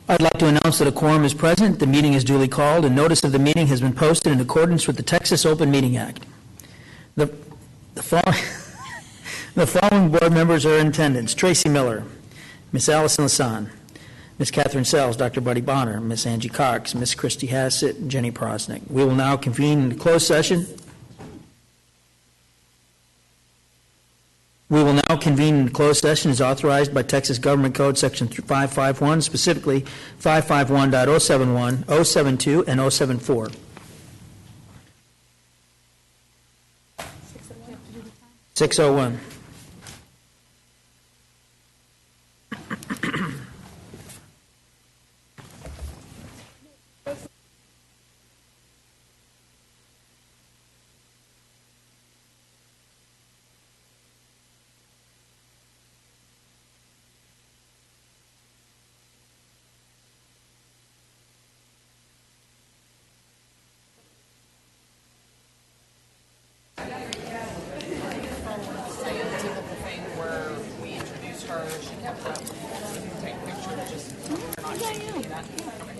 I'd like to announce that a quorum is present, the meeting is duly called, and notice of the meeting has been posted in accordance with the Texas Open Meeting Act. The following board members are in attendance: Tracy Miller, Miss Allison Lassan, Miss Catherine Sells, Dr. Buddy Bonner, Miss Angie Cox, Miss Christy Hassett, and Jenny Prosnick. We will now convene in closed session. We will now convene in closed session as authorized by Texas Government Code Section 551, specifically 551.071, 072, and 074. 6:01.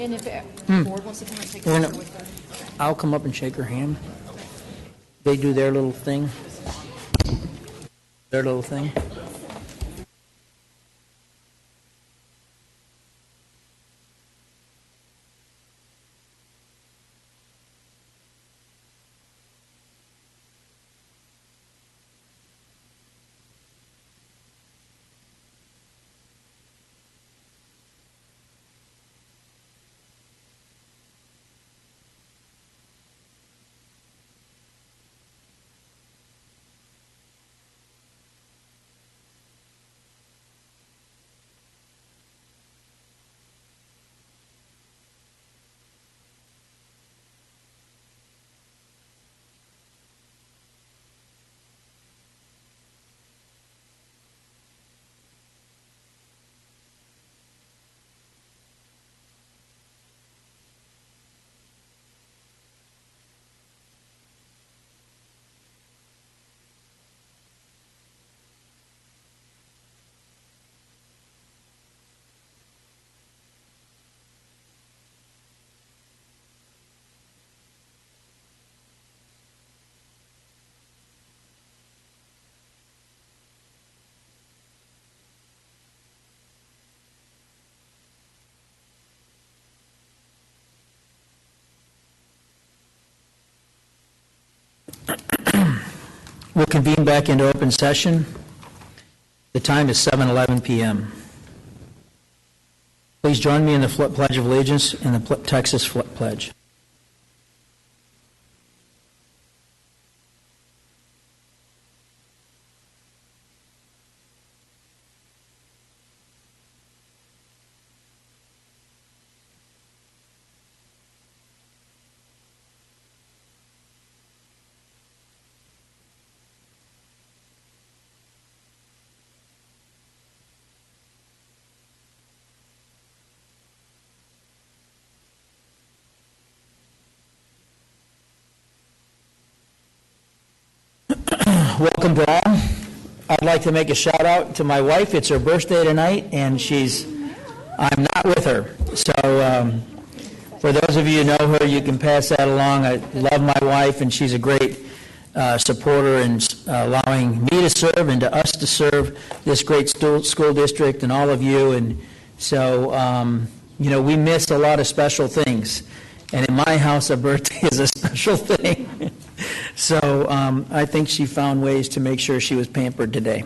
And if the board wants to come and take a picture with her, I'll come up and shake her hand. They do their little thing. Their little thing. We'll convene back into open session. The time is 7:11 p.m. Please join me in the Pledge of Allegiance and the Texas Pledge. Welcome to all. I'd like to make a shout out to my wife. It's her birthday tonight, and I'm not with her. So for those of you who know her, you can pass that along. I love my wife, and she's a great supporter in allowing me to serve and to us to serve this great school district and all of you. And so, we miss a lot of special things. And in my house, a birthday is a special thing. So I think she found ways to make sure she was pampered today.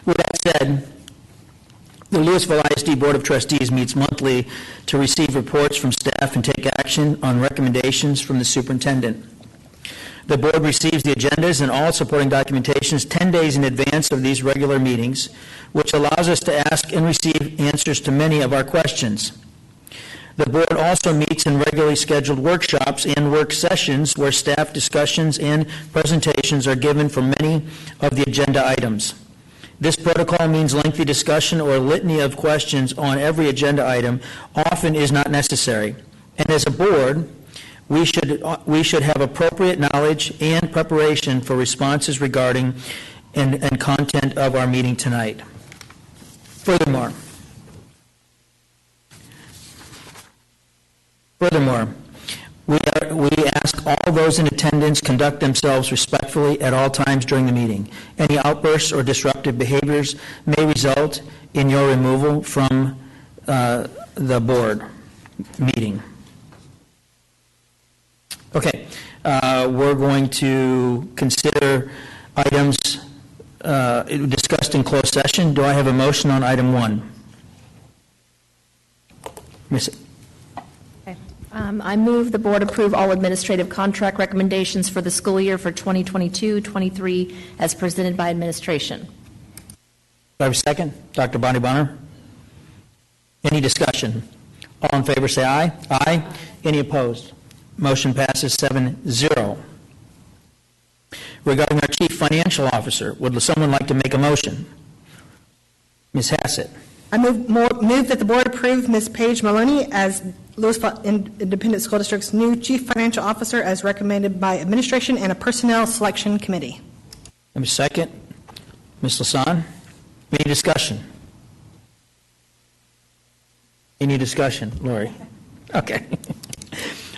With that said, the Lewisville ISD Board of Trustees meets monthly to receive reports from staff and take action on recommendations from the superintendent. The board receives the agendas and all supporting documentations 10 days in advance of these regular meetings, which allows us to ask and receive answers to many of our questions. The board also meets in regularly scheduled workshops and work sessions where staff discussions and presentations are given for many of the agenda items. This protocol means lengthy discussion or litany of questions on every agenda item often is not necessary. And as a board, we should have appropriate knowledge and preparation for responses regarding and content of our meeting tonight. Furthermore, Furthermore, we ask all those in attendance conduct themselves respectfully at all times during the meeting. Any outbursts or disruptive behaviors may result in your removal from the board meeting. Okay, we're going to consider items discussed in closed session. Do I have a motion on item 1? Miss. I move the board approve all administrative contract recommendations for the school year for 2022-23 as presented by administration. Do I have a second? Dr. Bonnie Bonner? Any discussion? All in favor say aye. Aye. Any opposed? Motion passes 7-0. Regarding our Chief Financial Officer, would someone like to make a motion? Ms. Hassett. I move that the board approve Ms. Paige Maloney as Lewisville Independent School District's new Chief Financial Officer as recommended by administration and a personnel selection committee. Have a second? Ms. Lasan? Any discussion? Any discussion, Lori? Okay.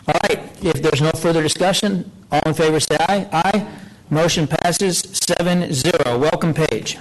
All right, if there's no further discussion, all in favor say aye. Aye. Motion passes 7-0. Welcome, Paige.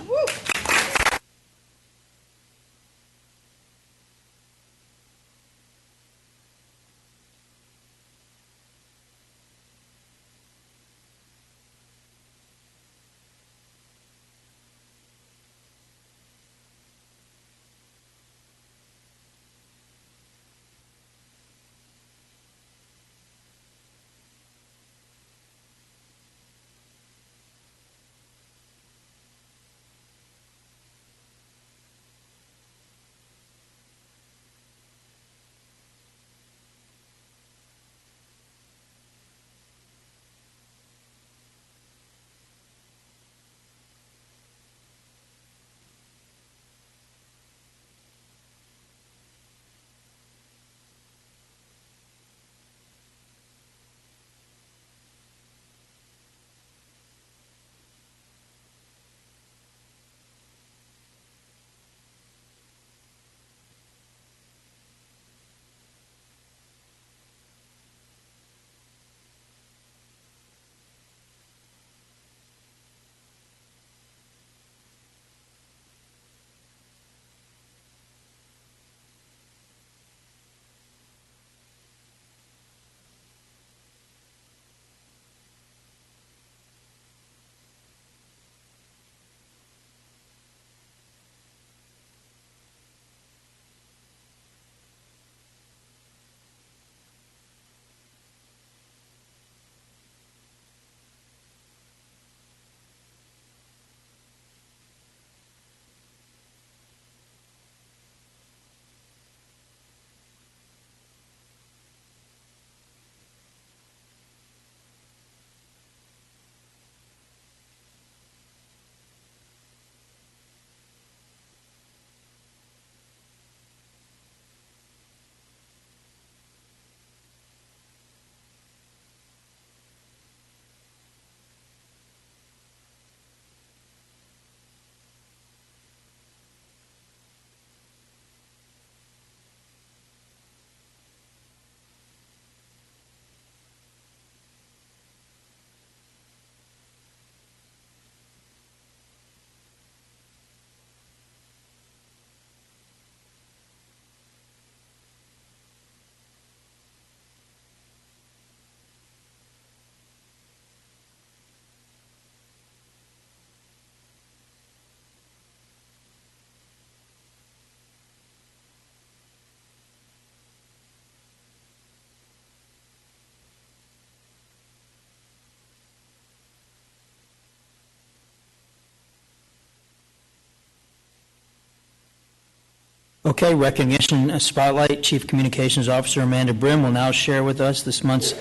Okay, recognition spotlight. Chief Communications Officer Amanda Brim will now share with us this month's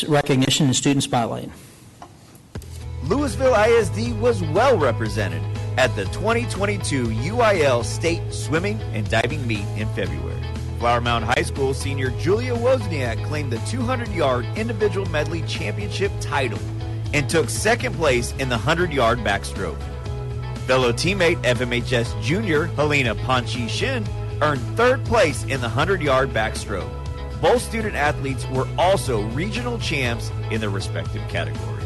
recognition and student spotlight. Lewisville ISD was well represented at the 2022 UIL State Swimming and Diving Meet in February. Flower Mound High School senior Julia Wozniak claimed the 200-yard individual medley championship title and took second place in the 100-yard backstroke. Fellow teammate FMHS junior Helena Panchi Shin earned third place in the 100-yard backstroke. Both student athletes were also regional champs in their respective categories.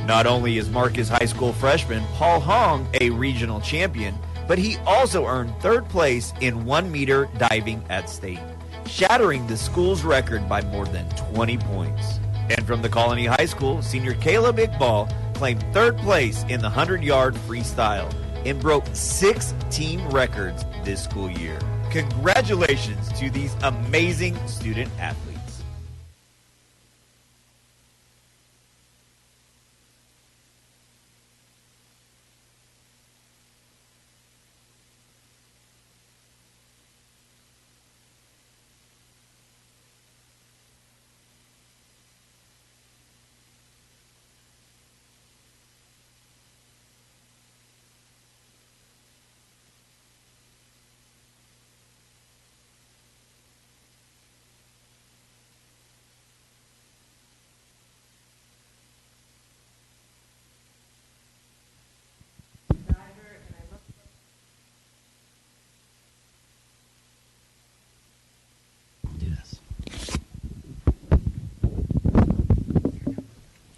Not only is Marcus High School freshman Paul Hong a regional champion, but he also earned third place in 1 meter diving at state, shattering the school's record by more than 20 points. And from the Colony High School, senior Caleb Iqbal claimed third place in the 100-yard freestyle and broke 6 team records this school year. Congratulations to these amazing student athletes.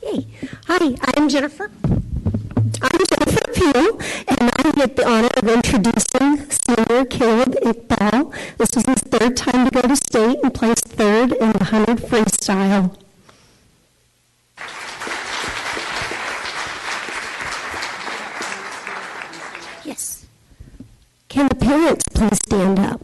Hey, hi, I'm Jennifer. I'm Jennifer Peel, and I get the honor of introducing senior Caleb Iqbal. This was his third time to go to state and placed third in the 100 freestyle. Yes. Can the parents please stand up?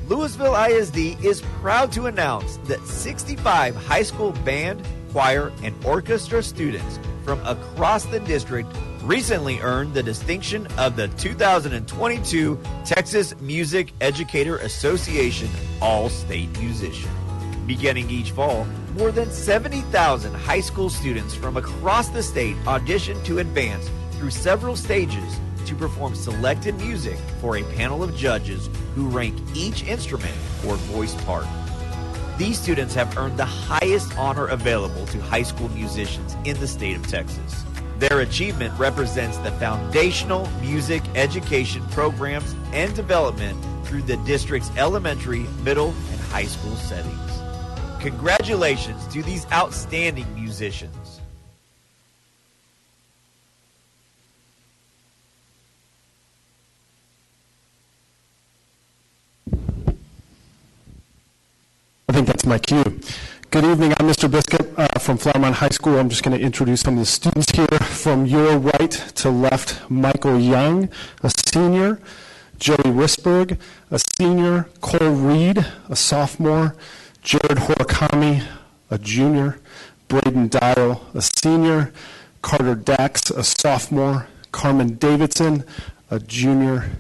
Lewisville ISD is proud to announce that 65 high school band, choir, and orchestra students from across the district recently earned the distinction of the 2022 Texas Music Educator Association All-State Musician. Beginning each fall, more than 70,000 high school students from across the state audition to advance through several stages to perform selected music for a panel of judges who rank each instrument or voice part. These students have earned the highest honor available to high school musicians in the state of Texas. Their achievement represents the foundational music education programs and development through the district's elementary, middle, and high school settings. Congratulations to these outstanding musicians. I think that's my cue. Good evening, I'm Mr. Biscuit from Flowermont High School. I'm just going to introduce some of the students here. From your right to left, Michael Young, a senior, Joey Risberg, a senior, Cole Reed, a sophomore, Jared Horakami, a junior, Braden Dial, a senior, Carter Dax, a sophomore, Carmen Davidson, a junior,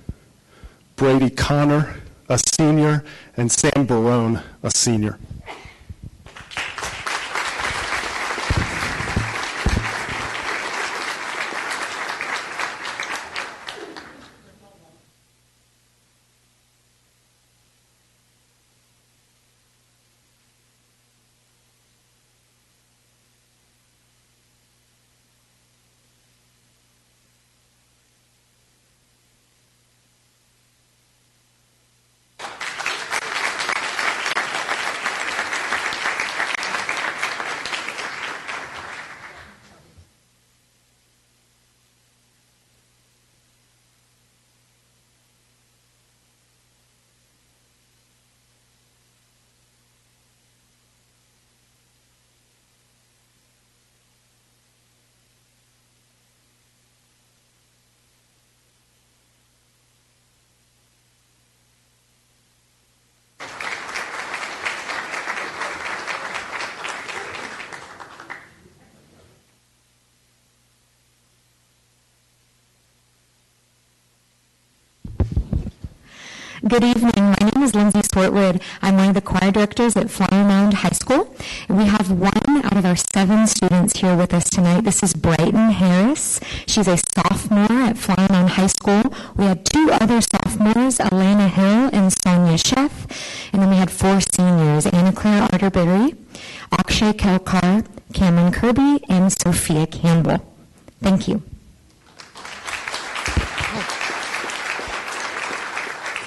Brady Connor, a senior, and Sam Barone, a senior. Good evening. My name is Lindsay Swartwood. I'm one of the choir directors at Flower Mound High School. We have 1 out of our 7 students here with us tonight. This is Brighton Harris. She's a sophomore at Flower Mound High School. We had 2 other sophomores, Elena Hill and Sonia Sheff. And then we had 4 seniors, Anna Claire Arterberry, Akshay Kelkar, Cameron Kirby, and Sophia Campbell. Thank you.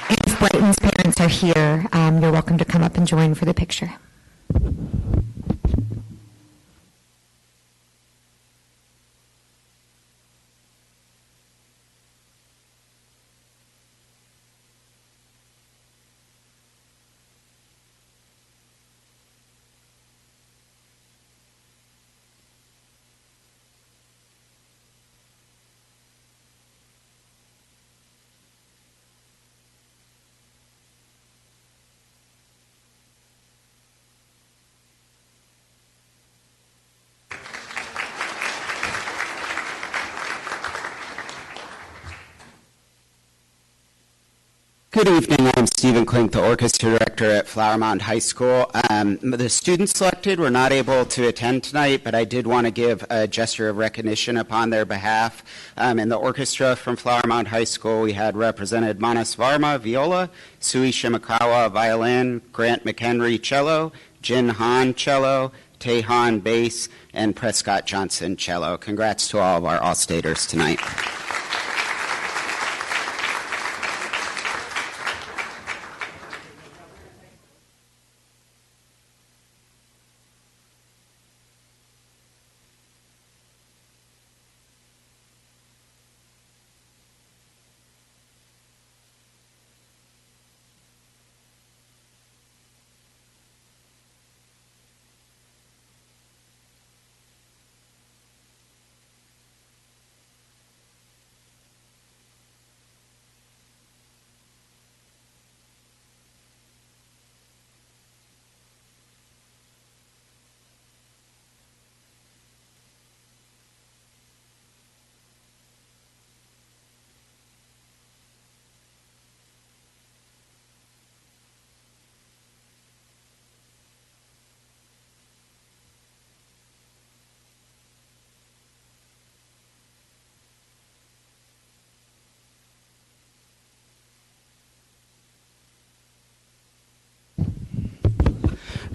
If Brighton's parents are here, you're welcome to come up and join for the picture. Good evening. I'm Stephen Klink, the orchestra director at Flower Mound High School. The students selected were not able to attend tonight, but I did want to give a gesture of recognition upon their behalf. In the orchestra from Flower Mound High School, we had represented Manas Varma, viola, Sui Shimakawa, violin, Grant McHenry, cello, Jin Han, cello, Tae Han, bass, and Prescott Johnson, cello. Congrats to all of our All-Staters tonight.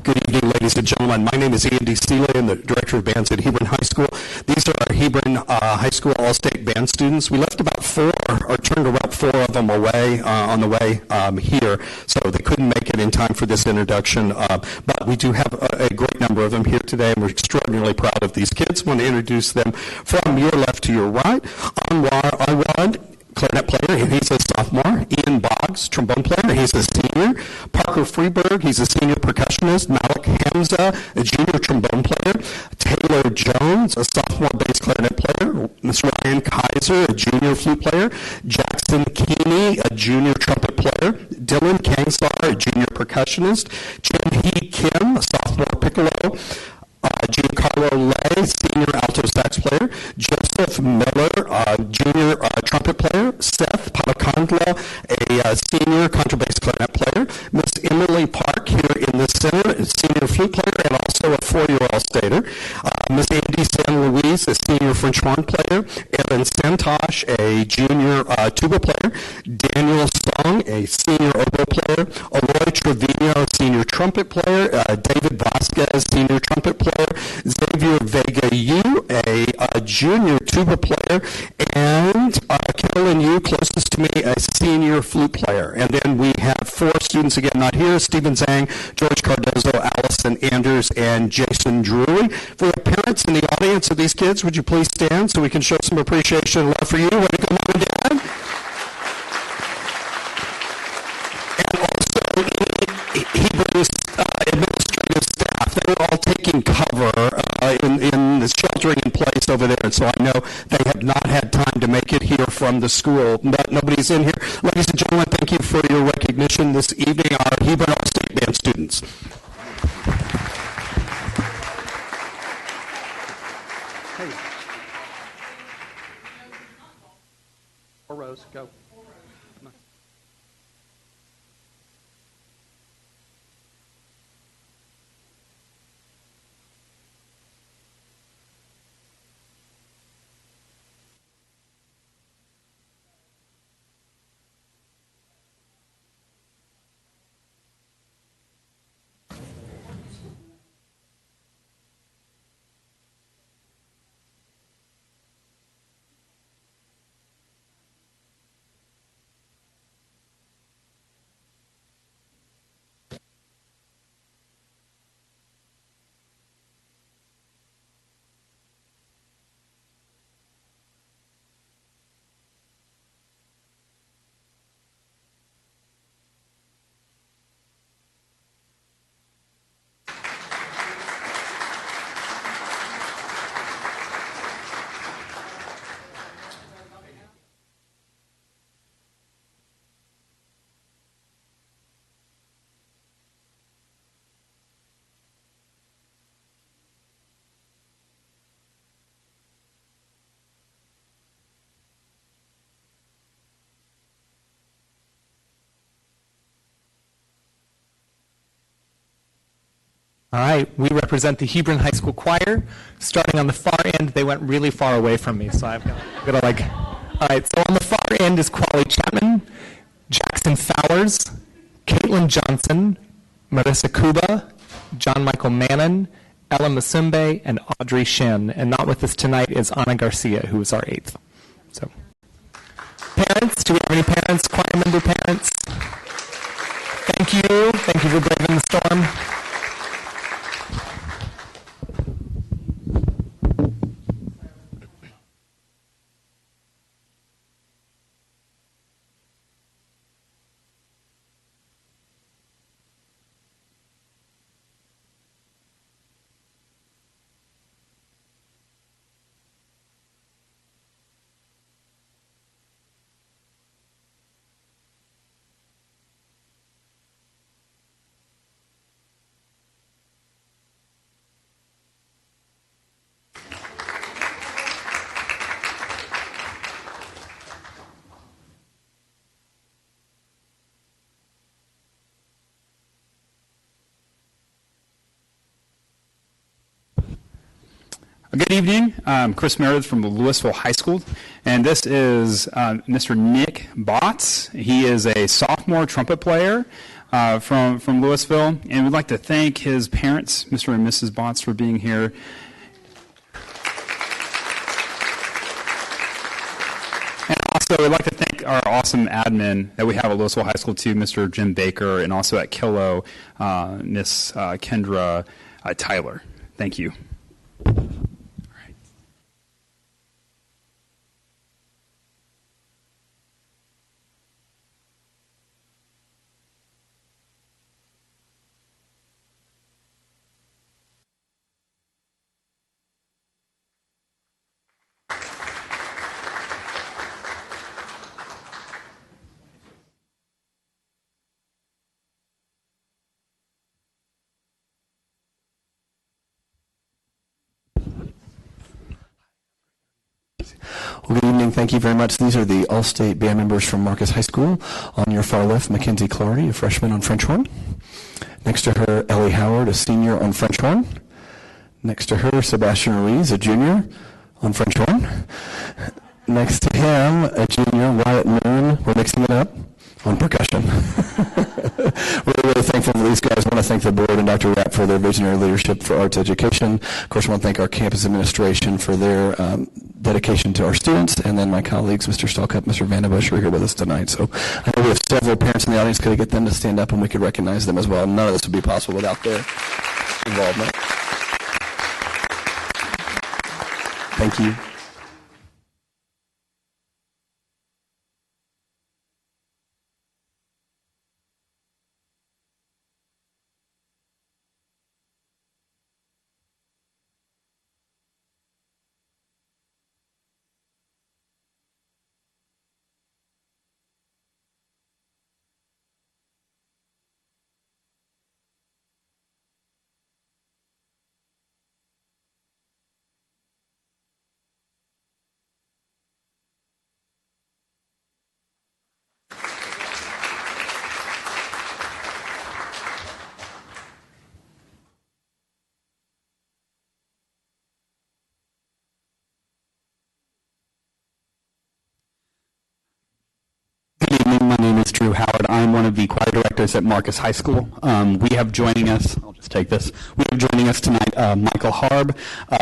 Good evening, ladies and gentlemen. My name is Andy Seeley. I'm the director of bands at Hebron High School. These are our Hebron High School All-State Band students. We left about 4, or turned about 4 of them away on the way here, so they couldn't make it in time for this introduction. But we do have a great number of them here today, and we're extraordinarily proud of these kids. I want to introduce them from your left to your right. Anwar Awad, clarinet player, and he's a sophomore. Ian Boggs, trombone player, he's a senior. Parker Freeberg, he's a senior percussionist. Malik Hamza, a junior trombone player. Taylor Jones, a sophomore bass clarinet player. Miss Ryan Kaiser, a junior flute player. Jackson Keeney, a junior trumpet player. Dylan Kangsar, a junior percussionist. Jim Hee Kim, a sophomore piccolo. Giancarlo Lay, senior alto sax player. Joseph Miller, junior trumpet player. Seth Pamakandla, a senior contrabass clarinet player. Miss Emily Park here in the center, a senior flute player and also a 4-year All-Stater. Miss Andy San Luis, a senior French horn player. Evan Santosh, a junior tuba player. Daniel Song, a senior oboe player. Aloy Trevino, senior trumpet player. David Vasquez, senior trumpet player. Xavier Vega Yu, a junior tuba player, and Carolyn Yu, closest to me, a senior flute player. And then we have 4 students, again, not here, Stephen Zhang, George Cardozo, Allison Anders, and Jason Drury. For the parents in the audience of these kids, would you please stand so we can show some appreciation and love for you? Way to go, Mom and Dad. And also, Hebron's administrative staff, they were all taking cover in the sheltering in place over there, and so I know they have not had time to make it here from the school, but nobody's in here. Ladies and gentlemen, thank you for your recognition this evening, our Hebron All-State Band students. Hey. Or Rose, go. All right, we represent the Hebron High School Choir. Starting on the far end, they went really far away from me, so I've got to like, all right, so on the far end is Quali Chapman, Jackson Fowers, Caitlin Johnson, Marissa Kuba, John Michael Mannon, Ella Masumbe, and Audrey Shin. And not with us tonight is Ana Garcia, who is our 8th. So, parents, do we have any parents, choir member parents? Thank you. Thank you for braving the storm. Good evening. I'm Chris Meredith from Lewisville High School, and this is Mr. Nick Botts. He is a sophomore trumpet player from Lewisville, and we'd like to thank his parents, Mr. and Mrs. Botts, for being here. And also, we'd like to thank our awesome admin that we have at Lewisville High School, too, Mr. Jim Baker, and also at Killow, Miss Kendra Tyler. Thank you. Well, good evening. Thank you very much. These are the All-State band members from Marcus High School. On your far left, Mackenzie Clardy, a freshman on French horn. Next to her, Ellie Howard, a senior on French horn. Next to her, Sebastian Ruiz, a junior on French horn. Next to him, a junior, Wyatt Moon, we're mixing it up, on percussion. We're really thankful for these guys. I want to thank the board and Dr. Rapp for their visionary leadership for arts education. Of course, I want to thank our campus administration for their dedication to our students, and then my colleagues, Mr. Stalcup, Mr. Vandenbush, who are here with us tonight. So I know we have several parents in the audience. Could I get them to stand up and we could recognize them as well? None of this would be possible without their involvement. Thank you. Good evening. My name is Drew Howard. I'm one of the choir directors at Marcus High School. We have joining us, I'll just take this, we have joining us tonight Michael Harb.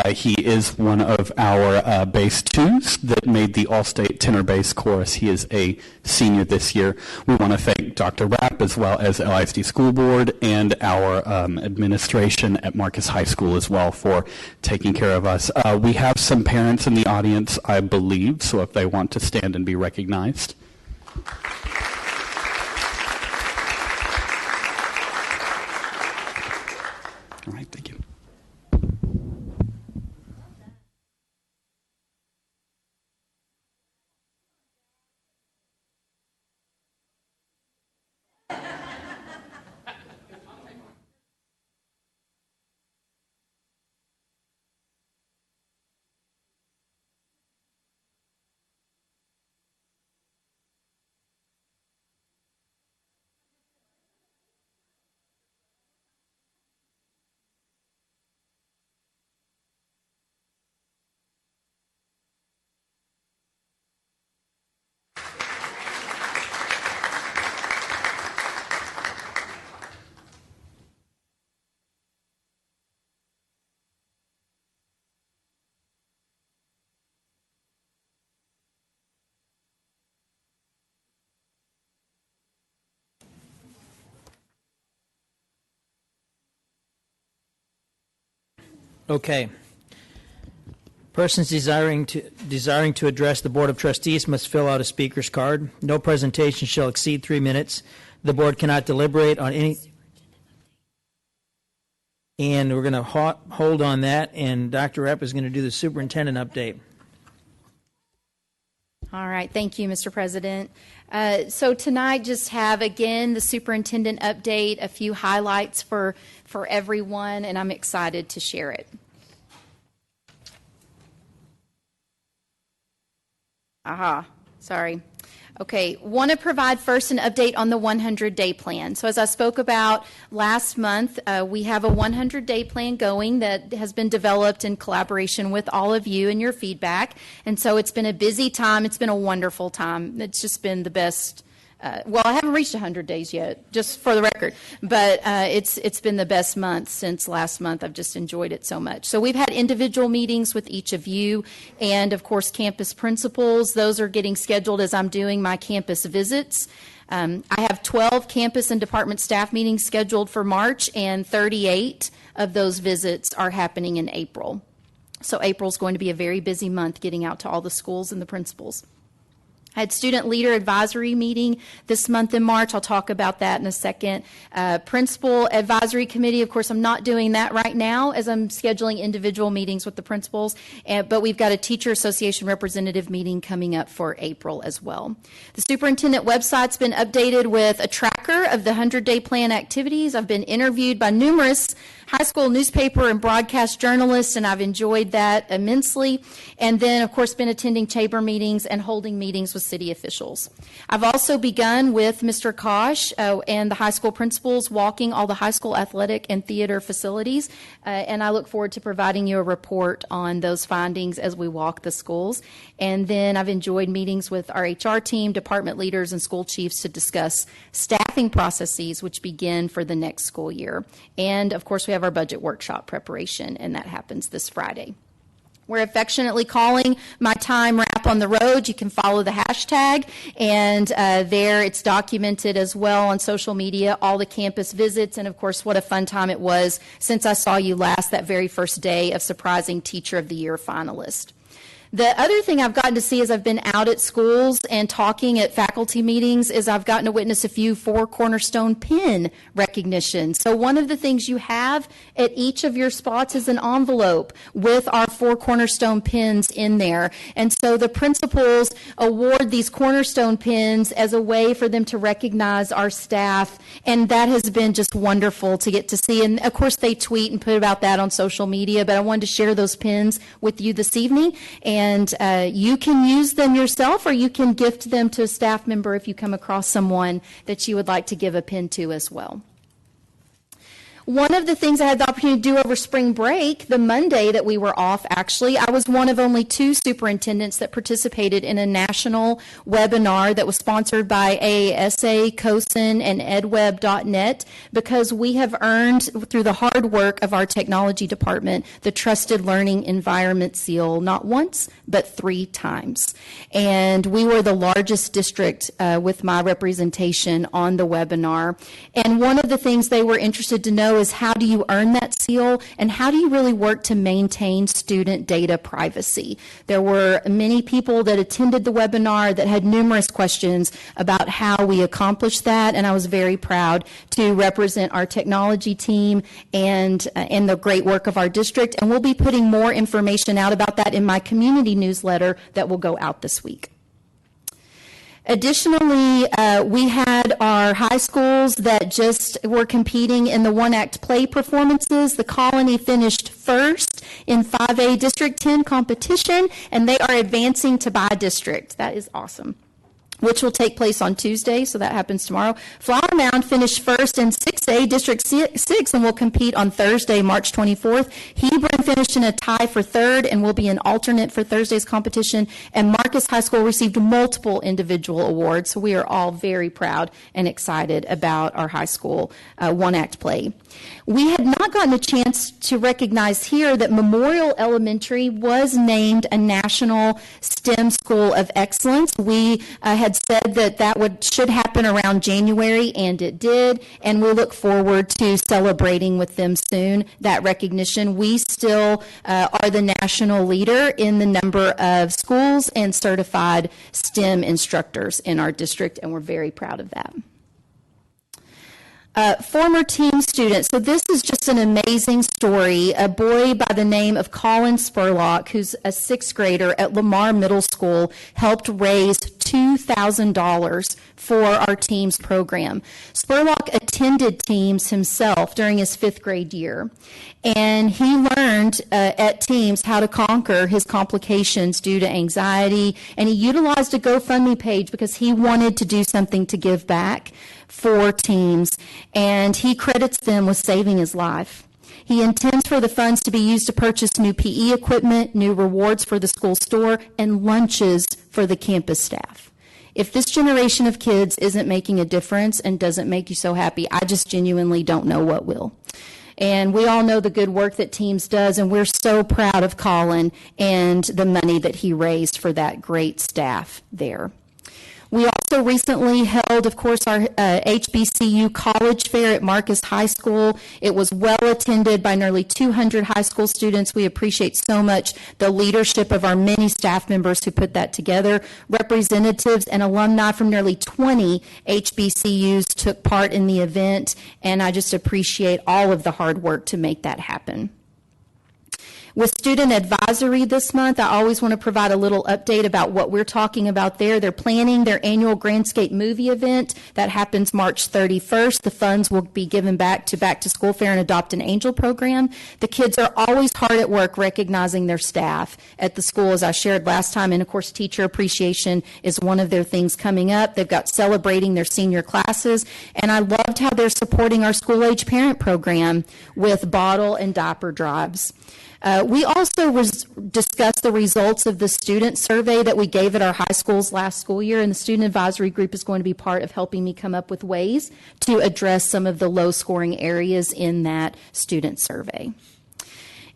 He is one of our bass twos that made the All-State tenor bass chorus. He is a senior this year. We want to thank Dr. Rapp as well as LISD School Board and our administration at Marcus High School as well for taking care of us. We have some parents in the audience, I believe, so if they want to stand and be recognized. All right, thank you. Okay. Persons desiring to address the Board of Trustees must fill out a speaker's card. No presentation shall exceed 3 minutes. The board cannot deliberate on any... And we're going to hold on that, and Dr. Epp is going to do the superintendent update. All right. Thank you, Mr. President. So tonight, just have, again, the superintendent update, a few highlights for everyone, and I'm excited to share it. Sorry. Okay, want to provide first an update on the 100-day plan. So as I spoke about last month, we have a 100-day plan going that has been developed in collaboration with all of you and your feedback. And so it's been a busy time. It's been a wonderful time. It's just been the best. Well, I haven't reached 100 days yet, just for the record, but it's been the best month since last month. I've just enjoyed it so much. So we've had individual meetings with each of you and, of course, campus principals. Those are getting scheduled as I'm doing my campus visits. I have 12 campus and department staff meetings scheduled for March, and 38 of those visits are happening in April. So April's going to be a very busy month getting out to all the schools and the principals. I had student leader advisory meeting this month in March. I'll talk about that in a second. Principal advisory committee, of course, I'm not doing that right now as I'm scheduling individual meetings with the principals, but we've got a teacher association representative meeting coming up for April as well. The superintendent website's been updated with a tracker of the 100-day plan activities. I've been interviewed by numerous high school newspaper and broadcast journalists, and I've enjoyed that immensely. And then, of course, been attending chamber meetings and holding meetings with city officials. I've also begun with Mr. Kosh and the high school principals walking all the high school athletic and theater facilities, and I look forward to providing you a report on those findings as we walk the schools. And then I've enjoyed meetings with our HR team, department leaders, and school chiefs to discuss staffing processes which begin for the next school year. And, of course, we have our budget workshop preparation, and that happens this Friday. We're affectionately calling my time wrap on the road. You can follow the hashtag, and there it's documented as well on social media, all the campus visits, and of course what a fun time it was since I saw you last, that very first day of surprising Teacher of the Year finalist. The other thing I've gotten to see as I've been out at schools and talking at faculty meetings is I've gotten to witness a few 4 Cornerstone pin recognition. So one of the things you have at each of your spots is an envelope with our 4 Cornerstone pins in there. And so the principals award these Cornerstone pins as a way for them to recognize our staff. And that has been just wonderful to get to see. And of course they tweet and put about that on social media, but I wanted to share those pins with you this evening. And you can use them yourself, or you can gift them to a staff member if you come across someone that you would like to give a pin to as well. One of the things I had the opportunity to do over spring break, the Monday that we were off, actually, I was one of only 2 superintendents that participated in a national webinar that was sponsored by AASA, COSN, and edweb.net, because we have earned, through the hard work of our technology department, the Trusted Learning Environment seal, not once, but 3 times. And we were the largest district with my representation on the webinar. And one of the things they were interested to know is how do you earn that seal, and how do you really work to maintain student data privacy? There were many people that attended the webinar that had numerous questions about how we accomplished that, and I was very proud to represent our technology team and the great work of our district, and we'll be putting more information out about that in my community newsletter that will go out this week. Additionally, we had our high schools that just were competing in the one-act play performances. The Colony finished first in 5A District 10 competition, and they are advancing to by district. That is awesome, which will take place on Tuesday, so that happens tomorrow. Flower Mound finished first in 6A District 6 and will compete on Thursday, March 24th. Hebron finished in a tie for 3rd and will be an alternate for Thursday's competition. And Marcus High School received multiple individual awards, so we are all very proud and excited about our high school one-act play. We had not gotten a chance to recognize here that Memorial Elementary was named a National STEM School of Excellence. We had had said that should happen around January, and it did, and we look forward to celebrating with them soon that recognition. We still are the national leader in the number of schools and certified STEM instructors in our district, and we're very proud of that. Former team students. So this is just an amazing story. A boy by the name of Colin Spurlock, who's a sixth grader at Lamar Middle School, helped raise $2,000 for our Teams program. Spurlock attended Teams himself during his fifth grade year, and he learned at Teams how to conquer his complications due to anxiety, and he utilized a GoFundMe page because he wanted to do something to give back for Teams, and he credits them with saving his life. He intends for the funds to be used to purchase new PE equipment, new rewards for the school store, and lunches for the campus staff. If this generation of kids isn't making a difference and doesn't make you so happy, I just genuinely don't know what will. And we all know the good work that Teams does, and we're so proud of Colin and the money that he raised for that great staff there. We also recently held, of course, our HBCU College Fair at Marcus High School. It was well attended by nearly 200 high school students. We appreciate so much the leadership of our many staff members who put that together. Representatives and alumni from nearly 20 HBCUs took part in the event, and I just appreciate all of the hard work to make that happen. With Student Advisory this month, I always want to provide a little update about what we're talking about there. They're planning their annual Grandscape movie event. That happens March 31st. The funds will be given back to School Fair and Adopt an Angel program. The kids are always hard at work recognizing their staff at the school, as I shared last time. And, of course, teacher appreciation is one of their things coming up. They've got celebrating their senior classes. And I loved how they're supporting our school-age parent program with bottle and diaper drives. We also discussed the results of the student survey that we gave at our high schools last school year, and the Student Advisory Group is going to be part of helping me come up with ways to address some of the low-scoring areas in that student survey.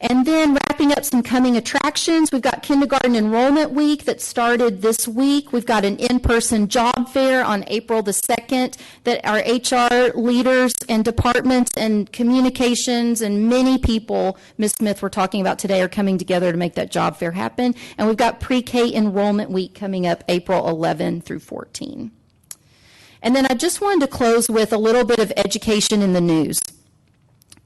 And then wrapping up some coming attractions, we've got Kindergarten Enrollment Week that started this week. We've got an in-person job fair on April the 2nd that our HR leaders and departments and communications and many people, Ms. Smith, we're talking about today, are coming together to make that job fair happen. And we've got Pre-K Enrollment Week coming up April 11 through 14. And then I just wanted to close with a little bit of education in the news.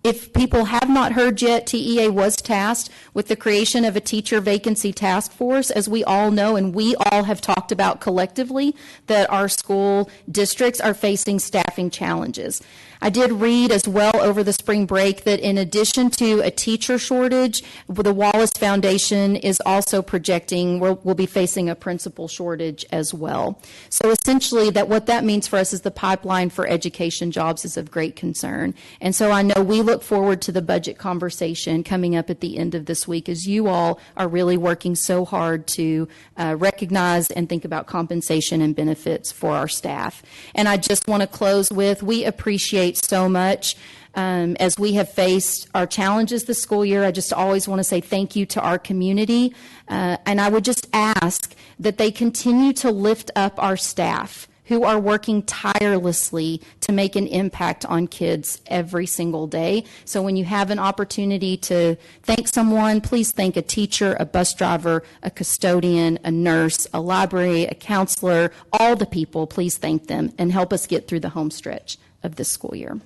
If people have not heard yet, TEA was tasked with the creation of a teacher vacancy task force. As we all know, and we all have talked about collectively, that our school districts are facing staffing challenges. I did read as well over the spring break that in addition to a teacher shortage, the Wallace Foundation is also projecting we'll be facing a principal shortage as well. So essentially what that means for us is the pipeline for education jobs is of great concern. And so I know we look forward to the budget conversation coming up at the end of this week, as you all are really working so hard to recognize and think about compensation and benefits for our staff. And I just want to close with, we appreciate so much as we have faced our challenges this school year. I just always want to say thank you to our community, and I would just ask that they continue to lift up our staff who are working tirelessly to make an impact on kids every single day. So when you have an opportunity to thank someone, please thank a teacher, a bus driver, a custodian, a nurse, a library, a counselor, all the people. Please thank them and help us get through the home stretch of this school year.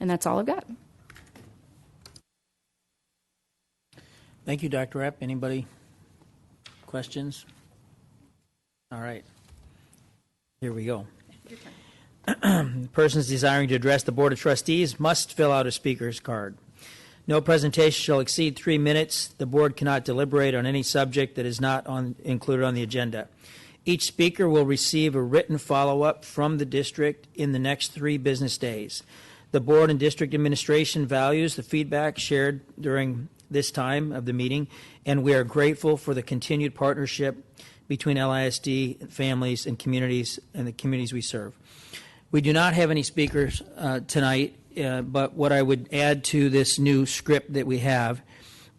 And that's all I've got. Thank you, Dr. Epp. Anybody? Questions? All right. Here we go. Persons desiring to address the Board of Trustees must fill out a speaker's card. No presentation shall exceed 3 minutes. The board cannot deliberate on any subject that is not included on the agenda. Each speaker will receive a written follow-up from the district in the next 3 business days. The board and district administration values the feedback shared during this time of the meeting, and we are grateful for the continued partnership between LISD families and communities and the communities we serve. We do not have any speakers tonight, but what I would add to this new script that we have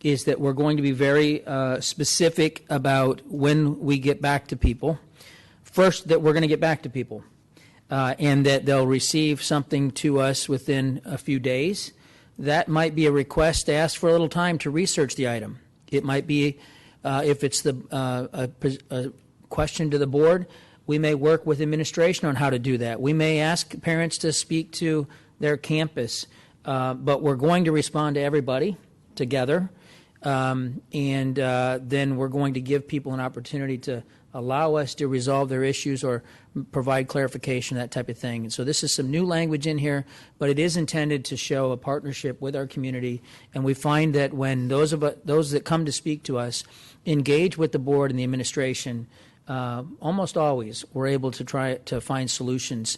is that we're going to be very specific about when we get back to people first, that we're going to get back to people, and that they'll receive something to us within a few days. That might be a request to ask for a little time to research the item. It might be, if it's a question to the board, we may work with administration on how to do that. We may ask parents to speak to their campus, but we're going to respond to everybody together, and then we're going to give people an opportunity to allow us to resolve their issues or provide clarification, that type of thing. And so this is some new language in here, but it is intended to show a partnership with our community. And we find that when those that come to speak to us engage with the board and the administration, almost always we're able to try to find solutions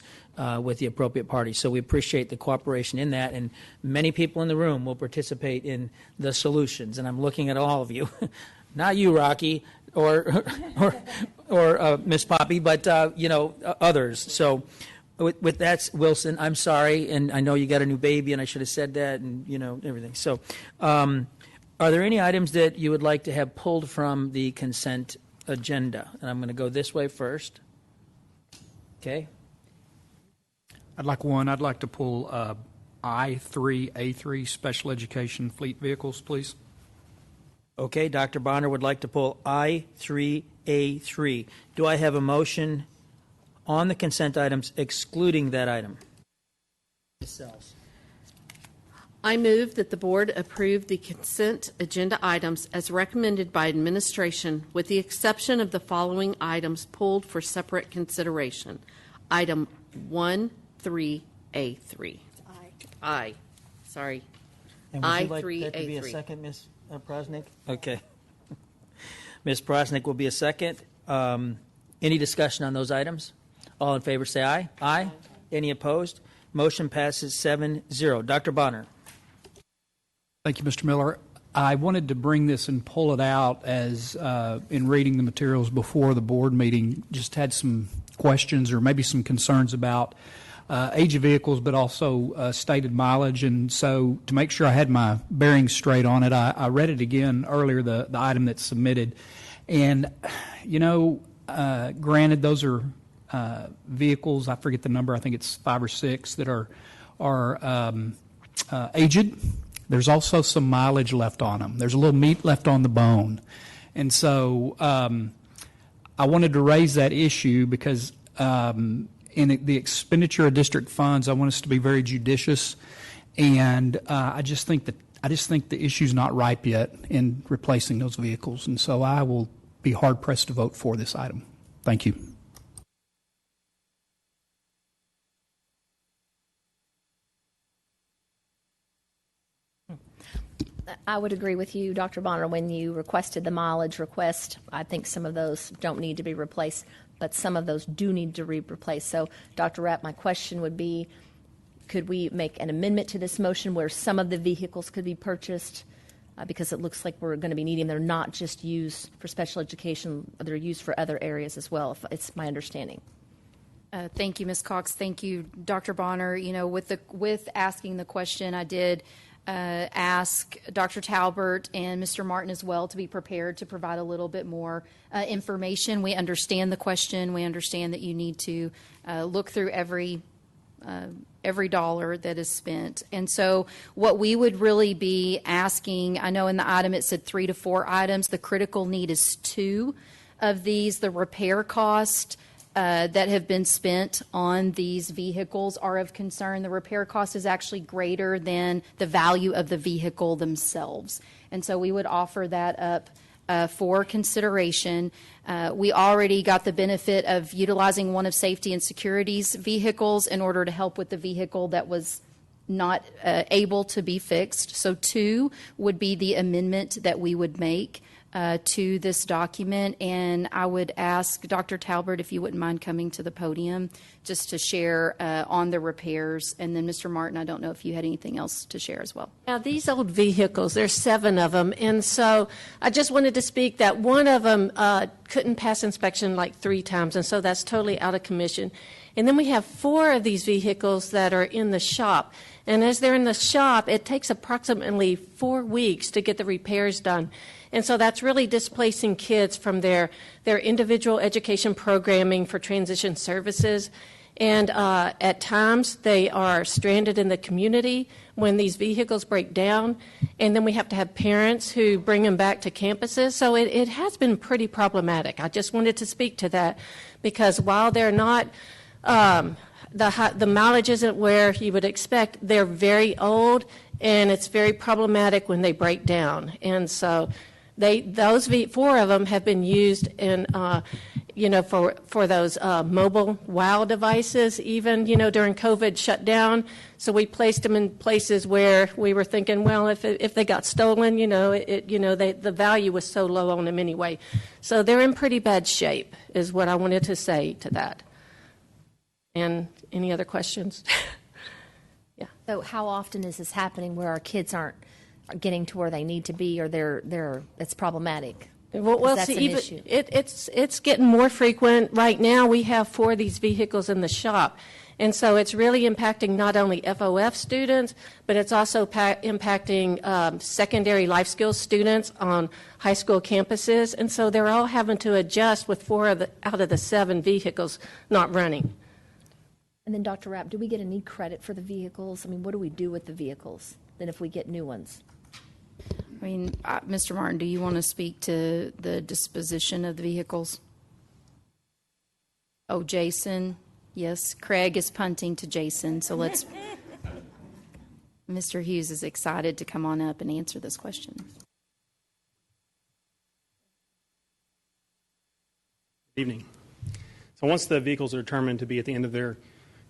with the appropriate parties. So we appreciate the cooperation in that, and many people in the room will participate in the solutions. And I'm looking at all of you, not you, Rocky, or Miss Poppy, but others. So with that, Wilson, I'm sorry, and I know you got a new baby, and I should have said that, and everything. So, are there any items that you would like to have pulled from the consent agenda? And I'm going to go this way first. Okay. I'd like to pull I3A3 special education fleet vehicles, please. Okay, Dr. Bonner would like to pull I3A3. Do I have a motion on the consent items excluding that item? I move that the board approve the consent agenda items as recommended by administration, with the exception of the following items pulled for separate consideration. Item 1-3A3. I. Sorry. And would you like that to be a second, Ms. Prosnick? Okay. Ms. Prosnick will be a second. Any discussion on those items? All in favor say aye. Aye. Any opposed? Motion passes 7-0. Dr. Bonner. Thank you, Mr. Miller. I wanted to bring this and pull it out as in reading the materials before the board meeting, just had some questions or maybe some concerns about age of vehicles, but also stated mileage. And so to make sure I had my bearings straight on it, I read it again earlier, the item that's submitted. And, granted, those are vehicles, I forget the number, I think it's 5 or 6, that are aged. There's also some mileage left on them. There's a little meat left on the bone. And so I wanted to raise that issue because in the expenditure of district funds, I want us to be very judicious. And I just think the issue's not ripe yet in replacing those vehicles. And so I will be hard-pressed to vote for this item. Thank you. I would agree with you, Dr. Bonner, when you requested the mileage request. I think some of those don't need to be replaced, but some of those do need to be replaced. So, Dr. Rapp, my question would be, could we make an amendment to this motion where some of the vehicles could be purchased? Because it looks like we're going to be needing them. They're not just used for special education, they're used for other areas as well, if it's my understanding. Thank you, Ms. Cox. Thank you, Dr. Bonner. With asking the question, I did ask Dr. Talbert and Mr. Martin as well to be prepared to provide a little bit more information. We understand the question. We understand that you need to look through every dollar that is spent. And so what we would really be asking, I know in the item it said 3 to 4 items. The critical need is 2 of these. The repair cost that have been spent on these vehicles are of concern. The repair cost is actually greater than the value of the vehicle themselves. And so we would offer that up for consideration. We already got the benefit of utilizing one of Safety and Security's vehicles in order to help with the vehicle that was not able to be fixed. So 2 would be the amendment that we would make to this document. And I would ask Dr. Talbert if you wouldn't mind coming to the podium just to share on the repairs. And then Mr. Martin, I don't know if you had anything else to share as well. Now, these old vehicles, there's 7 of them. And so I just wanted to speak that one of them couldn't pass inspection like 3 times. And so that's totally out of commission. And then we have 4 of these vehicles that are in the shop. And as they're in the shop, it takes approximately 4 weeks to get the repairs done. And so that's really displacing kids from their individual education programming for transition services. And at times, they are stranded in the community when these vehicles break down. And then we have to have parents who bring them back to campuses. So it has been pretty problematic. I just wanted to speak to that because while they're not, the mileage isn't where you would expect, they're very old, and it's very problematic when they break down. And so those 4 of them have been used in, for those mobile WOW devices, even, during COVID shutdown. So we placed them in places where we were thinking, well, if they got stolen, the value was so low on them anyway. So they're in pretty bad shape, is what I wanted to say to that. And any other questions? Yeah. So how often is this happening where our kids aren't getting to where they need to be, or it's problematic? Well, that's see, an even issue. It's getting more frequent. Right now, we have 4 of these vehicles in the shop. And so it's really impacting not only FOF students, but it's also impacting secondary life skills students on high school campuses. And so they're all having to adjust with 4 out of the 7 vehicles not running. And then, Dr. Rapp, do we get any credit for the vehicles? I mean, what do we do with the vehicles then if we get new ones? I mean, Mr. Martin, do you want to speak to the disposition of the vehicles? Oh, Jason, yes. Craig is punting to Jason, so let's. Mr. Hughes is excited to come on up and answer this question. Good evening. So once the vehicles are determined to be at the end of their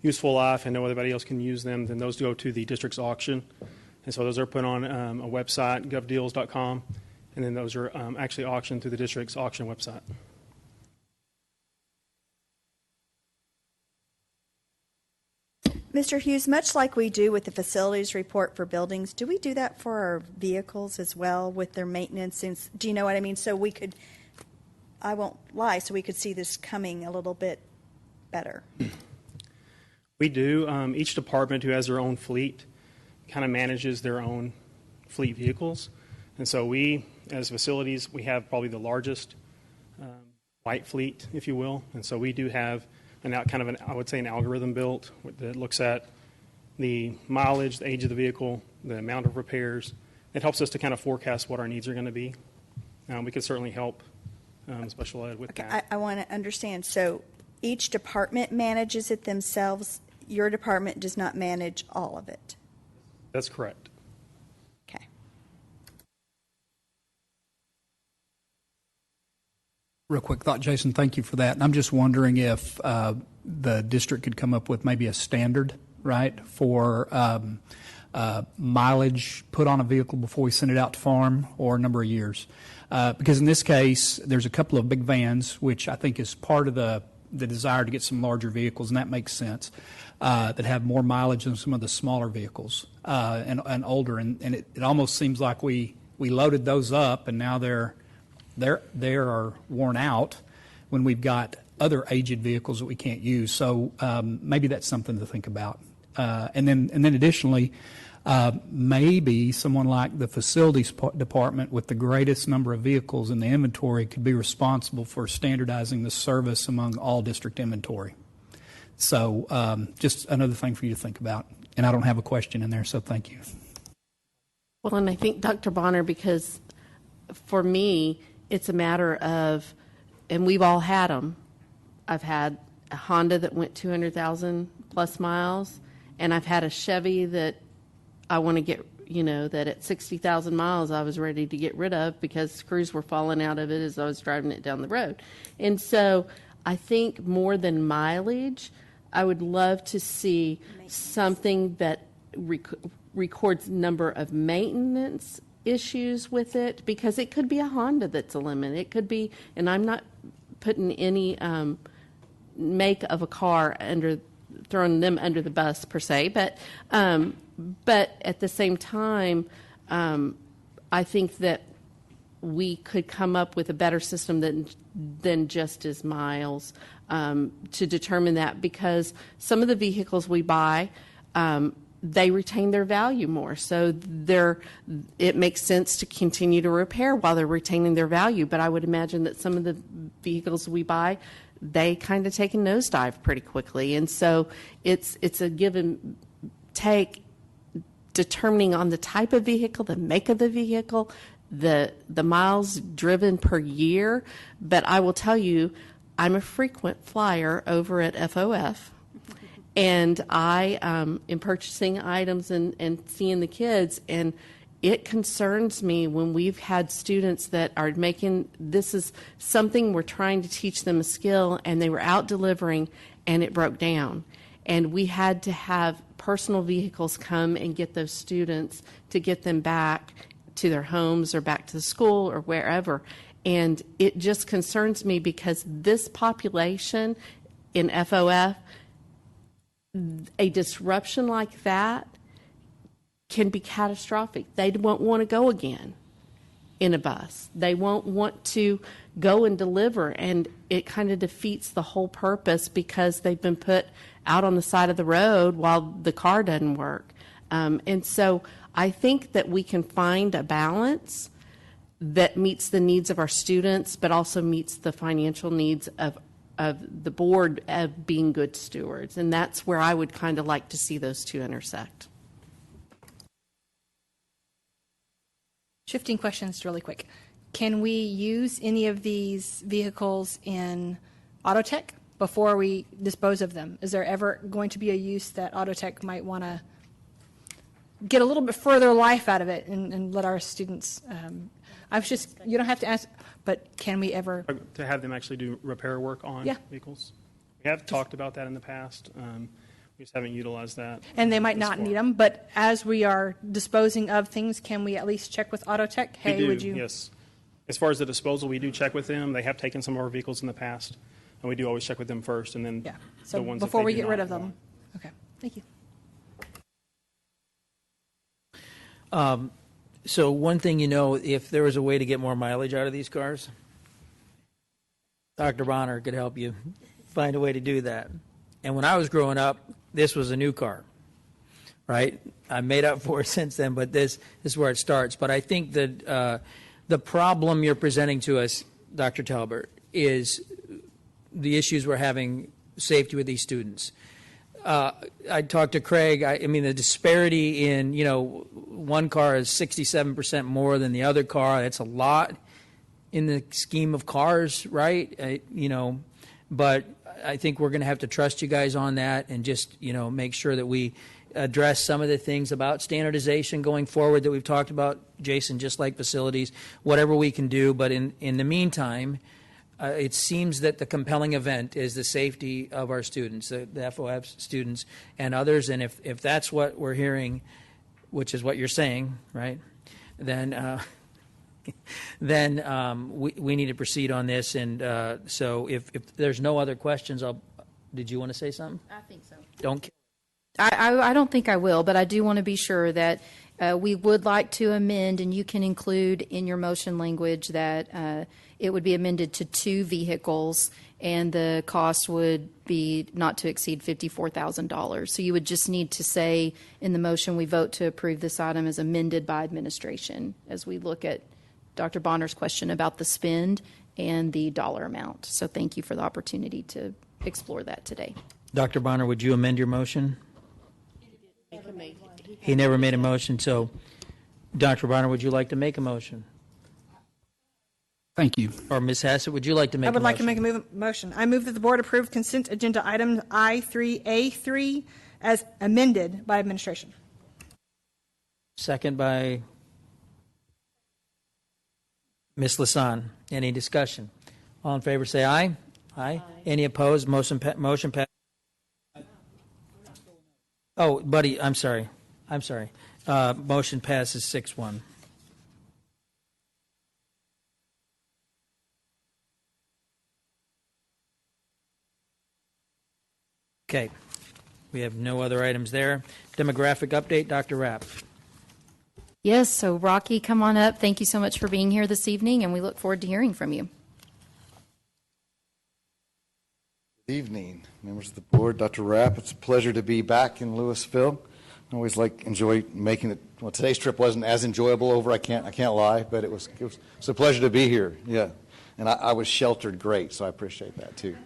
useful life and no anybody else can use them, then those go to the district's auction. And so those are put on a website, govdeals.com, and then those are actually auctioned through the district's auction website. Mr. Hughes, much like we do with the facilities report for buildings, do we do that for our vehicles as well with their maintenance? Do you know what I mean? So we could, I won't lie, so we could see this coming a little bit better. We do. Each department who has their own fleet kind of manages their own fleet vehicles. And so we, as facilities, we have probably the largest white fleet, if you will. And so we do have I would say an algorithm built that looks at the mileage, the age of the vehicle, the amount of repairs. It helps us to kind of forecast what our needs are going to be. We could certainly help special ed with that. I want to understand. So each department manages it themselves. Your department does not manage all of it. That's correct. Okay. Real quick thought, Jason, thank you for that. And I'm just wondering if the district could come up with maybe a standard, right, for mileage put on a vehicle before we send it out to farm, or a number of years. Because in this case, there's a couple of big vans, which I think is part of the desire to get some larger vehicles, and that makes sense, that have more mileage than some of the smaller vehicles and older. And it almost seems like we loaded those up, and now they are worn out when we've got other aged vehicles that we can't use. So maybe that's something to think about. And then additionally, maybe someone like the facilities department with the greatest number of vehicles in the inventory could be responsible for standardizing the service among all district inventory. So just another thing for you to think about. And I don't have a question in there, so thank you. Well, and I think, Dr. Bonner, because for me, it's a matter of, and we've all had them. I've had a Honda that went 200,000 plus miles, and I've had a Chevy that I want to get, that at 60,000 miles I was ready to get rid of because screws were falling out of it as I was driving it down the road. And so I think more than mileage, I would love to see something that records number of maintenance issues with it, because it could be a Honda that's a limit. It could be, and I'm not putting any make of a car throwing them under the bus per se, but at the same time, I think that we could come up with a better system than just as miles to determine that, because some of the vehicles we buy, they retain their value more. So it makes sense to continue to repair while they're retaining their value. But I would imagine that some of the vehicles we buy, they kind of take a nosedive pretty quickly. And so it's a give and take, determining on the type of vehicle, the make of the vehicle, the miles driven per year. But I will tell you, I'm a frequent flyer over at FOF. And I am purchasing items and seeing the kids, and it concerns me when we've had students that are making, this is something we're trying to teach them a skill, and they were out delivering and it broke down. And we had to have personal vehicles come and get those students to get them back to their homes or back to the school or wherever. And it just concerns me because this population in FOF, a disruption like that can be catastrophic. They won't want to go again in a bus. They won't want to go and deliver, and it kind of defeats the whole purpose because they've been put out on the side of the road while the car doesn't work. And so I think that we can find a balance that meets the needs of our students, but also meets the financial needs of the board of being good stewards. And that's where I would kind of like to see those two intersect. Shifting questions really quick. Can we use any of these vehicles in Autotech before we dispose of them? Is there ever going to be a use that Autotech might want to get a little bit further life out of it and let our students, you don't have to ask, but can we ever? To have them actually do repair work on vehicles. We have talked about that in the past. We just haven't utilized that. And they might not need them, but as we are disposing of things, can we at least check with Autotech? Hey, we do, would you? Yes. As far as the disposal, we do check with them. They have taken some of our vehicles in the past, and we do always check with them first, and then So the ones before that they we do get not rid of them. want. Okay, thank you. So one thing, if there was a way to get more mileage out of these cars, Dr. Bonner could help you find a way to do that. And when I was growing up, this was a new car, right? I made up for it since then, but this is where it starts. But I think that the problem you're presenting to us, Dr. Talbert, is the issues we're having safety with these students. I talked to Craig. I mean, the disparity in, one car is 67% more than the other car. That's a lot in the scheme of cars, right? But I think we're going to have to trust you guys on that and just, make sure that we address some of the things about standardization going forward that we've talked about, Jason, just like facilities, whatever we can do. But in the meantime, it seems that the compelling event is the safety of our students, the FOF students and others. And if that's what we're hearing, which is what you're saying, right, then we need to proceed on this. And so if there's no other questions, did you want to say something? I think so. Don't. I don't think I will, but I do want to be sure that we would like to amend, and you can include in your motion language that it would be amended to 2 vehicles, and the cost would be not to exceed $54,000. So you would just need to say in the motion, we vote to approve this item as amended by administration, as we look at Dr. Bonner's question about the spend and the dollar amount. So thank you for the opportunity to explore that today. Dr. Bonner, would you amend your motion? He never made a motion. So, Dr. Bonner, would you like to make a motion? Thank you. Or Ms. Hassett, would you like to make a motion? I would like to make a motion. I move that the board approve consent agenda item I3A3 as amended by administration. Second by Ms. Lasan. Any discussion? All in favor say aye. Aye. Any opposed? Motion passed. Oh, buddy, I'm sorry. Motion passes 6-1. Okay. We have no other items there. Demographic update, Dr. Rapp. Yes, so Rocky, come on up. Thank you so much for being here this evening, and we look forward to hearing from you. Good evening, members of the board. Dr. Rapp, it's a pleasure to be back in Lewisville. I always enjoy making it. Well, today's trip wasn't as enjoyable over. I can't lie, but it was a pleasure to be here. Yeah, and I was sheltered great, so I appreciate that too.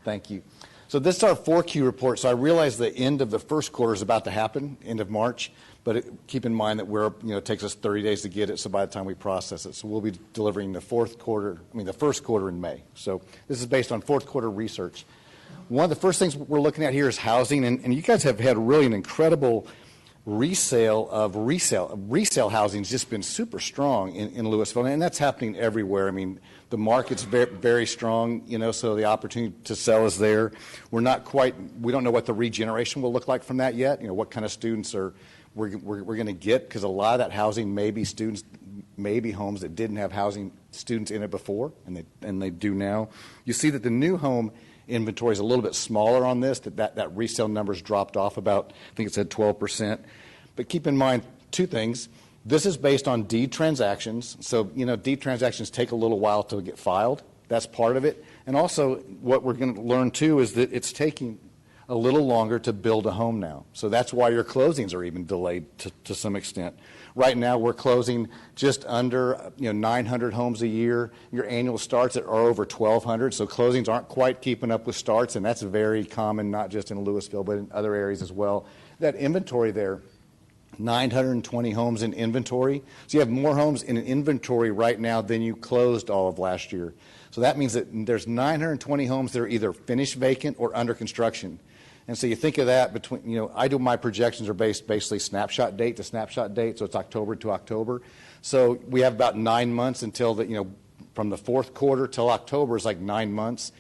Thank you. So this is our 4Q report. So I realize the end of the first quarter is about to happen, end of March, but keep in mind that it takes us 30 days to get it. So by the time we process it, so we'll be delivering the first quarter in May. So this is based on fourth quarter research. One of the first things we're looking at here is housing, and you guys have had really an incredible resale housing has just been super strong in Lewisville, and that's happening everywhere. I mean, the market's very, very strong, so the opportunity to sell is there. We don't know what the regeneration will look like from that yet. What kind of students we're going to get, because a lot of that housing may be students, maybe homes that didn't have housing students in it before, and they do now. You see that the new home inventory is a little bit smaller on this, that resale number's dropped off about, I think it said 12%. But keep in mind two things. This is based on deed transactions. So, deed transactions take a little while to get filed. That's part of it. And also what we're going to learn too is that it's taking a little longer to build a home now. So that's why your closings are even delayed to some extent. Right now we're closing just under 900 homes a year. Your annual starts are over 1,200, so closings aren't quite keeping up with starts, and that's very common, not just in Lewisville, but in other areas as well. That inventory there, 920 homes in inventory. So you have more homes in an inventory right now than you closed all of last year. So that means that there's 920 homes that are either finished vacant or under construction. And so you think of that I do my projections are based basically snapshot date to snapshot date, so it's October to October. So we have about 9 months until from the fourth quarter till October is like 9 months.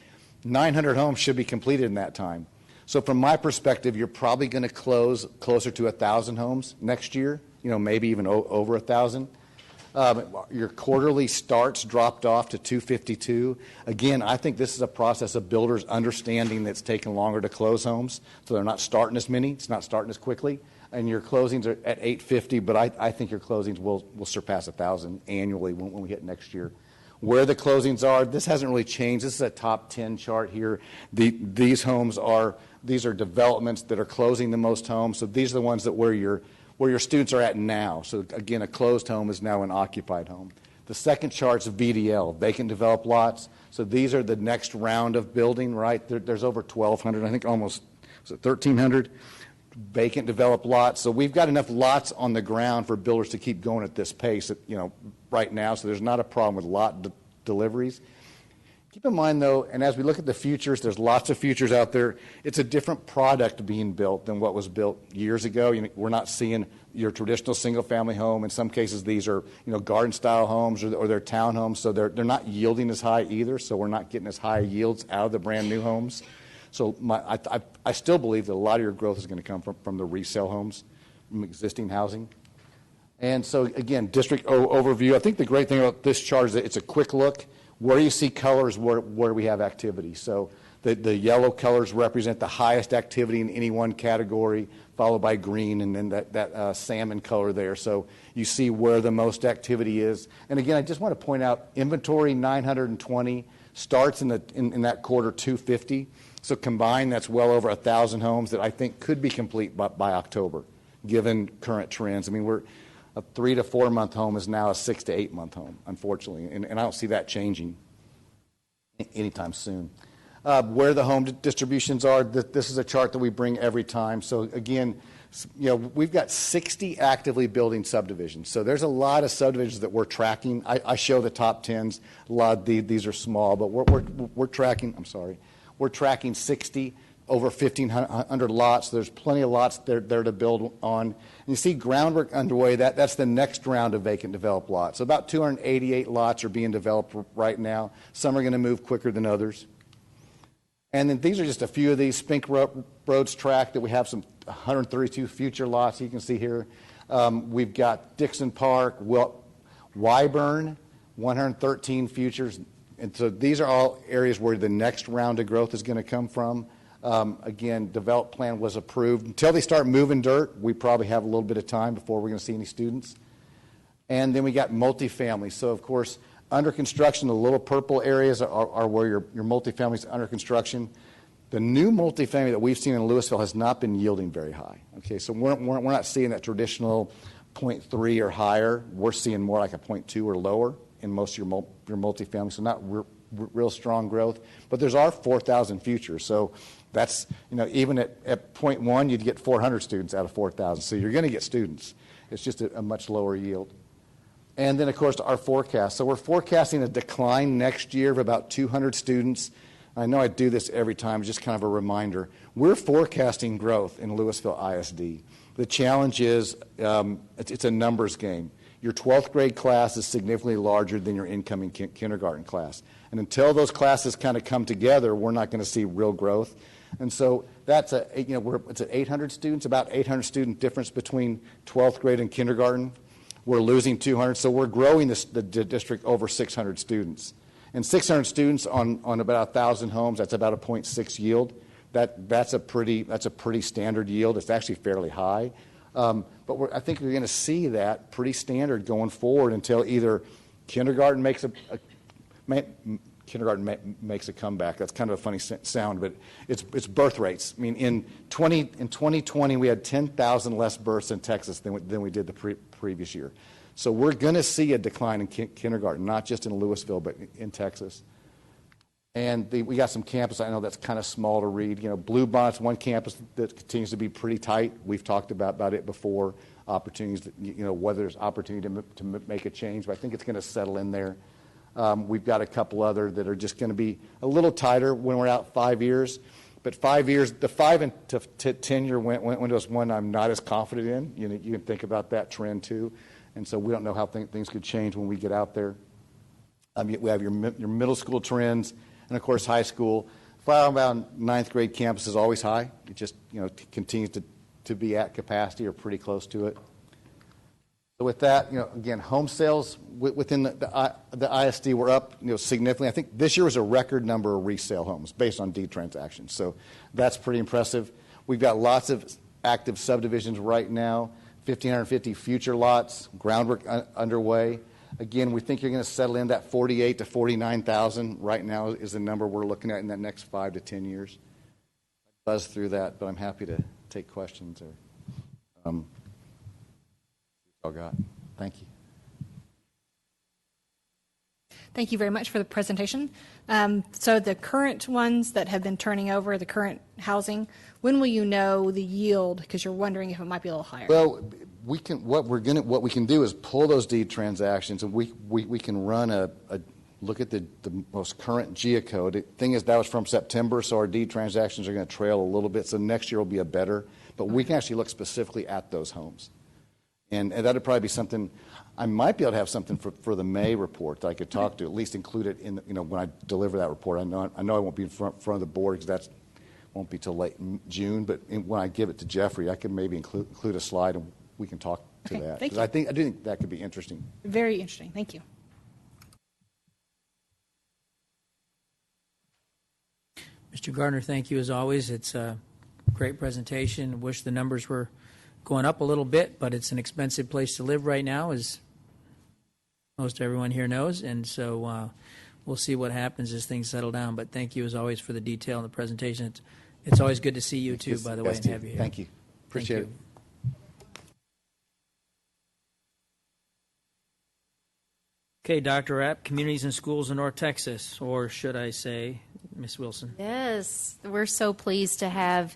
900 homes should be completed in that time. So from my perspective, you're probably going to close closer to 1,000 homes next year, maybe even over 1,000. Your quarterly starts dropped off to 252. Again, I think this is a process of builders understanding that it's taking longer to close homes, so they're not starting as many, it's not starting as quickly. And your closings are at 850, but I think your closings will surpass 1,000 annually when we hit next year. Where the closings are, this hasn't really changed. This is a top 10 chart here. These are developments that are closing the most homes, so these are the ones that where your students are at now. So again, a closed home is now an occupied home. The second chart's VDL, vacant developed lots. So these are the next round of building, right? There's over 1,200, I think almost 1,300 vacant developed lots. So we've got enough lots on the ground for builders to keep going at this pace, right now. So there's not a problem with lot deliveries. Keep in mind, though, and as we look at the futures, there's lots of futures out there. It's a different product being built than what was built years ago. We're not seeing your traditional single-family home. In some cases, these are garden-style homes or they're townhomes, so they're not yielding as high either. So we're not getting as high yields out of the brand-new homes. So I still believe that a lot of your growth is going to come from the resale homes, from existing housing. And so again, district overview. I think the great thing about this chart is that it's a quick look. Where you see colors, where we have activity. So the yellow colors represent the highest activity in any one category, followed by green, and then that salmon color there. So you see where the most activity is. And again, I just want to point out, inventory 920, starts in that quarter 250. So combined, that's well over 1,000 homes that I think could be complete by October, given current trends. I mean, a 3 to 4 month home is now a 6 to 8 month home, unfortunately, and I don't see that changing anytime soon. Where the home distributions are, this is a chart that we bring every time. So again, we've got 60 actively building subdivisions. So there's a lot of subdivisions that we're tracking. I show the top 10s. A lot of these are small, but we're tracking. We're tracking 60. Over 1,500 lots. There's plenty of lots there to build on. And you see groundwork underway. That's the next round of vacant developed lots. So about 288 lots are being developed right now. Some are going to move quicker than others. And then these are just a few of these. Spink Roads track that we have some 132 future lots you can see here. We've got Dixon Park, Wyburn, 113 futures. And so these are all areas where the next round of growth is going to come from. Again, development plan was approved. Until they start moving dirt, we probably have a little bit of time before we're going to see any students. And then we got multifamily. So, of course, under construction, the little purple areas are where your multifamily is under construction. The new multifamily that we've seen in Lewisville has not been yielding very high. Okay, so we're not seeing that traditional 0.3 or higher. We're seeing more like a 0.2 or lower in most of your multifamily, so not real strong growth. But there's our 4,000 futures, so that's, even at 0.1, you'd get 400 students out of 4,000. So you're going to get students. It's just a much lower yield. And then, of course, our forecast. So we're forecasting a decline next year of about 200 students. I know I do this every time, just kind of a reminder. We're forecasting growth in Lewisville ISD. The challenge is it's a numbers game. Your 12th grade class is significantly larger than your incoming kindergarten class. And until those classes kind of come together, we're not going to see real growth. And so that's it's at 800 students, about 800 student difference between 12th grade and kindergarten. We're losing 200, so we're growing the district over 600 students. And 600 students on about 1,000 homes, that's about a 0.6 yield. That's a pretty standard yield. It's actually fairly high. But I think we're going to see that pretty standard going forward until either kindergarten makes a comeback. That's kind of a funny sound, but it's birth rates. I mean, in 2020, we had 10,000 less births in Texas than we did the previous year. So we're going to see a decline in kindergarten, not just in Lewisville, but in Texas. And we got some campus, I know that's kind of small to read. Bluebonnet's one campus that continues to be pretty tight. We've talked about it before, opportunities, whether there's opportunity to make a change, but I think it's going to settle in there. We've got a couple other that are just going to be a little tighter when we're out 5 years. But 5 years, the 5 to 10-year window is one I'm not as confident in. You can think about that trend too. And so we don't know how things could change when we get out there. We have your middle school trends, and of course high school. Flower Mound 9th grade campus is always high. It just continues to be at capacity or pretty close to it. So with that, again, home sales within the ISD were up significantly. I think this year was a record number of resale homes based on deed transactions. So that's pretty impressive. We've got lots of active subdivisions right now. 1,550 future lots, groundwork underway. Again, we think you're going to settle in that 48 to 49,000 right now is the number we're looking at in that next 5 to 10 years. Buzz through that, but I'm happy to take questions or all got. Thank you. Thank you very much for the presentation. So the current ones that have been turning over, the current housing, when will you know the yield? Because you're wondering if it might be a little higher. Well, what we can do is pull those deed transactions, and we can run a look at the most current geocode. The thing is, that was from September, so our deed transactions are going to trail a little bit. So next year will be a better, but we can actually look specifically at those homes, and that would probably be something. I might be able to have something for the May report that I could talk to, at least include it in when I deliver that report. I know I won't be in front of the board because that won't be till late June. But when I give it to Jeffrey, I can maybe include a slide and we can talk to that. Thank you. I do think that could be interesting. Very interesting. Thank you. Mr. Gardner, thank you as always. It's a great presentation. Wish the numbers were going up a little bit, but it's an expensive place to live right now, as most everyone here knows, and so we'll see what happens as things settle down. But thank you as always for the detail in the presentation. It's always good to see you too, by the way, and have you here. Thank you. Appreciate it. Okay, Dr. Rapp, Communities and Schools in North Texas, or should I say, Ms. Wilson? Yes, we're so pleased to have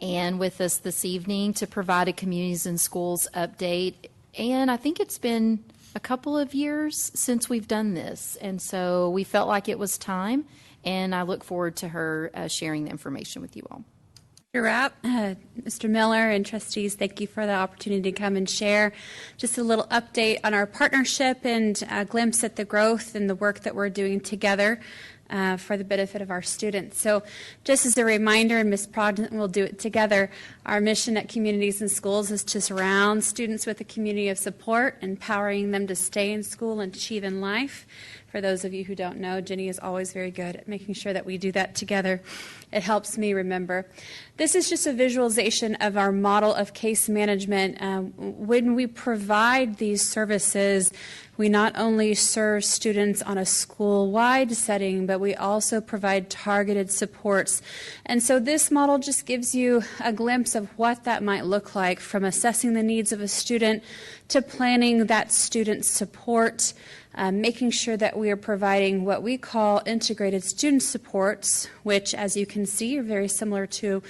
Ann with us this evening to provide a Communities and Schools update. And I think it's been a couple of years since we've done this, and so we felt like it was time, and I look forward to her sharing the information with you all. Dr. Rapp, Mr. Miller, and trustees, thank you for the opportunity to come and share just a little update on our partnership and a glimpse at the growth and the work that we're doing together for the benefit of our students. So just as a reminder, and Ms. Progden will do it together, our mission at Communities and Schools is to surround students with a community of support, empowering them to stay in school and achieve in life. For those of you who don't know, Jenny is always very good at making sure that we do that together. It helps me remember. This is just a visualization of our model of case management. When we provide these services, We not only serve students on a school-wide setting, but we also provide targeted supports. And so this model just gives you a glimpse of what that might look like, from assessing the needs of a student to planning that student's support, making sure that we are providing what we call integrated student supports, which, as you can see, are very similar to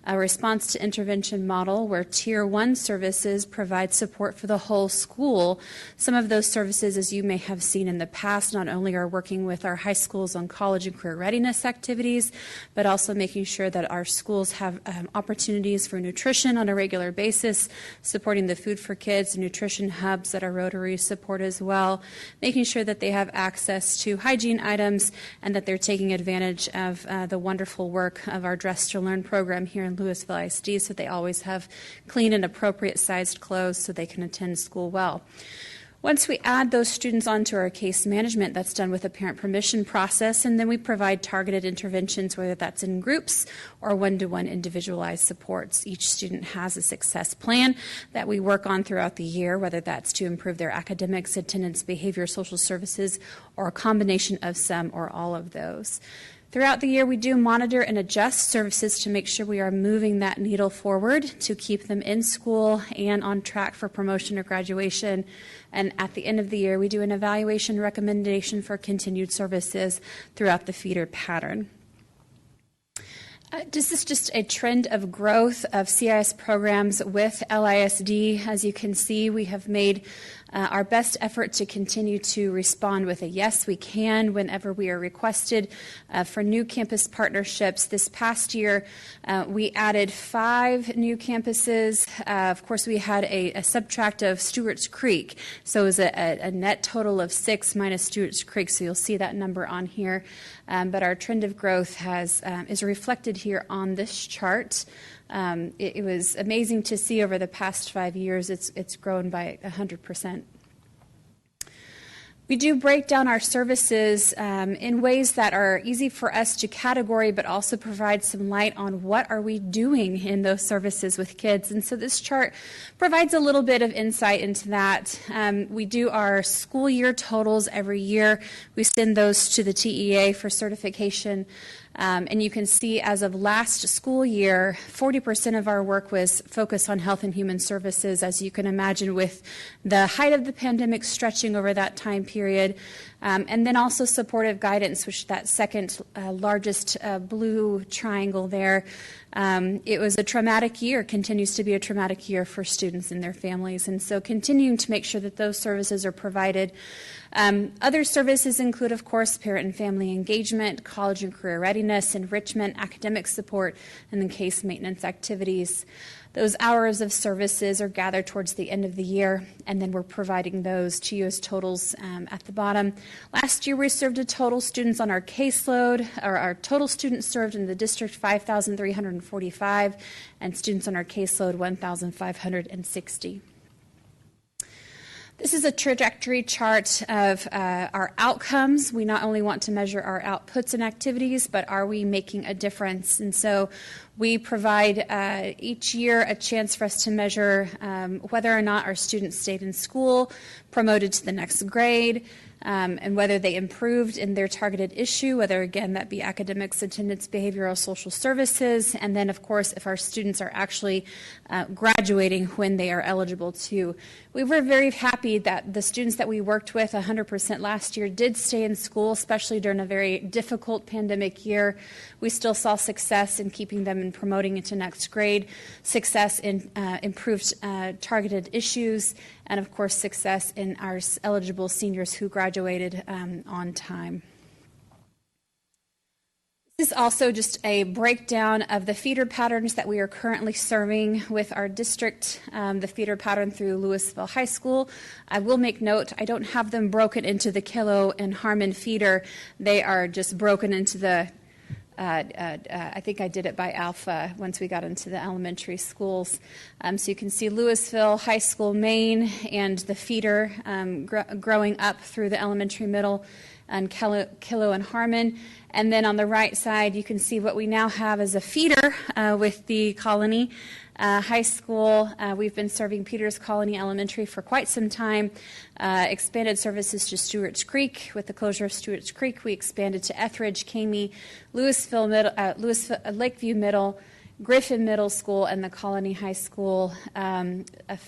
a response to intervention model, where Tier 1 services provide support for the whole school. Some of those services, as you may have seen in the past, not only are working with our high schools on college and career readiness activities, but also making sure that our schools have opportunities for nutrition on a regular basis, supporting the Food for Kids and nutrition hubs that our Rotaries support as well, making sure that they have access to hygiene items and that they're taking advantage of the wonderful work of our Dress to Learn program here in Lewisville ISD, so they always have clean and appropriate sized clothes so they can attend school well. Once we add those students onto our case management, that's done with a parent permission process, and then we provide targeted interventions, whether that's in groups or one-to-one individualized supports. Each student has a success plan that we work on throughout the year, whether that's to improve their academics, attendance, behavior, social services, or a combination of some or all of those. Throughout the year, we do monitor and adjust services to make sure we are moving that needle forward to keep them in school and on track for promotion or graduation. And at the end of the year, we do an evaluation recommendation for continued services throughout the feeder pattern. This is just a trend of growth of CIS programs with LISD. As you can see, we have made our best effort to continue to respond with a yes, we can whenever we are requested for new campus partnerships. This past year, we added 5 new campuses. Of course, we had a subtract of Stewart's Creek, so it was a net total of 6 minus Stewart's Creek, so you'll see that number on here. But our trend of growth is reflected here on this chart. It was amazing to see over the past 5 years. It's grown by 100%. We do break down our services in ways that are easy for us to category, but also provide some light on what are we doing in those services with kids. And so this chart provides a little bit of insight into that. We do our school year totals every year. We send those to the TEA for certification. And you can see as of last school year, 40% of our work was focused on health and human services, as you can imagine, with the height of the pandemic stretching over that time period. And then also supportive guidance, which that second largest blue triangle there. It was a traumatic year, continues to be a traumatic year for students and their families. And so continuing to make sure that those services are provided. Other services include, of course, parent and family engagement, college and career readiness, enrichment, academic support, and then case maintenance activities. Those hours of services are gathered towards the end of the year, and then we're providing those to you as totals at the bottom. Last year, we served a total students on our caseload, or our total students served in the district 5,345, and students on our caseload 1,560. This is a trajectory chart of our outcomes. We not only want to measure our outputs and activities, but are we making a difference? And so we provide each year a chance for us to measure whether or not our students stayed in school, promoted to the next grade, and whether they improved in their targeted issue, whether, again, that be academics, attendance, behavioral, social services, and then, of course, if our students are actually graduating when they are eligible to. We were very happy that the students that we worked with 100% last year did stay in school, especially during a very difficult pandemic year. We still saw success in keeping them and promoting into next grade, success in improved targeted issues, and of course success in our eligible seniors who graduated on time. This is also just a breakdown of the feeder patterns that we are currently serving with our district, the feeder pattern through Lewisville High School. I will make note, I don't have them broken into the Kilo and Harmon feeder. They are just broken into the I think I did it by alpha once we got into the elementary schools. So you can see Lewisville High School main and the feeder growing up through the elementary, middle, and Kilo and Harmon. And then on the right side, you can see what we now have as a feeder with the Colony High School. We've been serving Peters Colony Elementary for quite some time. Expanded services to Stewart's Creek. With the closure of Stewart's Creek, we expanded to Etheridge, Camey, Lakeview Middle, Griffin Middle School, and the Colony High School.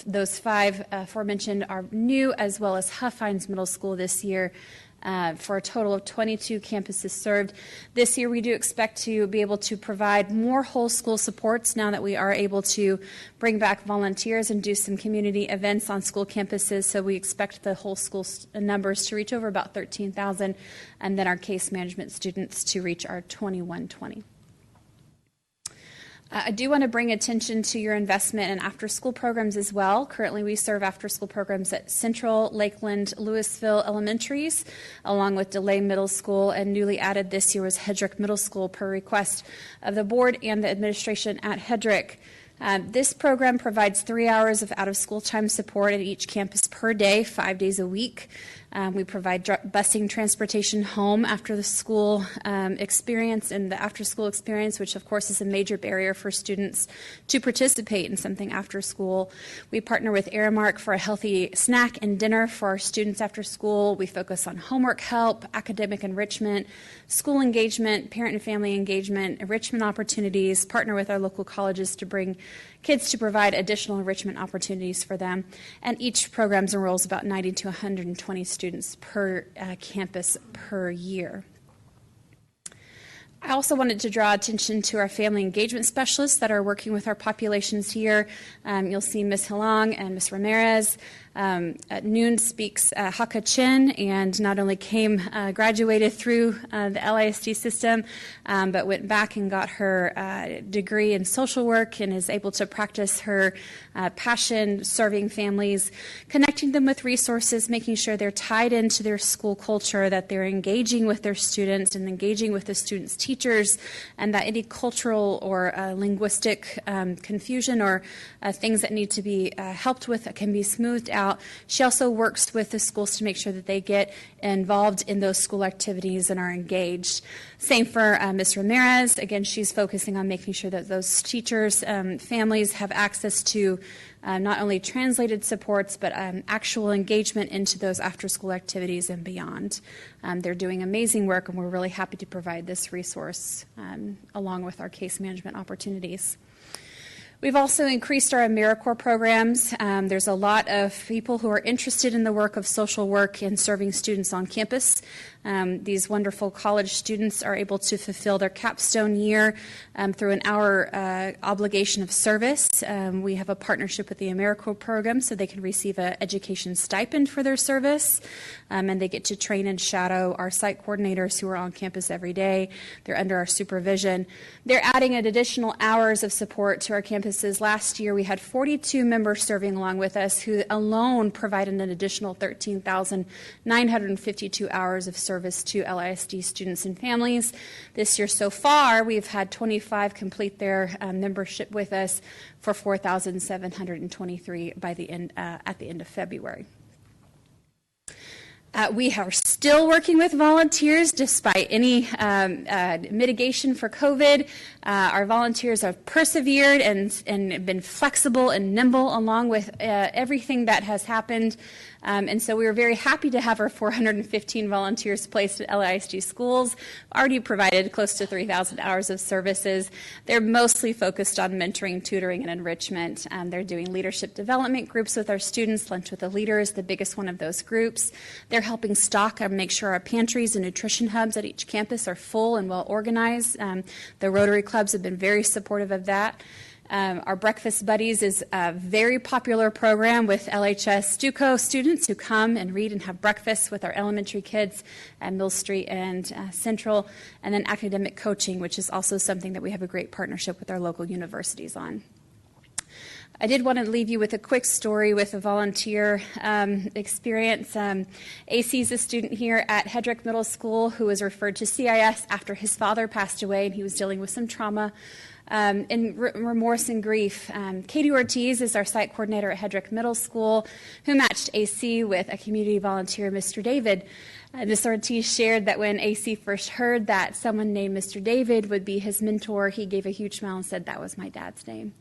Those 5 aforementioned are new, as well as Huffines Middle School this year. For a total of 22 campuses served. This year we do expect to be able to provide more whole school supports now that we are able to bring back volunteers and do some community events on school campuses. So we expect the whole school numbers to reach over about 13,000, and then our case management students to reach our 2120. I do want to bring attention to your investment in after-school programs as well. Currently, we serve after-school programs at Central, Lakeland, Lewisville Elementaries, along with DeLay Middle School, and newly added this year was Hedrick Middle School per request of the board and the administration at Hedrick. This program provides 3 hours of out-of-school time support at each campus per day, 5 days a week. We provide busing transportation home after the school experience and the after-school experience, which of course is a major barrier for students to participate in something after school. We partner with Aramark for a healthy snack and dinner for our students after school. We focus on homework help, academic enrichment, school engagement, parent and family engagement, enrichment opportunities, partner with our local colleges to bring kids to provide additional enrichment opportunities for them. And each program enrolls about 90 to 120 students per campus per year. I also wanted to draw attention to our family engagement specialists that are working with our populations here. You'll see Ms. Hilang and Ms. Ramirez. At noon speaks Hakka Chin, and not only graduated through the LISD system, but went back and got her degree in social work and is able to practice her passion serving families, connecting them with resources, making sure they're tied into their school culture, that they're engaging with their students and engaging with the students' teachers, and that any cultural or linguistic confusion or things that need to be helped with can be smoothed out. She also works with the schools to make sure that they get involved in those school activities and are engaged. Same for Ms. Ramirez. Again, she's focusing on making sure that those teachers, families have access to not only translated supports, but actual engagement into those after-school activities and beyond. They're doing amazing work, and we're really happy to provide this resource along with our case management opportunities. We've also increased our AmeriCorps programs. There's a lot of people who are interested in the work of social work and serving students on campus. These wonderful college students are able to fulfill their capstone year through an hour obligation of service. We have a partnership with the AmeriCorps program so they can receive an education stipend for their service, and they get to train and shadow our site coordinators who are on campus every day. They're under our supervision. They're adding an additional hours of support to our campuses. Last year we had 42 members serving along with us who alone provided an additional 13,952 hours of service to LISD students and families. This year so far, we've had 25 complete their membership with us for 4,723 by the end at the end of February. We are still working with volunteers despite any mitigation for COVID. Our volunteers have persevered and been flexible and nimble along with everything that has happened. And so we were very happy to have our 415 volunteers placed at LISD schools, already provided close to 3,000 hours of services. They're mostly focused on mentoring, tutoring, and enrichment. They're doing leadership development groups with our students. Lunch with the Leader is the biggest one of those groups. They're helping stock and make sure our pantries and nutrition hubs at each campus are full and well organized. The Rotary Clubs have been very supportive of that. Our Breakfast Buddies is a very popular program with LHS Stuco students who come and read and have breakfast with our elementary kids at Mill Street and Central, and then academic coaching, which is also something that we have a great partnership with our local universities on. I did want to leave you with a quick story with a volunteer experience. AC is a student here at Hedrick Middle School who was referred to CIS after his father passed away, and he was dealing with some trauma and remorse and grief. Katie Ortiz is our site coordinator at Hedrick Middle School, who matched AC with a community volunteer, Mr. David. Ms. Ortiz shared that when AC first heard that someone named Mr. David would be his mentor, he gave a huge smile and said, "That was my dad's name."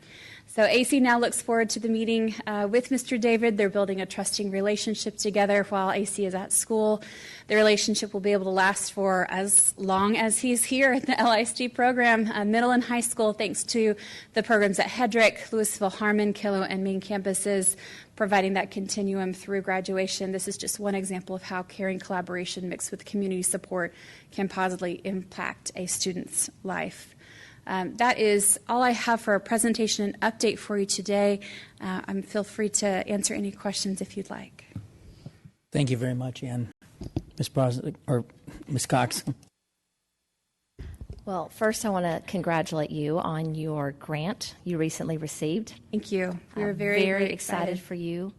So AC now looks forward to the meeting with Mr. David. They're building a trusting relationship together while AC is at school. The relationship will be able to last for as long as he's here at the LISD program, middle and high school, thanks to the programs at Hedrick, Lewisville, Harmon, Kilo, and main campuses, providing that continuum through graduation. This is just one example of how caring collaboration mixed with community support can positively impact a student's life. That is all I have for a presentation and update for you today. Feel free to answer any questions if you'd like. Thank you very much, Ann. Ms. Brosnick, or Ms. Cox. Well, first I want to congratulate you on your grant you recently received. Thank you. We were I'm very, very excited for you,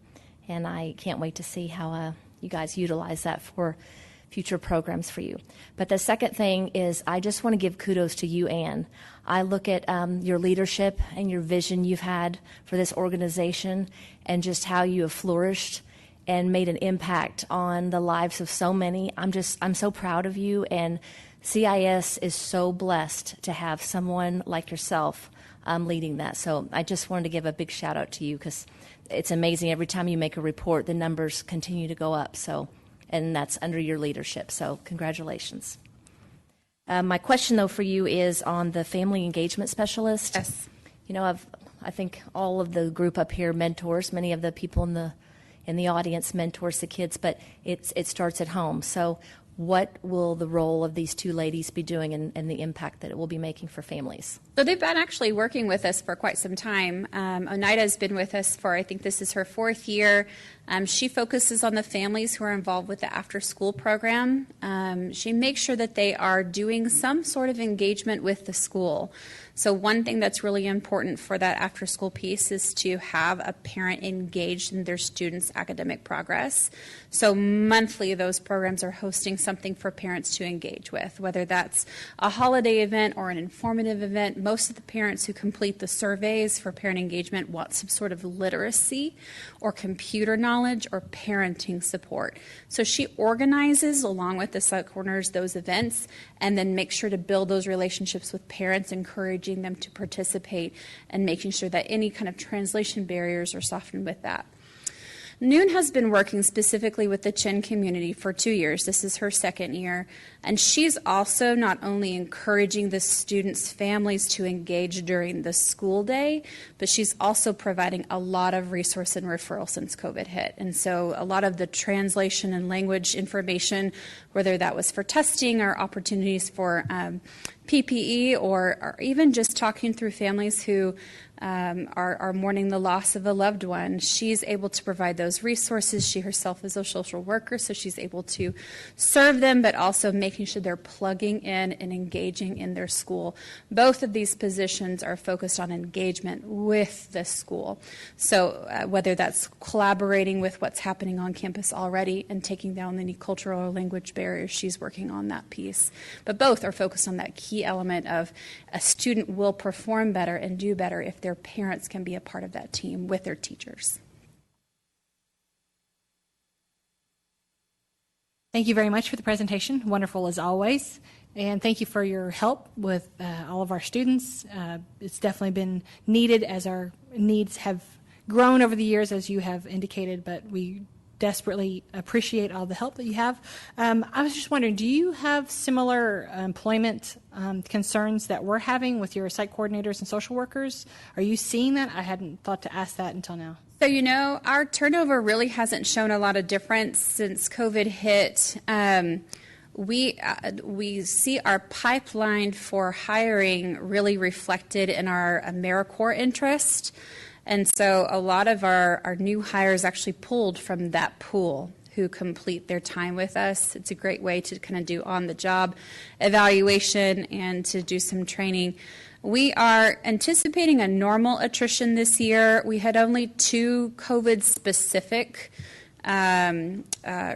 and I can't wait to see how you guys utilize that for future programs for you. But the second thing is I just want to give kudos to you, Ann. I look at your leadership and your vision you've had for this organization and just how you have flourished and made an impact on the lives of so many. I'm so proud of you, and CIS is so blessed to have someone like yourself leading that. So I just wanted to give a big shout out to you because it's amazing. Every time you make a report, the numbers continue to go up. And that's under your leadership. So congratulations. My question, though, for you is on the family engagement specialist. Yes. You know, I think all of the group up here mentors, many of the people in the audience mentors the kids, but it starts at home. So what will the role of these two ladies be doing and the impact that it will be making for families? So they've been actually working with us for quite some time. Oneida has been with us for, I think this is her 4th year. She focuses on the families who are involved with the after-school program. She makes sure that they are doing some sort of engagement with the school. So one thing that's really important for that after-school piece is to have a parent engaged in their students' academic progress. So monthly, those programs are hosting something for parents to engage with, whether that's a holiday event or an informative event. Most of the parents who complete the surveys for parent engagement want some sort of literacy or computer knowledge or parenting support. So she organizes, along with the site coordinators, those events and then makes sure to build those relationships with parents, encouraging them to participate and making sure that any kind of translation barriers are softened with that. Noon has been working specifically with the Chin community for 2 years. This is her 2nd year. And she's also not only encouraging the students' families to engage during the school day, but she's also providing a lot of resource and referral since COVID hit. And so a lot of the translation and language information, whether that was for testing or opportunities for PPE or even just talking through families who are mourning the loss of a loved one, she's able to provide those resources. She herself is a social worker, so she's able to serve them, but also making sure they're plugging in and engaging in their school. Both of these positions are focused on engagement with the school. So whether that's collaborating with what's happening on campus already and taking down any cultural or language barriers, she's working on that piece. But both are focused on that key element of a student will perform better and do better if their parents can be a part of that team with their teachers. Thank you very much for the presentation. Wonderful as always. And thank you for your help with all of our students. It's definitely been needed as our needs have grown over the years, as you have indicated, but we desperately appreciate all the help that you have. I was just wondering, do you have similar employment concerns that we're having with your site coordinators and social workers? Are you seeing that? I hadn't thought to ask that until now. So, you know, our turnover really hasn't shown a lot of difference since COVID hit. We see our pipeline for hiring really reflected in our AmeriCorps interest. And so a lot of our new hires actually pulled from that pool. who complete their time with us. It's a great way to kind of do on-the-job evaluation and to do some training. We are anticipating a normal attrition this year. We had only 2 COVID-specific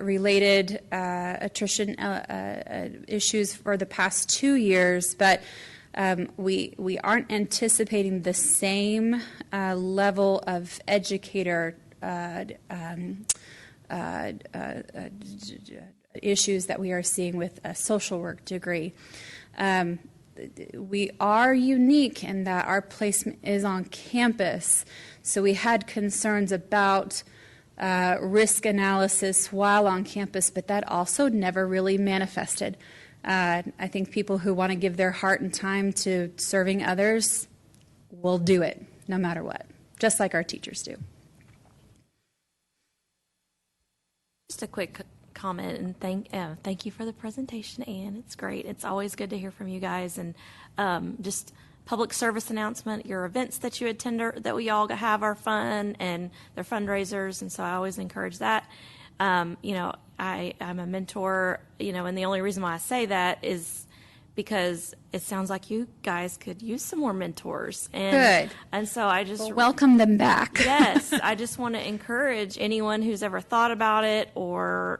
related attrition issues for the past 2 years, but we aren't anticipating the same level of educator issues that we are seeing with a social work degree. We are unique in that our placement is on campus, so we had concerns about risk analysis while on campus, but that also never really manifested. I think people who want to give their heart and time to serving others will do it no matter what, just like our teachers do. Just a quick comment, and thank you for the presentation, Anne. It's great. It's always good to hear from you guys. And just public service announcement, your events that you attend that we all have are fun, and they're fundraisers, and so I always encourage that. I'm a mentor, and the only reason why I say that is because it sounds like you guys could use some more mentors. And, Good. And so I just welcome them back. Yes, I just want to encourage anyone who's ever thought about it or,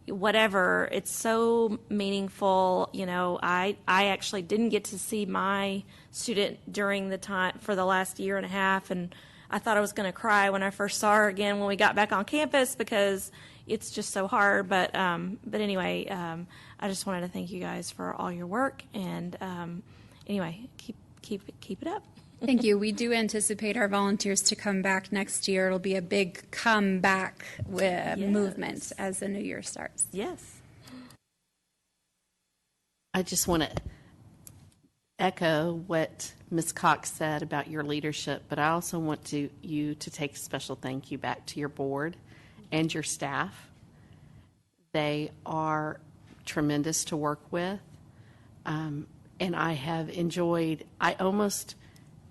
whatever. It's so meaningful. I actually didn't get to see my student during the time for the last year and a half, and I thought I was going to cry when I first saw her again when we got back on campus because it's just so hard. But anyway, I just wanted to thank you guys for all your work, and anyway, keep it up. Thank you. We do anticipate our volunteers to come back next year. It'll be a big comeback movement as the new year starts. Yes. I just want to echo what Ms. Cox said about your leadership, but I also want you to take a special thank you back to your board and your staff. They are tremendous to work with, and I have enjoyed, I almost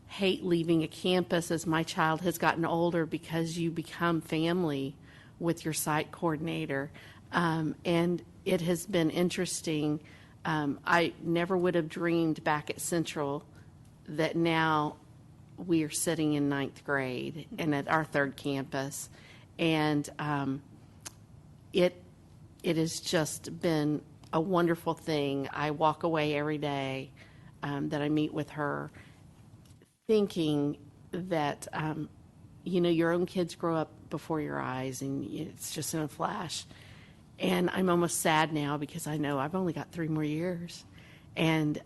hate leaving a campus as my child has gotten older because you become family with your site coordinator, and it has been interesting. I never would have dreamed back at Central that now we are sitting in 9th grade and at our 3rd campus, and it has just been a wonderful thing. I walk away every day that I meet with her thinking that your own kids grow up before your eyes and it's just in a flash. And I'm almost sad now because I know I've only got 3 more years. And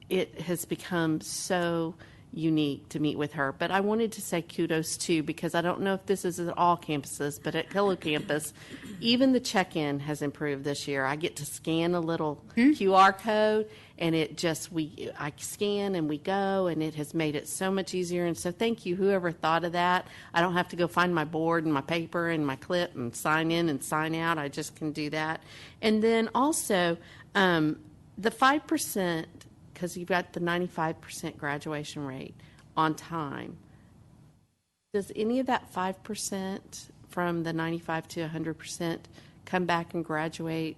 it has become so unique to meet with her. But I wanted to say kudos too, because I don't know if this is at all campuses, but at Pillow Campus, even the check-in has improved this year. I get to scan a little QR code, and I scan and we go, and it has made it so much easier. And so thank you, whoever thought of that. I don't have to go find my board and my paper and my clip and sign in and sign out. I just can do that. And then also the 5%, because you've got the 95% graduation rate on time. Does any of that 5% from the 95 to 100% come back and graduate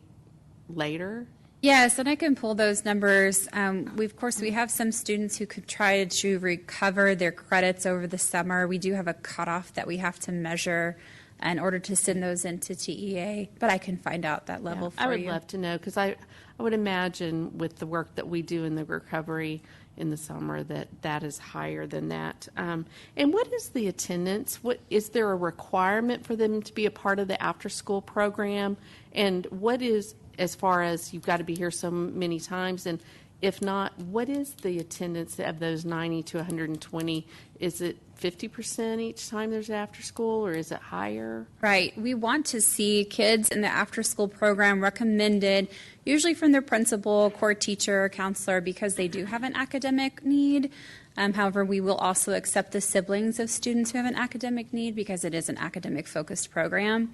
later? Yes, and I can pull those numbers. We have some students who could try to recover their credits over the summer. We do have a cutoff that we have to measure in order to send those into TEA, but I can find out that level for you. I would love to know, because I would imagine with the work that we do in the recovery in the summer that is higher than that. And what is the attendance? Is there a requirement for them to be a part of the after-school program? And what is, as far as you've got to be here so many times, and if not, what is the attendance of those 90 to 120? Is it 50% each time there's after school, or is it higher? Right. We want to see kids in the after-school program recommended, usually from their principal, core teacher, or counselor, because they do have an academic need. However, we will also accept the siblings of students who have an academic need because it is an academic-focused program.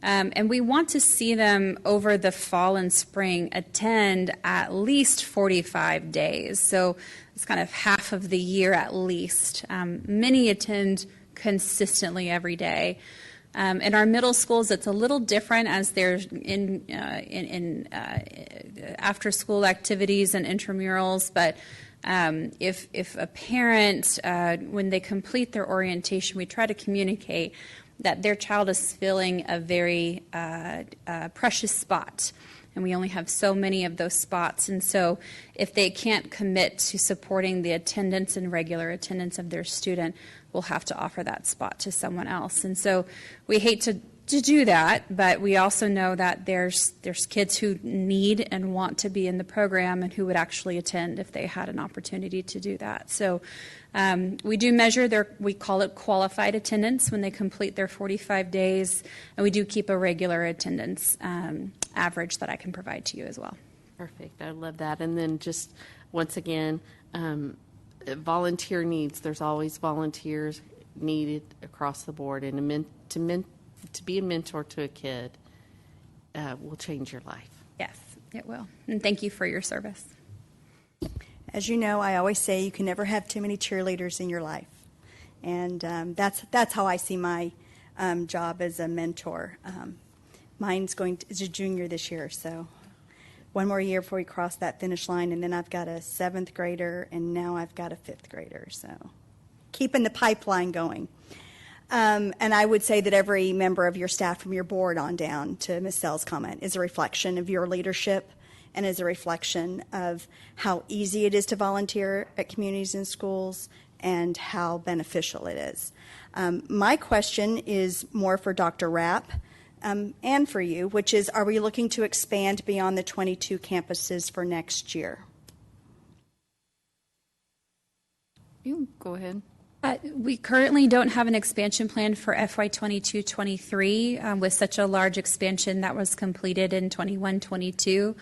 And we want to see them over the fall and spring attend at least 45 days. So it's kind of half of the year at least. Many attend consistently every day. In our middle schools, it's a little different as they're in after-school activities and intramurals. But if a parent, when they complete their orientation, we try to communicate that their child is filling a very precious spot. And we only have so many of those spots. And so if they can't commit to supporting the attendance and regular attendance of their student, we'll have to offer that spot to someone else. And so we hate to do that, but we also know that there's kids who need and want to be in the program and who would actually attend if they had an opportunity to do that. So we do measure we call it qualified attendance when they complete their 45 days, and we do keep a regular attendance average that I can provide to you as well. Perfect. I love that. And then just once again, volunteer needs. There's always volunteers needed across the board, and to be a mentor to a kid will change your life. Yes, it will. And thank you for your service. As you know, I always say you can never have too many cheerleaders in your life. And that's how I see my job as a mentor. Is a junior this year, so one more year before we cross that finish line, and then I've got a 7th grader, and now I've got a 5th grader, so keeping the pipeline going. And I would say that every member of your staff from your board on down to Ms. Sell's comment is a reflection of your leadership and is a reflection of how easy it is to volunteer at communities and schools and how beneficial it is. My question is more for Dr. Rapp and for you, which is, are we looking to expand beyond the 22 campuses for next year? You go ahead. We currently don't have an expansion plan for FY 22-23 with such a large expansion that was completed in 21-22.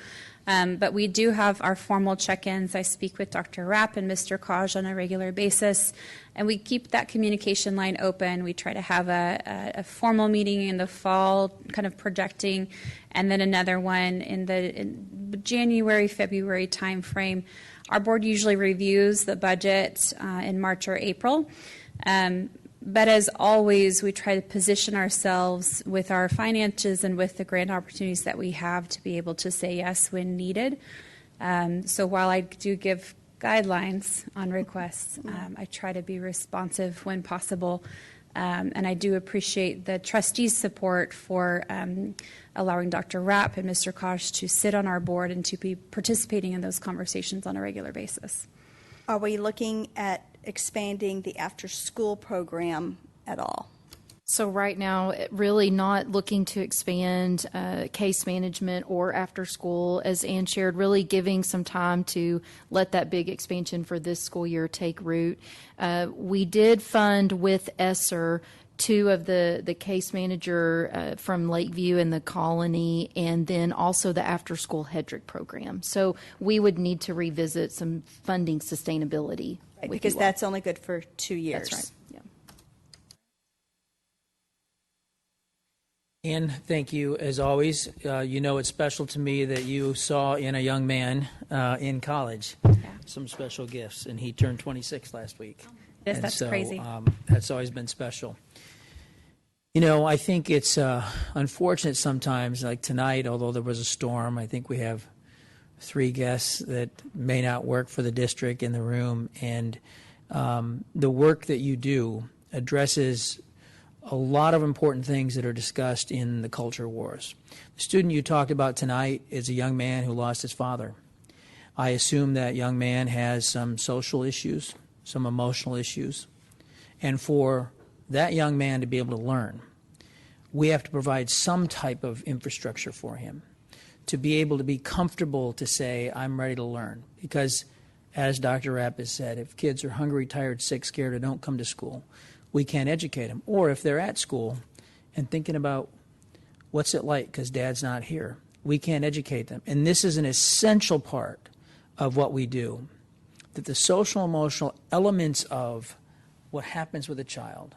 But we do have our formal check-ins. I speak with Dr. Rapp and Mr. Kaj on a regular basis, and we keep that communication line open. We try to have a formal meeting in the fall, kind of projecting, and then another one in the January, February timeframe. Our board usually reviews the budget in March or April. But as always, we try to position ourselves with our finances and with the grant opportunities that we have to be able to say yes when needed. So while I do give guidelines on requests, I try to be responsive when possible. And I do appreciate the trustees' support for allowing Dr. Rapp and Mr. Kosh to sit on our board and to be participating in those conversations on a regular basis. Are we looking at expanding the after-school program at all? So right now, really not looking to expand case management or after school, as Ann shared, really giving some time to let that big expansion for this school year take root. We did fund with ESSER 2 of the case manager from Lakeview and the Colony, and then also the after-school Hedrick program. So we would need to revisit some funding sustainability. Right, because that's only good for 2 years. That's right. Ann, thank you as always. You know it's special to me that you saw in a young man in college some special gifts, and he turned 26 last week. Yes, that's crazy. That's always been special. You know, I think it's unfortunate sometimes, like tonight, although there was a storm, I think we have 3 guests that may not work for the district in the room, and the work that you do addresses a lot of important things that are discussed in the culture wars. The student you talked about tonight is a young man who lost his father. I assume that young man has some social issues, some emotional issues. And for that young man to be able to learn, we have to provide some type of infrastructure for him to be able to be comfortable to say, I'm ready to learn. Because as Dr. Rapp has said, if kids are hungry, tired, sick, scared, or don't come to school, we can't educate them. Or if they're at school and thinking about what's it like because dad's not here, we can't educate them. And this is an essential part of what we do, that the social emotional elements of what happens with a child,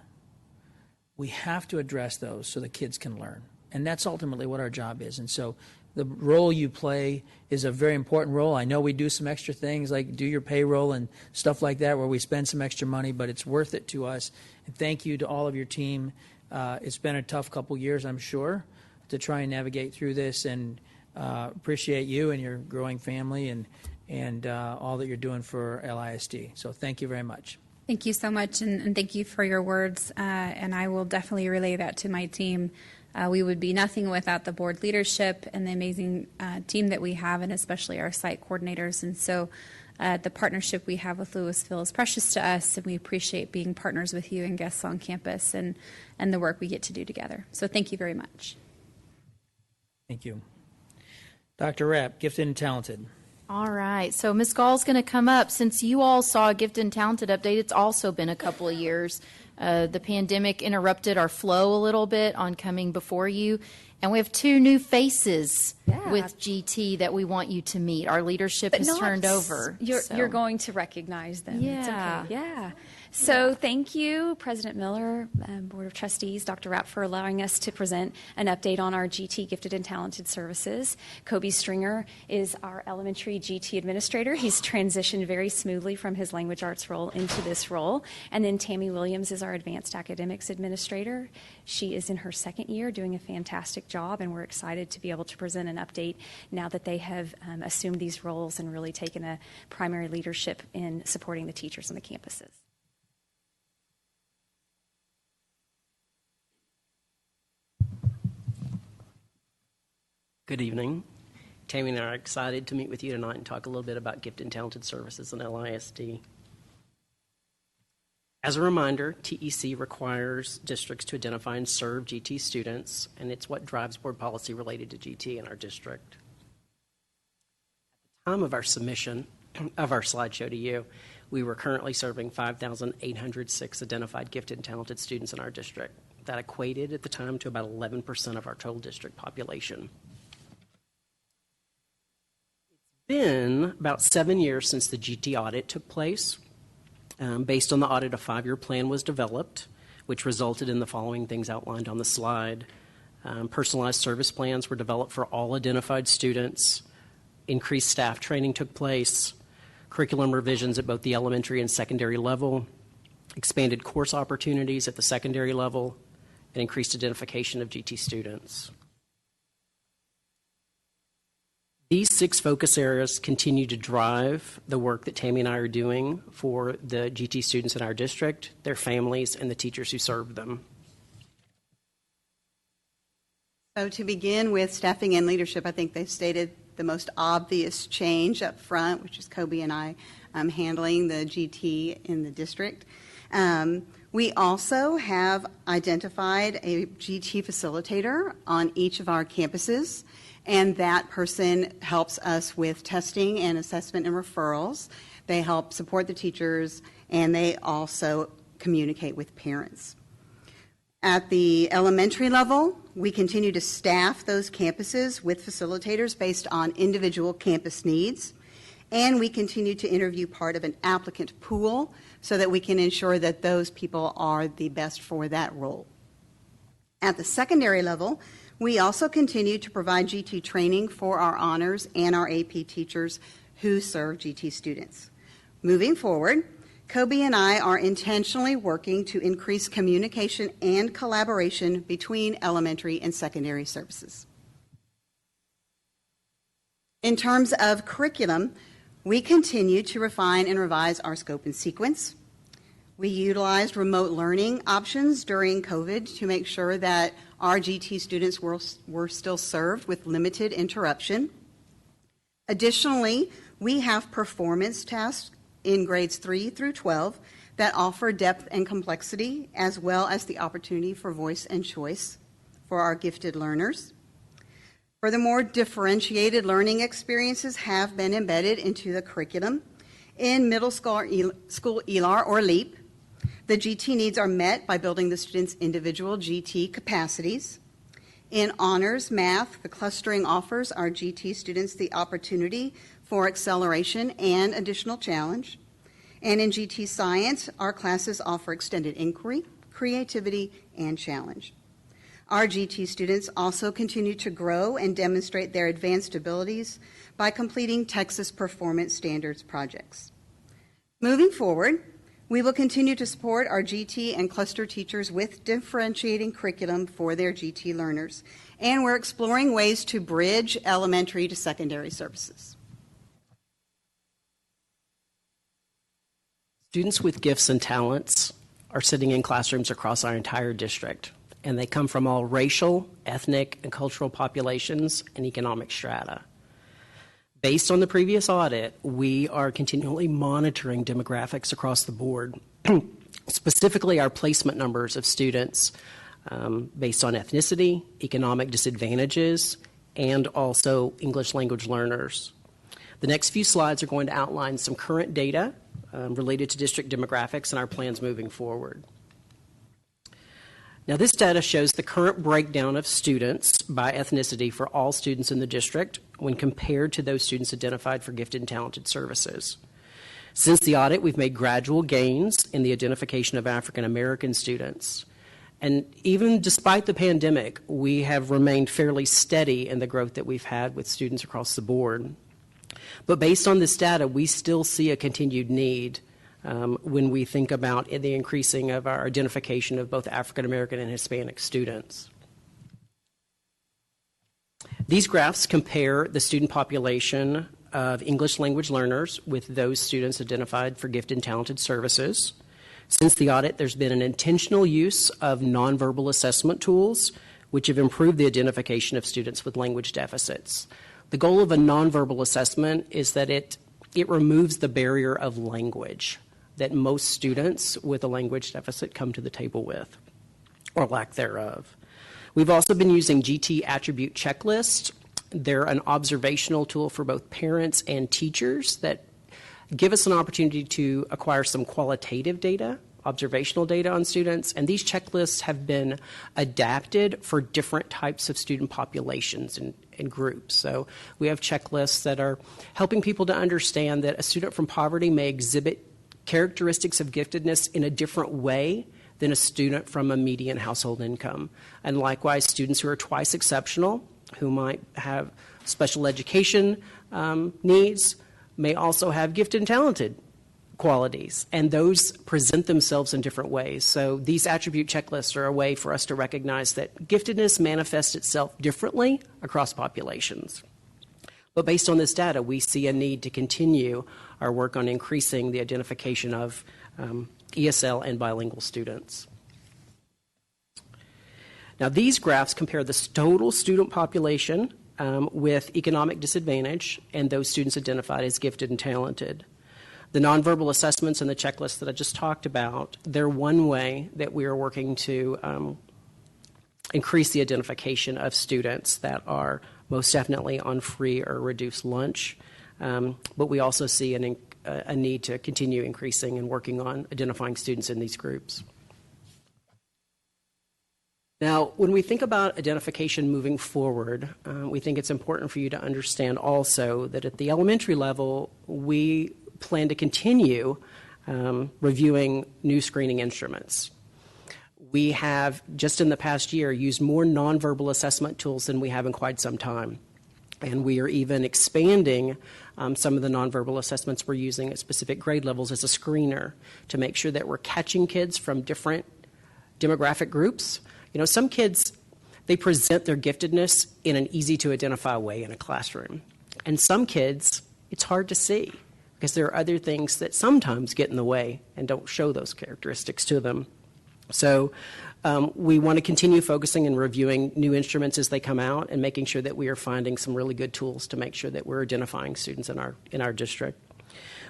we have to address those so the kids can learn. And that's ultimately what our job is. And so the role you play is a very important role. I know we do some extra things like do your payroll and stuff like that where we spend some extra money, but it's worth it to us. And thank you to all of your team It's been a tough couple years, I'm sure, to try and navigate through this, and appreciate you and your growing family and all that you're doing for LISD. So thank you very much. Thank you so much, and thank you for your words, and I will definitely relay that to my team. We would be nothing without the board leadership and the amazing team that we have, and especially our site coordinators. And so the partnership we have with Lewisville is precious to us, and we appreciate being partners with you and guests on campus and the work we get to do together. So thank you very much. Thank you. Dr. Rapp, gifted and talented. All right. So Ms. Gall's going to come up. Since you all saw a gifted and talented update, it's also been a couple of years. The pandemic interrupted our flow a little bit on coming before you. And we have 2 new faces with GT that we want you to meet. Our leadership has turned over. You're going to recognize them. Yeah. It's okay. Yeah. So thank you, President Miller, Board of Trustees, Dr. Rapp, for allowing us to present an update on our GT Gifted and Talented Services. Kobe Stringer is our elementary GT administrator. He's transitioned very smoothly from his language arts role into this role. And then Tammy Williams is our advanced academics administrator. She is in her 2nd year doing a fantastic job, and we're excited to be able to present an update now that they have assumed these roles and really taken a primary leadership in supporting the teachers on the campuses. Good evening. Tammy and I are excited to meet with you tonight and talk a little bit about Gifted and Talented Services and LISD. As a reminder, TEC requires districts to identify and serve GT students, and it's what drives board policy related to GT in our district. At the time of our submission of our slideshow to you, we were currently serving 5,806 identified gifted and talented students in our district. That equated at the time to about 11% of our total district population. Been about 7 years since the GT audit took place. Based on the audit, a 5-year plan was developed, which resulted in the following things outlined on the slide. Personalized service plans were developed for all identified students. Increased staff training took place. Curriculum revisions at both the elementary and secondary level. Expanded course opportunities at the secondary level, and increased identification of GT students. These 6 focus areas continue to drive the work that Tammy and I are doing for the GT students in our district, their families, and the teachers who serve them. So to begin with staffing and leadership, I think they've stated the most obvious change up front, which is Kobe and I handling the GT in the district. We also have identified a GT facilitator on each of our campuses, and that person helps us with testing and assessment and referrals. They help support the teachers, and they also communicate with parents. At the elementary level, we continue to staff those campuses with facilitators based on individual campus needs, and we continue to interview part of an applicant pool so that we can ensure that those people are the best for that role. At the secondary level, we also continue to provide GT training for our honors and our AP teachers who serve GT students. Moving forward, Kobe and I are intentionally working to increase communication and collaboration between elementary and secondary services. In terms of curriculum, we continue to refine and revise our scope and sequence. We utilized remote learning options during COVID to make sure that our GT students were still served with limited interruption. Additionally, we have performance tests in grades 3 through 12 that offer depth and complexity, as well as the opportunity for voice and choice for our gifted learners. Furthermore, differentiated learning experiences have been embedded into the curriculum. In middle school ELAR or LEAP, the GT needs are met by building the students' individual GT capacities. In honors math, the clustering offers our GT students the opportunity for acceleration and additional challenge. And in GT science, our classes offer extended inquiry, creativity, and challenge. Our GT students also continue to grow and demonstrate their advanced abilities by completing Texas Performance Standards projects. Moving forward, We will continue to support our GT and cluster teachers with differentiating curriculum for their GT learners, and we're exploring ways to bridge elementary to secondary services. Students with gifts and talents are sitting in classrooms across our entire district, and they come from all racial, ethnic, and cultural populations and economic strata. Based on the previous audit, we are continually monitoring demographics across the board, specifically our placement numbers of students based on ethnicity, economic disadvantages, and also English language learners. The next few slides are going to outline some current data related to district demographics and our plans moving forward. Now, this data shows the current breakdown of students by ethnicity for all students in the district when compared to those students identified for gifted and talented services. Since the audit, we've made gradual gains in the identification of African American students. And even despite the pandemic, we have remained fairly steady in the growth that we've had with students across the board. But based on this data, we still see a continued need when we think about the increasing of our identification of both African American and Hispanic students. These graphs compare the student population of English language learners with those students identified for gifted and talented services. Since the audit, there's been an intentional use of nonverbal assessment tools, which have improved the identification of students with language deficits. The goal of a nonverbal assessment is that it removes the barrier of language that most students with a language deficit come to the table with, or lack thereof. We've also been using GT attribute checklists. They're an observational tool for both parents and teachers that give us an opportunity to acquire some qualitative data, observational data on students, and these checklists have been adapted for different types of student populations and groups. So we have checklists that are helping people to understand that a student from poverty may exhibit characteristics of giftedness in a different way than a student from a median household income. And likewise, students who are twice exceptional, who might have special education needs, may also have gifted and talented qualities, and those present themselves in different ways. So these attribute checklists are a way for us to recognize that giftedness manifests itself differently across populations. But based on this data, we see a need to continue our work on increasing the identification of ESL and bilingual students. Now, these graphs compare the total student population with economic disadvantage and those students identified as gifted and talented. The nonverbal assessments and the checklists that I just talked about, they're one way that we are working to increase the identification of students that are most definitely on free or reduced lunch. But we also see a need to continue increasing and working on identifying students in these groups. Now, when we think about identification moving forward, we think it's important for you to understand also that at the elementary level, we plan to continue reviewing new screening instruments. We have, just in the past year, used more nonverbal assessment tools than we have in quite some time. And we are even expanding some of the nonverbal assessments we're using at specific grade levels as a screener to make sure that we're catching kids from different demographic groups. You know, some kids, they present their giftedness in an easy to identify way in a classroom. And some kids, it's hard to see because there are other things that sometimes get in the way and don't show those characteristics to them. So we want to continue focusing and reviewing new instruments as they come out and making sure that we are finding some really good tools to make sure that we're identifying students in our district.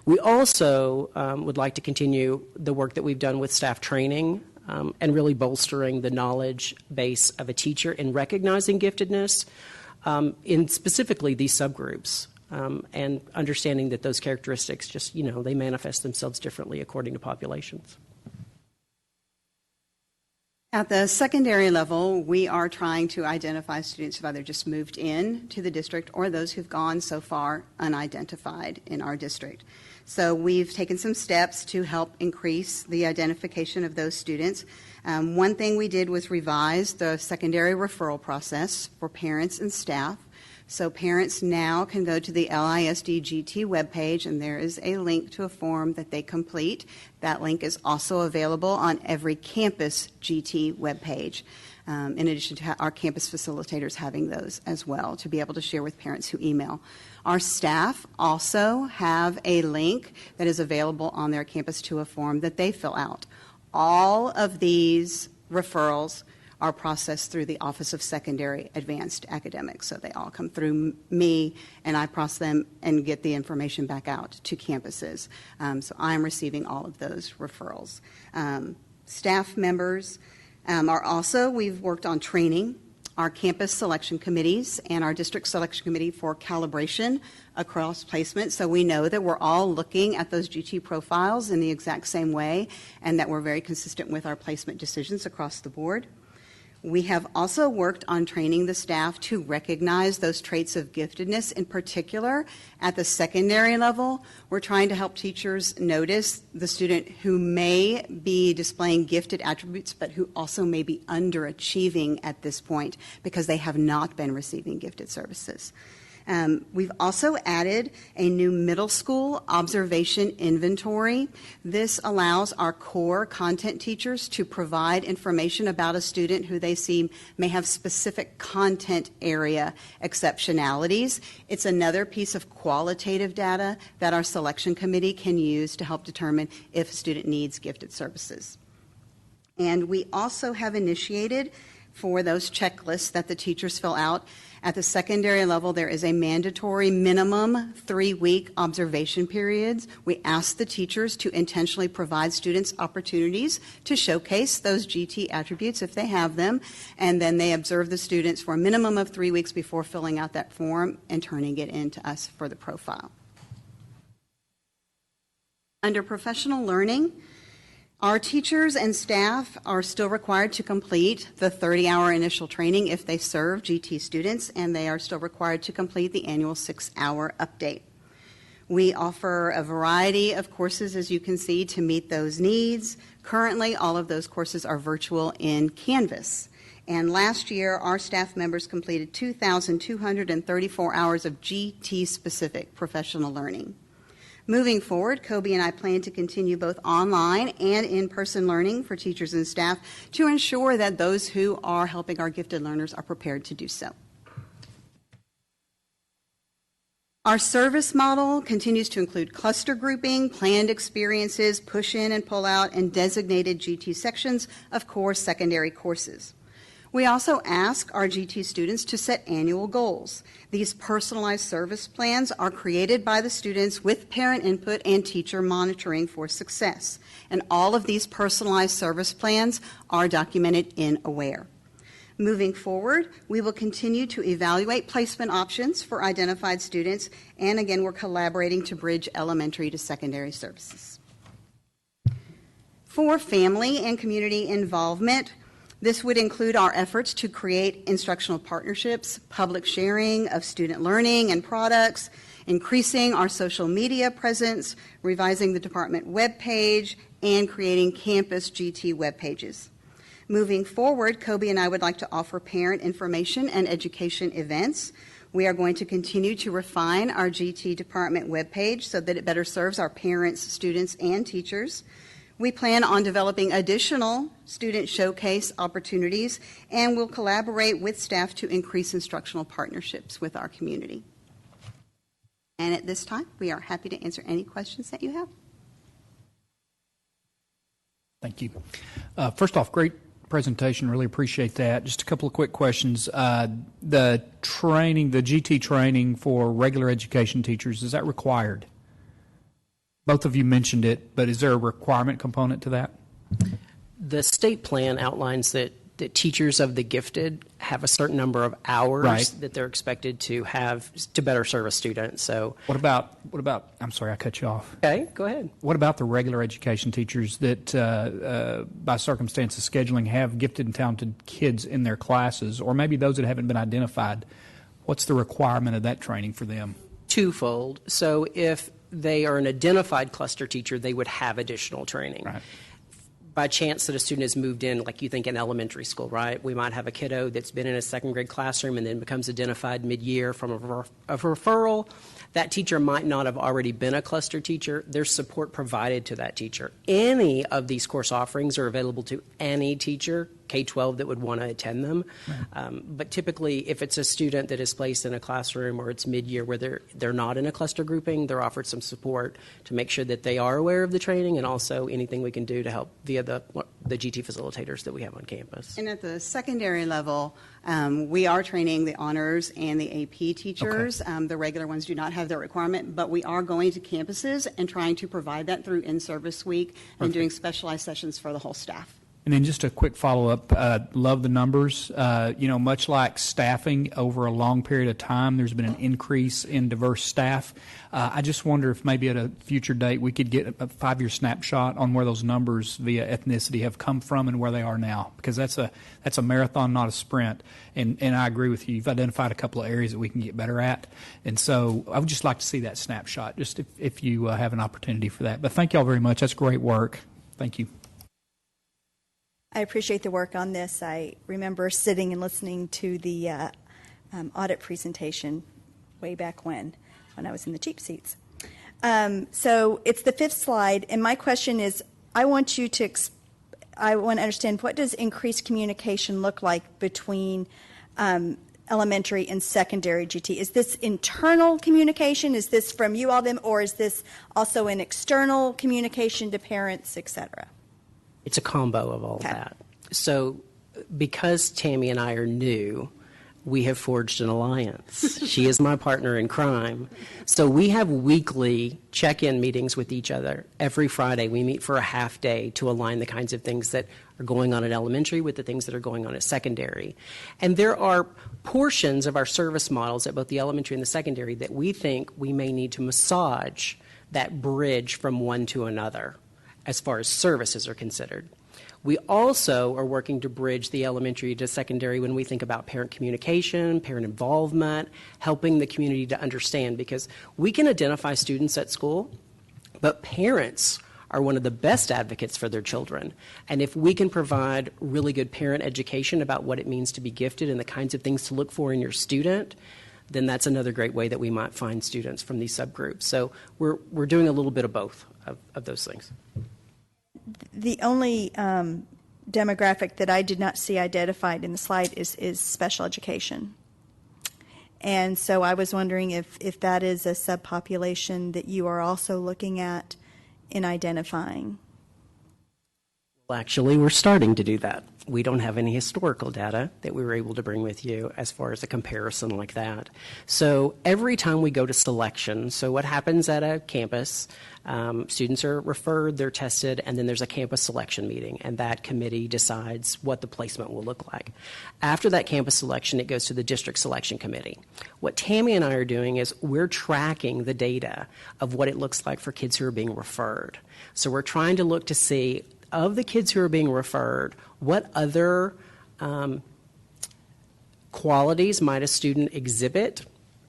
We also would like to continue the work that we've done with staff training and really bolstering the knowledge base of a teacher in recognizing giftedness in specifically these subgroups and understanding that those characteristics just, they manifest themselves differently according to populations. At the secondary level, we are trying to identify students who've either just moved in to the district or those who've gone so far unidentified in our district. So we've taken some steps to help increase the identification of those students. One thing we did was revise the secondary referral process for parents and staff So parents now can go to the LISD GT webpage, and there is a link to a form that they complete. That link is also available on every campus GT webpage, in addition to our campus facilitators having those as well to be able to share with parents who email. Our staff also have a link that is available on their Campus to a form that they fill out. All of these referrals are processed through the Office of Secondary Advanced Academics. So they all come through me, and I process them and get the information back out to campuses. So I'm receiving all of those referrals. Staff members are also, we've worked on training our campus selection committees and our district selection committee for calibration across placement. So we know that we're all looking at those GT profiles in the exact same way and that we're very consistent with our placement decisions across the board. We have also worked on training the staff to recognize those traits of giftedness, in particular at the secondary level. We're trying to help teachers notice the student who may be displaying gifted attributes, but who also may be underachieving at this point because they have not been receiving gifted services. We've also added a new middle school observation inventory. This allows our core content teachers to provide information about a student who they see may have specific content area exceptionalities. It's another piece of qualitative data that our selection committee can use to help determine if a student needs gifted services. And we also have initiated, for those checklists that the teachers fill out, at the secondary level, there is a mandatory minimum 3-week observation periods. We ask the teachers to intentionally provide students opportunities to showcase those GT attributes if they have them, and then they observe the students for a minimum of 3 weeks before filling out that form and turning it in to us for the profile. Under professional learning, our teachers and staff are still required to complete the 30-hour initial training if they serve GT students, and they are still required to complete the annual 6-hour update. We offer a variety of courses, as you can see, to meet those needs. Currently, all of those courses are virtual in Canvas. And last year, our staff members completed 2,234 hours of GT-specific professional learning. Moving forward, Kobe and I plan to continue both online and in-person learning for teachers and staff to ensure that those who are helping our gifted learners are prepared to do so. Our service model continues to include cluster grouping, planned experiences, push-in and pull-out, and designated GT sections of core secondary courses. We also ask our GT students to set annual goals. These personalized service plans are created by the students with parent input and teacher monitoring for success. And all of these personalized service plans are documented in AWARE. Moving forward, we will continue to evaluate placement options for identified students, and again, we're collaborating to bridge elementary to secondary services. For family and community involvement, this would include our efforts to create instructional partnerships, public sharing of student learning and products, increasing our social media presence, revising the department webpage, and creating campus GT web pages. Moving forward, Kobe and I would like to offer parent information and education events. We are going to continue to refine our GT department webpage so that it better serves our parents, students, and teachers. We plan on developing additional student showcase opportunities, and we'll collaborate with staff to increase instructional partnerships with our community. And at this time, we are happy to answer any questions that you have. Thank you. First off, great presentation. Really appreciate that. Just a couple of quick questions. The training, the GT training for regular education teachers, is that required? Both of you mentioned it, but is there a requirement component to that? The state plan outlines that teachers of the gifted have a certain number of hours that they're expected to have to better serve a student. So what about, I'm sorry, I cut you off. Okay, go ahead. What about the regular education teachers that by circumstance of scheduling have gifted and talented kids in their classes, or maybe those that haven't been identified? What's the requirement of that training for them? Twofold. So if they are an identified cluster teacher, they would have additional training. Right. by chance that a student has moved in, like you think in elementary school, right? We might have a kiddo that's been in a second grade classroom and then becomes identified mid-year from a referral. That teacher might not have already been a cluster teacher. There's support provided to that teacher. Any of these course offerings are available to any teacher, K-12, that would want to attend them. But typically, if it's a student that is placed in a classroom or it's mid-year where they're not in a cluster grouping, they're offered some support to make sure that they are aware of the training and also anything we can do to help via the GT facilitators that we have on campus. And at the secondary level, we are training the honors and the AP teachers. Okay. The regular ones do not have that requirement, but we are going to campuses and trying to provide that through in-service week and doing specialized sessions for the whole staff. And then just a quick follow-up, love the numbers. Much like staffing over a long period of time, there's been an increase in diverse staff. I just wonder if maybe at a future date we could get a 5-year snapshot on where those numbers via ethnicity have come from and where they are now, because that's a marathon, not a sprint. And I agree with you. You've identified a couple of areas that we can get better at. And so I would just like to see that snapshot, just if you have an opportunity for that. But thank you all very much. That's great work. Thank you. I appreciate the work on this. I remember sitting and listening to the audit presentation way back when I was in the cheap seats. So it's the 5th slide, and my question is, I want to understand, what does increased communication look like between elementary and secondary GT? Is this internal communication? Is this from you all them, or is this also an external communication to parents, et cetera? It's a combo of all that. So because Tammy and I are new, we have forged an alliance. She is my partner in crime. So we have weekly check-in meetings with each other. Every Friday we meet for a half day to align the kinds of things that are going on at elementary with the things that are going on at secondary. And there are portions of our service models at both the elementary and the secondary that we think we may need to massage that bridge from one to another as far as services are considered. We also are working to bridge the elementary to secondary when we think about parent communication, parent involvement, helping the community to understand, because we can identify students at school, but parents are one of the best advocates for their children. And if we can provide really good parent education about what it means to be gifted and the kinds of things to look for in your student, then that's another great way that we might find students from these subgroups. So we're doing a little bit of both of those things. The only demographic that I did not see identified in the slide is special education. And so I was wondering if that is a subpopulation that you are also looking at in identifying. Well, actually, we're starting to do that. We don't have any historical data that we were able to bring with you as far as a comparison like that. So every time we go to selection, so what happens at a campus, students are referred, they're tested, and then there's a campus selection meeting, and that committee decides what the placement will look like. After that campus selection, it goes to the district selection committee. What Tammy and I are doing is we're tracking the data of what it looks like for kids who are being referred. So we're trying to look to see, of the kids who are being referred, what other qualities might a student exhibit,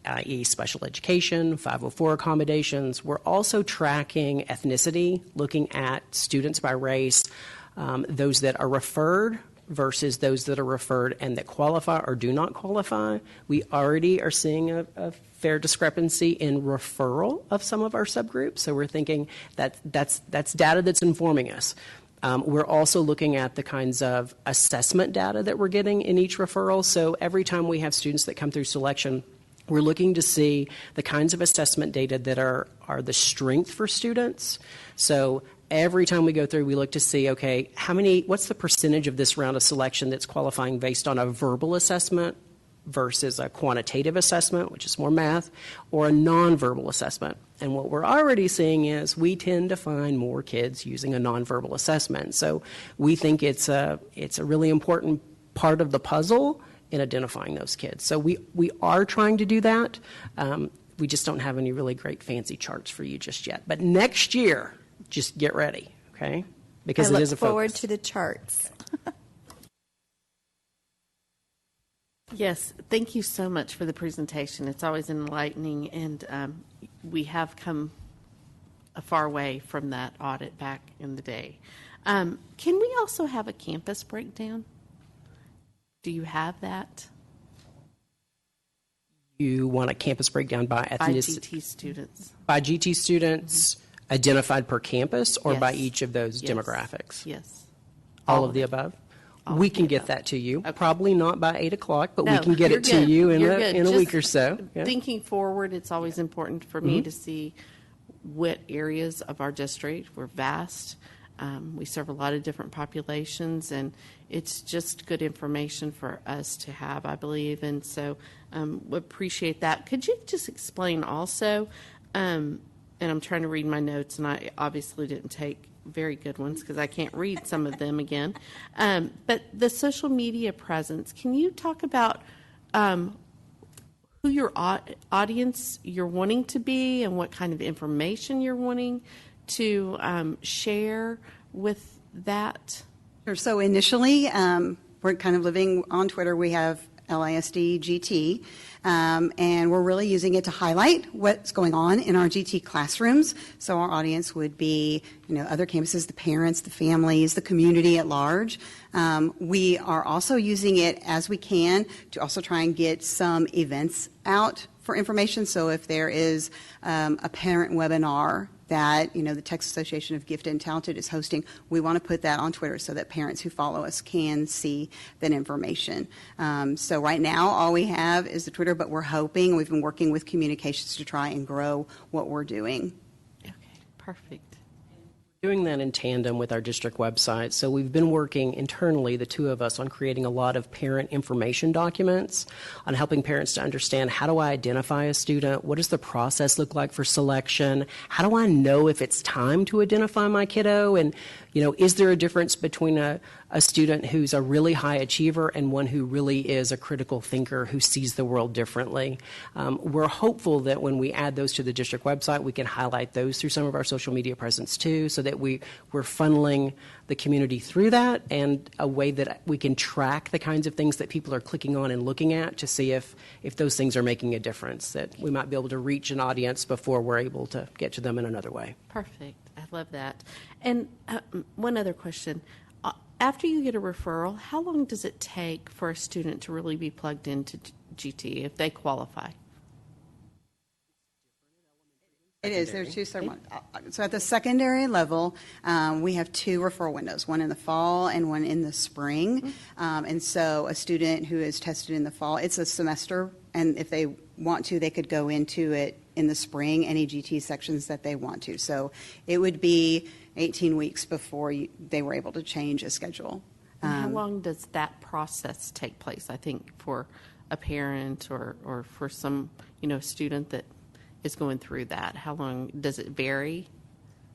i.e. special education, 504 accommodations. We're also tracking ethnicity, looking at students by race, those that are referred versus those that are referred and that qualify or do not qualify. We already are seeing a fair discrepancy in referral of some of our subgroups, so we're thinking that that's data that's informing us. We're also looking at the kinds of assessment data that we're getting in each referral. So every time we have students that come through selection, we're looking to see the kinds of assessment data that are the strength for students. So every time we go through, we look to see, okay, what's the percentage of this round of selection that's qualifying based on a verbal assessment versus a quantitative assessment, which is more math, or a nonverbal assessment. And what we're already seeing is we tend to find more kids using a nonverbal assessment. So we think it's a really important part of the puzzle in identifying those kids. So we are trying to do that. We just don't have any really great fancy charts for you just yet. But next year, just get ready, okay? Because it is a focus. I look forward to the charts. Yes, thank you so much for the presentation. It's always enlightening, and we have come a far way from that audit back in the day. Can we also have a campus breakdown? Do you have that? You want a campus breakdown by ethnicity? By GT students. By GT students identified per campus or by Yes. each of those Yes. demographics? Yes. All of the above? We can get that to you. Probably not by 8 o'clock, but we No, can get you're it to good. you in You're a good. in a Just week or so. Yeah. Thinking forward, it's always important for me to see what areas of our district. We're vast. We serve a lot of different populations, and it's just good information for us to have, I believe. And so we appreciate that. Could you just explain also, and I'm trying to read my notes, and I obviously didn't take very good ones because I can't read some of them again. But the social media presence, can you talk about who your audience you're wanting to be and what kind of information you're wanting to share with that? Sure. So initially, we're kind of living on Twitter. We have LISD GT, and we're really using it to highlight what's going on in our GT classrooms. So our audience would be, other campuses, the parents, the families, the community at large. We are also using it as we can to also try and get some events out for information. So if there is a parent webinar that the Texas Association of Gifted and Talented is hosting, we want to put that on Twitter so that parents who follow us can see that information. So right now, all we have is the Twitter, but we're hoping, we've been working with communications to try and grow what we're doing. Okay, perfect. Doing that in tandem with our district website. So we've been working internally, the two of us, on creating a lot of parent information documents on helping parents to understand, how do I identify a student? What does the process look like for selection? How do I know if it's time to identify my kiddo? And, is there a difference between a student who's a really high achiever and one who really is a critical thinker who sees the world differently? We're hopeful that when we add those to the district website, we can highlight those through some of our social media presence too, so that we're funneling the community through that, and a way that we can track the kinds of things that people are clicking on and looking at to see if those things are making a difference, that we might be able to reach an audience before we're able to get to them in another way. Perfect. I love that. And one other question. After you get a referral, how long does it take for a student to really be plugged into GT if they qualify? It is. There are two ceremonies. So at the secondary level, we have two referral windows, one in the fall and one in the spring. And so a student who is tested in the fall, it's a semester, and if they want to, they could go into it in the spring, any GT sections that they want to. So it would be 18 weeks before they were able to change a schedule. And how long does that process take place, I think, for a parent or for some, student that is going through that? How long does it vary?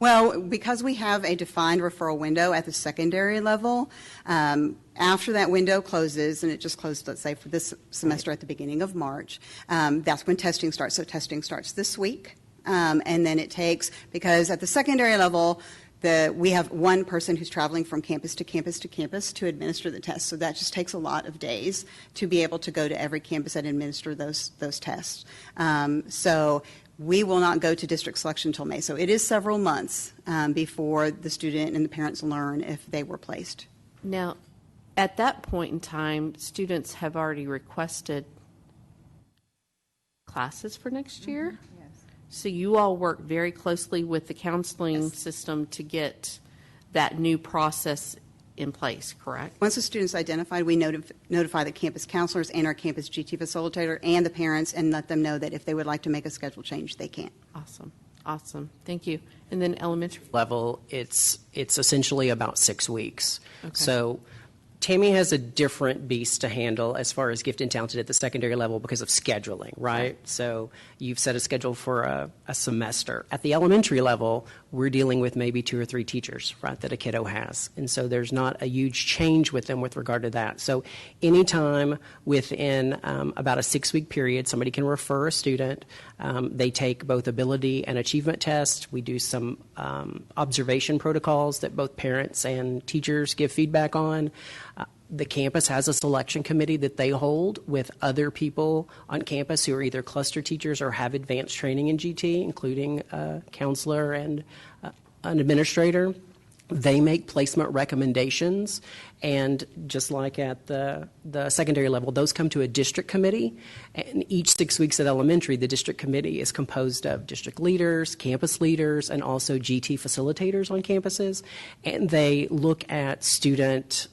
Well, because we have a defined referral window at the secondary level, after that window closes, and it just closed, let's say, for this semester at the beginning of March, that's when testing starts. So testing starts this week, and then it takes, because at the secondary level, we have one person who's traveling from campus to campus to campus to administer the test. So that just takes a lot of days to be able to go to every campus and administer those tests. So we will not go to district selection until May. So it is several months before the student and the parents learn if they were placed. Now, at that point in time, students have already requested classes for next year? So you all work very closely with the counseling system to get that new process in place, correct? Once the student's identified, we notify the campus counselors and our campus GT facilitator and the parents, and let them know that if they would like to make a schedule change, they can. Awesome. Thank you. And then elementary level, it's essentially about 6 weeks. Okay. So Tammy has a different beast to handle as far as gifted and talented at the secondary level because of scheduling, right? So you've set a schedule for a semester. At the elementary level, we're dealing with maybe 2 or 3 teachers, right, that a kiddo has. And so there's not a huge change with them with regard to that. So anytime within about a 6-week period, somebody can refer a student. They take both ability and achievement tests. We do some observation protocols that both parents and teachers give feedback on. The campus has a selection committee that they hold with other people on campus who are either cluster teachers or have advanced training in GT, including a counselor and an administrator. They make placement recommendations, and just like at the secondary level, those come to a district committee. And each 6 weeks at elementary, the district committee is composed of district leaders, campus leaders, and also GT facilitators on campuses. And they look at student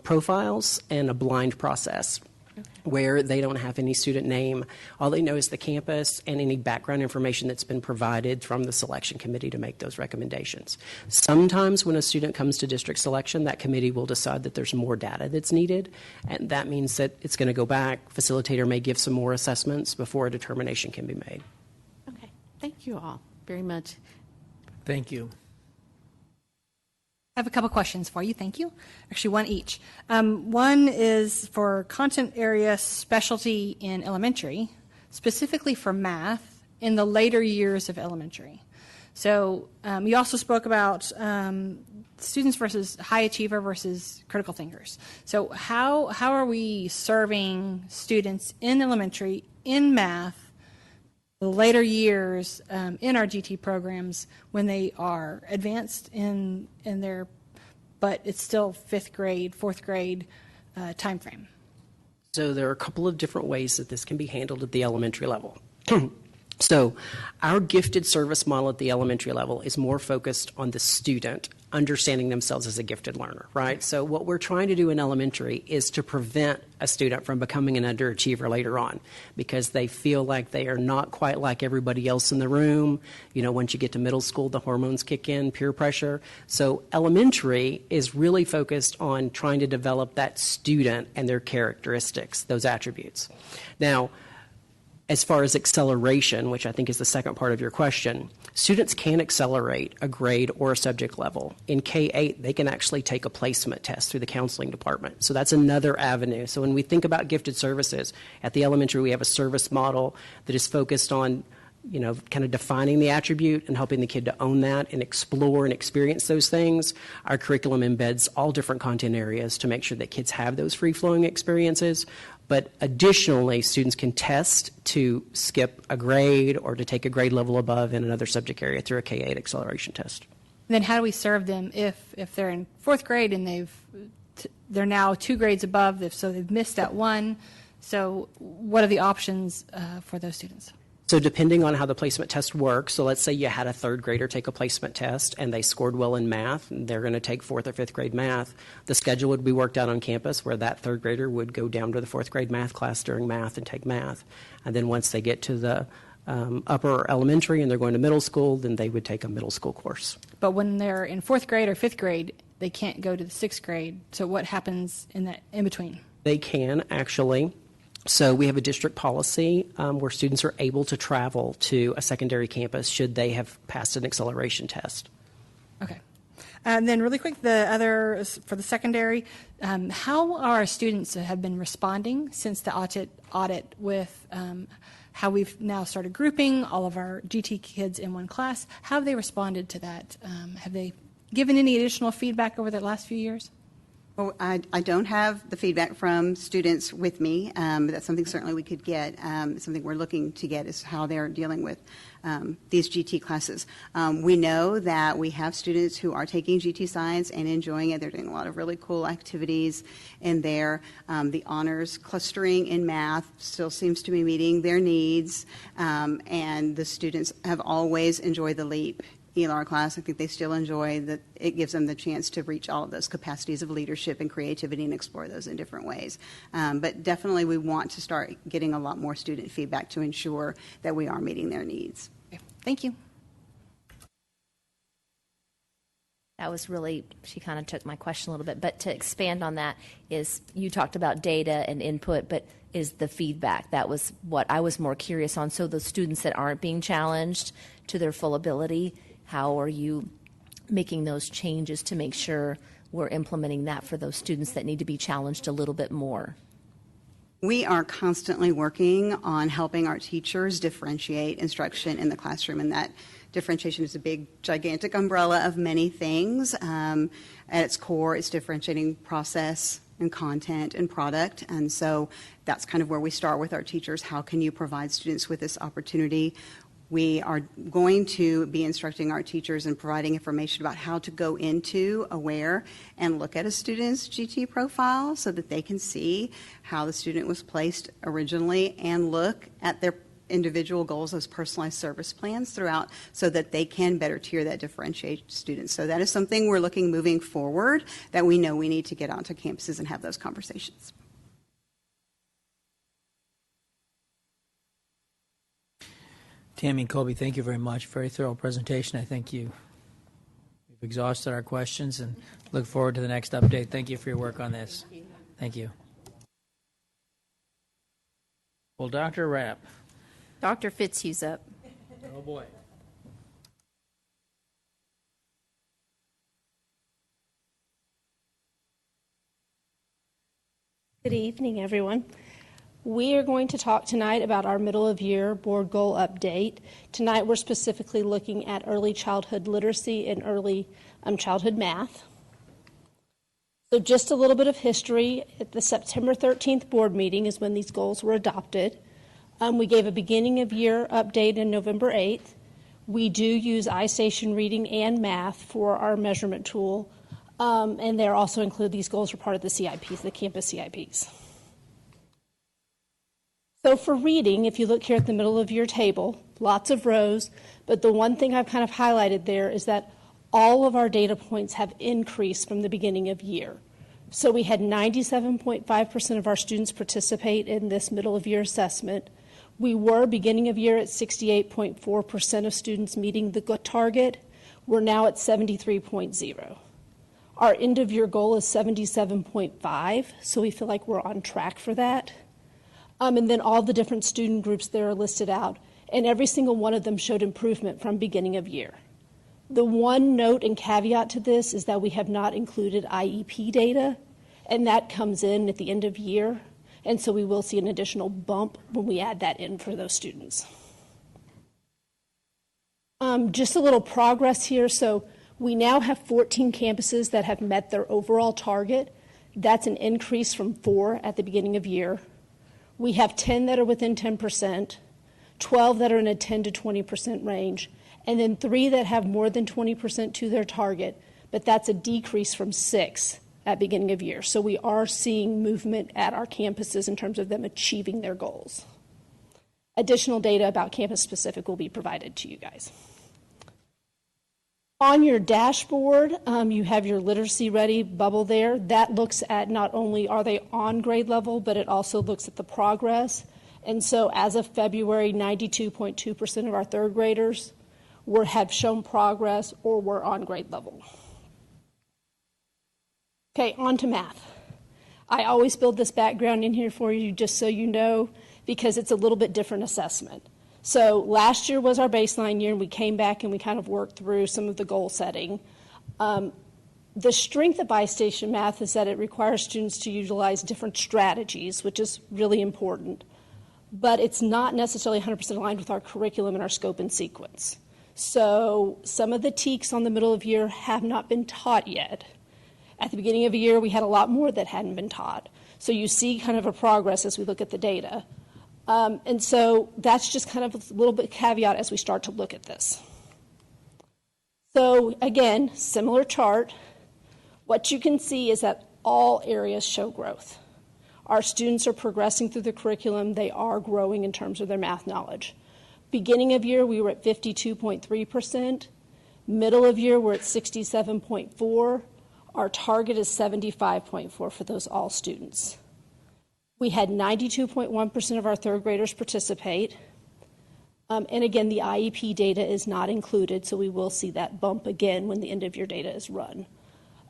profiles and a blind process where they don't have any student name. All they know is the campus and any background information that's been provided from the selection committee to make those recommendations. Sometimes when a student comes to district selection, that committee will decide that there's more data that's needed, and that means that it's going to go back. Facilitator may give some more assessments before a determination can be made. Okay, thank you all very much. Thank you. I have a couple questions for you. Thank you. Actually, one each. One is for content area specialty in elementary, specifically for math in the later years of elementary. So you also spoke about students versus high achiever versus critical thinkers. So how are we serving students in elementary in math the later years in our GT programs when they are advanced in their, but it's still fifth grade, fourth grade time frame? So there are a couple of different ways that this can be handled at the elementary level. So our gifted service model at the elementary level is more focused on the student understanding themselves as a gifted learner, right? So what we're trying to do in elementary is to prevent a student from becoming an underachiever later on because they feel like they are not quite like everybody else in the room. You know, once you get to middle school, the hormones kick in, peer pressure. So elementary is really focused on trying to develop that student and their characteristics, those attributes. Now, as far as acceleration, which I think is the second part of your question, students can accelerate a grade or a subject level. In K-8, they can actually take a placement test through the counseling department. So that's another avenue. So when we think about gifted services, at the elementary we have a service model that is focused on, you know, kind of defining the attribute and helping the kid to own that and explore and experience those things. Our curriculum embeds all different content areas to make sure that kids have those free-flowing experiences. But additionally, students can test to skip a grade or to take a grade level above in another subject area through a K-8 acceleration test. And then how do we serve them if they're in fourth grade and they're now 2 grades above, so they've missed that one? So what are the options for those students? So depending on how the placement test works, so let's say you had a third grader take a placement test and they scored well in math, and they're going to take fourth or fifth grade math. The schedule would be worked out on campus where that third grader would go down to the fourth grade math class during math and take math. And then once they get to the upper elementary and they're going to middle school, then they would take a middle school course. But when they're in fourth grade or fifth grade, they can't go to the sixth grade. So what happens in that in between? They can actually. So we have a district policy where students are able to travel to a secondary campus should they have passed an acceleration test. Okay. And then really quick, the other, for the secondary, how are students that have been responding since the audit with how we've now started grouping all of our GT kids in one class? How have they responded to that? Have they given any additional feedback over the last few years? Well, I don't have the feedback from students with me, but that's something certainly we could get. Something we're looking to get is how they're dealing with these GT classes. We know that we have students who are taking GT science and enjoying it. They're doing a lot of really cool activities in there. The honors clustering in math still seems to be meeting their needs, and the students have always enjoyed the LEAP ELR class. I think they still enjoy that. It gives them the chance to reach all of those capacities of leadership and creativity and explore those in different ways. But definitely we want to start getting a lot more student feedback to ensure that we are meeting their needs. Okay. Thank you. That was really, she kind of took my question a little bit, but to expand on that is, you talked about data and input, but is the feedback. That was what I was more curious on. So the students that aren't being challenged to their full ability, how are you making those changes to make sure we're implementing that for those students that need to be challenged a little bit more? We are constantly working on helping our teachers differentiate instruction in the classroom, and that differentiation is a big, gigantic umbrella of many things. At its core, it's differentiating process and content and product, and so that's kind of where we start with our teachers. How can you provide students with this opportunity We are going to be instructing our teachers and providing information about how to go into AWARE and look at a student's GT profile so that they can see how the student was placed originally and look at their individual goals as personalized service plans throughout so that they can better tier that differentiate students. So that is something we're looking moving forward that we know we need to get onto campuses and have those conversations. Tammy and Colby, thank you very much. Very thorough presentation. I think we've exhausted our questions and look forward to the next update. Thank you for your work on this. Thank you. Well, Dr. Rapp. Dr. Fitzhugh's up. Oh, boy. Good evening, everyone. We are going to talk tonight about our middle of year board goal update. Tonight we're specifically looking at early childhood literacy and early childhood math. So just a little bit of history. At the September 13th board meeting is when these goals were adopted. We gave a beginning of year update on November 8th. We do use iStation reading and math for our measurement tool. And they also include these goals are part of the CIPs, the campus CIPs. So for reading, if you look here at the middle of your table, lots of rows, but the one thing I've kind of highlighted there is that all of our data points have increased from the beginning of year. So we had 97.5% of our students participate in this middle of year assessment. We were beginning of year at 68.4% of students meeting the target. We're now at 73.0. Our end of year goal is 77.5, so we feel like we're on track for that. And then all the different student groups there are listed out, and every single one of them showed improvement from beginning of year. The one note and caveat to this is that we have not included IEP data, and that comes in at the end of year, and so we will see an additional bump when we add that in for those students. Just a little progress here. So we now have 14 campuses that have met their overall target. That's an increase from 4 at the beginning of year. We have 10 that are within 10%, 12 that are in a 10 to 20% range, and then 3 that have more than 20% to their target, but that's a decrease from 6 at beginning of year. So we are seeing movement at our campuses in terms of them achieving their goals. Additional data about campus specific will be provided to you guys. On your dashboard, you have your literacy ready bubble there. That looks at not only are they on grade level, but it also looks at the progress. And so as of February, 92.2% of our third graders have shown progress or were on grade level. Okay, on to math. I always build this background in here for you just so you know, because it's a little bit different assessment. So last year was our baseline year, and we came back and we kind of worked through some of the goal setting. The strength of iStation Math is that it requires students to utilize different strategies, which is really important. But it's not necessarily 100% aligned with our curriculum and our scope and sequence. So some of the TEKs on the middle of year have not been taught yet. At the beginning of the year, we had a lot more that hadn't been taught. So you see kind of a progress as we look at the data. And so that's just kind of a little bit caveat as we start to look at this. So again, similar chart. What you can see is that all areas show growth. Our students are progressing through the curriculum. They are growing in terms of their math knowledge. Beginning of year, we were at 52.3%. Middle of year, we're at 67.4%. Our target is 75.4% for those all students. We had 92.1% of our third graders participate. And again, the IEP data is not included, so we will see that bump again when the end of year data is run.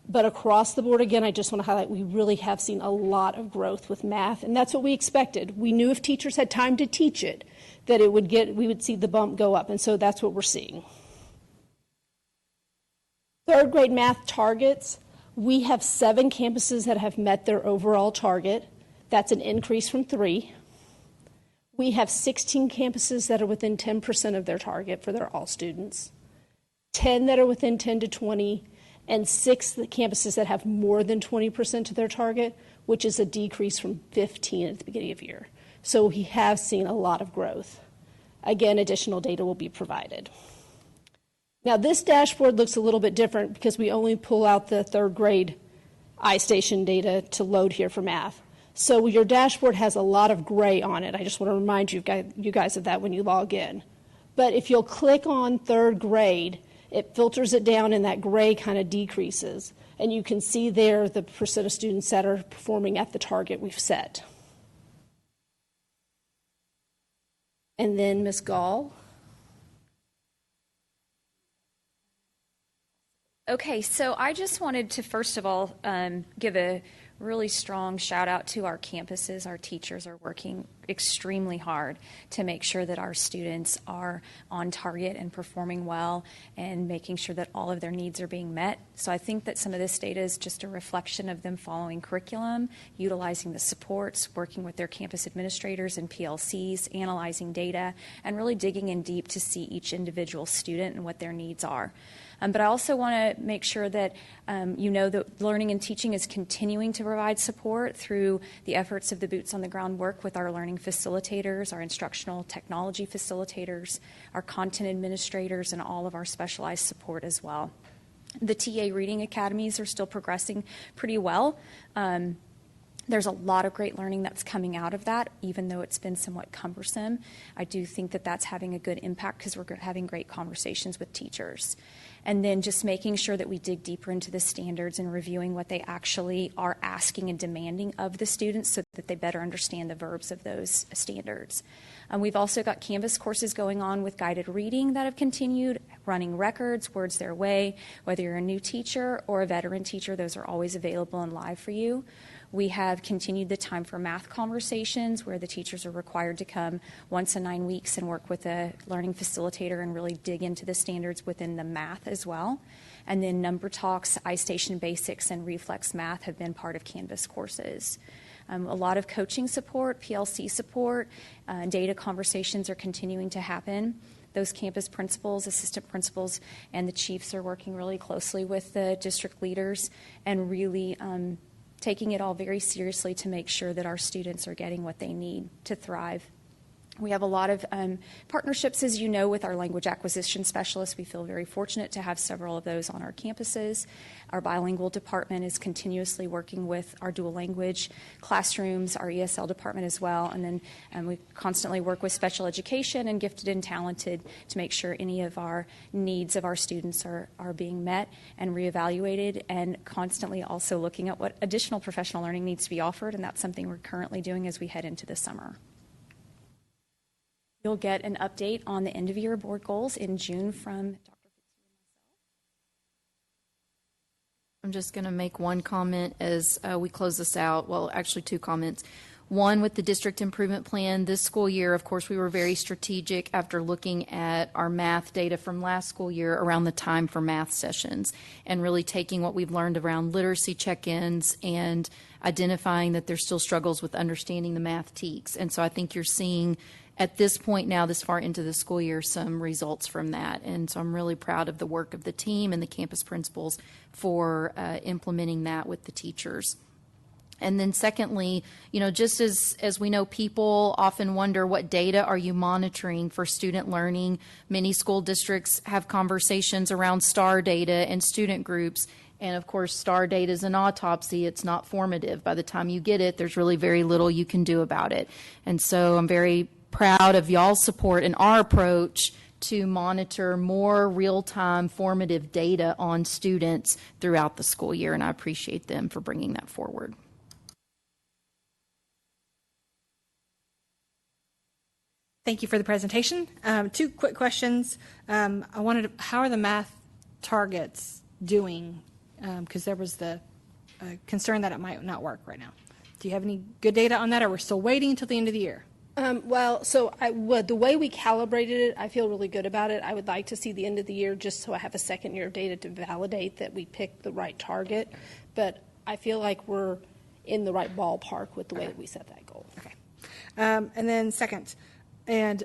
But across the board, again, I just want to highlight we really have seen a lot of growth with math, and that's what we expected. We knew if teachers had time to teach it, that we would see the bump go up, and so that's what we're seeing. Third grade math targets, we have 7 campuses that have met their overall target. That's an increase from 3. We have 16 campuses that are within 10% of their target for their all students, 10 that are within 10 to 20, and 6 campuses that have more than 20% of their target, which is a decrease from 15 at the beginning of the year. So we have seen a lot of growth. again, additional data will be provided. Now, this dashboard looks a little bit different because we only pull out the third grade iStation data to load here for math. So your dashboard has a lot of gray on it. I just want to remind you guys of that when you log in. But if you'll click on third grade, it filters it down and that gray kind of decreases. And you can see there the percent of students that are performing at the target we've set. And then Ms. Gall. Okay, so I just wanted to first of all give a really strong shout out to our campuses. Our teachers are working extremely hard to make sure that our students are on target and performing well and making sure that all of their needs are being met. So I think that some of this data is just a reflection of them following curriculum, utilizing the supports, working with their campus administrators and PLCs, analyzing data, and really digging in deep to see each individual student and what their needs are. But I also want to make sure that you know that learning and teaching is continuing to provide support through the efforts of the boots on the ground work with our learning facilitators, our instructional technology facilitators, our content administrators, and all of our specialized support as well. The TA reading academies are still progressing pretty well. There's a lot of great learning that's coming out of that, even though it's been somewhat cumbersome. I do think that that's having a good impact because we're having great conversations with teachers. And then just making sure that we dig deeper into the standards and reviewing what they actually are asking and demanding of the students so that they better understand the verbs of those standards. We've also got Canvas courses going on with guided reading that have continued, running records, Words Their Way. Whether you're a new teacher or a veteran teacher, those are always available and live for you. We have continued the Time for Math conversations where the teachers are required to come once in 9 weeks and work with a learning facilitator and really dig into the standards within the math as well. And then Number Talks, iStation Basics, and Reflex Math have been part of Canvas courses. A lot of coaching support, PLC support, data conversations are continuing to happen. Those campus principals, assistant principals, and the chiefs are working really closely with the district leaders and really taking it all very seriously to make sure that our students are getting what they need to thrive. We have a lot of partnerships, as you know, with our language acquisition specialists. We feel very fortunate to have several of those on our campuses. Our bilingual department is continuously working with our dual language classrooms, our ESL department as well, and then we constantly work with special education and gifted and talented to make sure any of our needs of our students are being met and reevaluated, and constantly also looking at what additional professional learning needs to be offered, and that's something we're currently doing as we head into the summer. You'll get an update on the end-of-year board goals in June from Dr. Fitzgerald and myself. I'm just going to make one comment as we close this out. Well, actually two comments. One, with the district improvement plan this school year, of course, we were very strategic after looking at our math data from last school year around the time for math sessions and really taking what we've learned around literacy check-ins and identifying that there's still struggles with understanding the math TEKS. And so I think you're seeing at this point now, this far into the school year, some results from that. And so I'm really proud of the work of the team and the campus principals for implementing that with the teachers. And then secondly, you know, just as we know, people often wonder what data are you monitoring for student learning. Many school districts have conversations around STAR data and student groups. And of course, STAR data is an autopsy. It's not formative. By the time you get it, there's really very little you can do about it. And so I'm very proud of y'all's support and our approach to monitor more real-time formative data on students throughout the school year, and I appreciate them for bringing that forward. Thank you for the presentation. Two quick questions. How are the math targets doing? Because there was the concern that it might not work right now. Do you have any good data on that, or we're still waiting until the end of the year? The way we calibrated it, I feel really good about it. I would like to see the end of the year just so I have a second year of data to validate that we picked the right target. But I feel like we're in the right ballpark with the way that we set that goal. Okay. And then second, and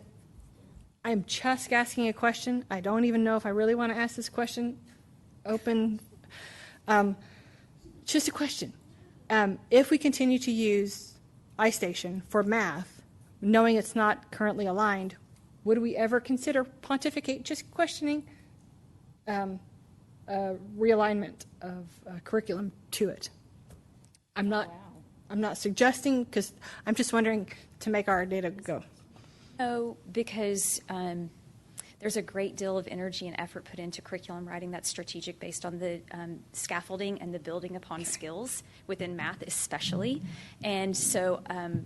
I'm just asking a question. I don't even know if I really want to ask this question. Open. Just a question. If we continue to use iStation for math, knowing it's not currently aligned, would we ever consider pontificate, just questioning realignment of curriculum to it? I'm not suggesting, because I'm just wondering to make our data go. Oh, because there's a great deal of energy and effort put into curriculum writing that's strategic based on the scaffolding and the building upon skills within math especially. And so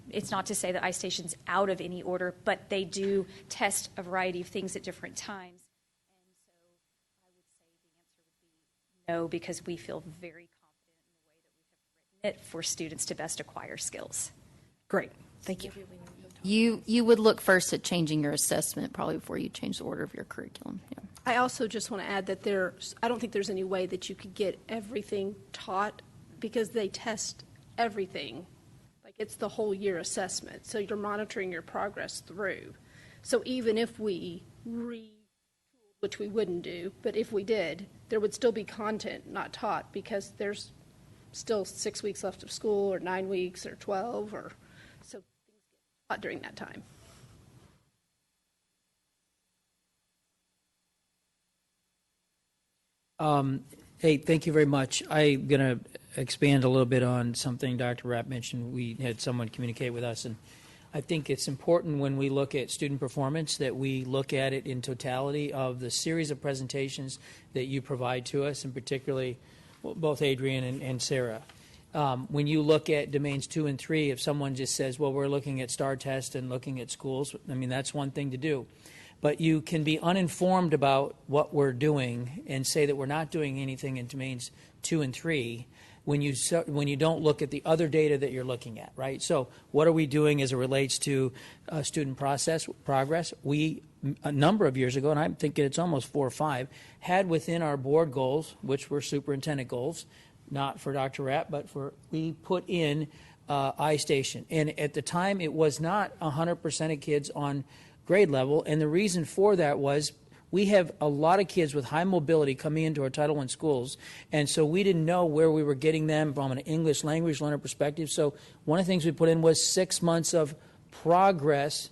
it's not to say that iStation's out of any order, but they do test a variety of things at different times. And so I would say the answer would be no, because we feel very confident in the way that we have written it for students to best acquire skills. Great. Thank you. You would look first at changing your assessment probably before you change the order of your curriculum. Yeah. I also just want to add that I don't think there's any way that you could get everything taught because they test everything. Like it's the whole year assessment. So you're monitoring your progress through. So even if we which we wouldn't do, but if we did, there would still be content not taught because there's still 6 weeks left of school or 9 weeks or 12 or so things get taught during that time. Hey, thank you very much. I'm going to expand a little bit on something Dr. Rapp mentioned. We had someone communicate with us, and I think it's important when we look at student performance that we look at it in totality of the series of presentations that you provide to us, and particularly both Adrian and Sarah. When you look at domains 2 and 3, if someone just says, well, we're looking at STAR test and looking at schools, I mean, that's one thing to do. But you can be uninformed about what we're doing and say that we're not doing anything in domains 2 and 3 when you don't look at the other data that you're looking at, right? So what are we doing as it relates to student progress? We, a number of years ago, and I'm thinking it's almost 4 or 5, had within our board goals, which were superintendent goals, not for Dr. Rapp, but we put in iStation. And at the time, it was not 100% of kids on grade level, and the reason for that was we have a lot of kids with high mobility coming into our Title I schools, and so we didn't know where we were getting them from an English language learner perspective. So one of the things we put in was 6 months of progress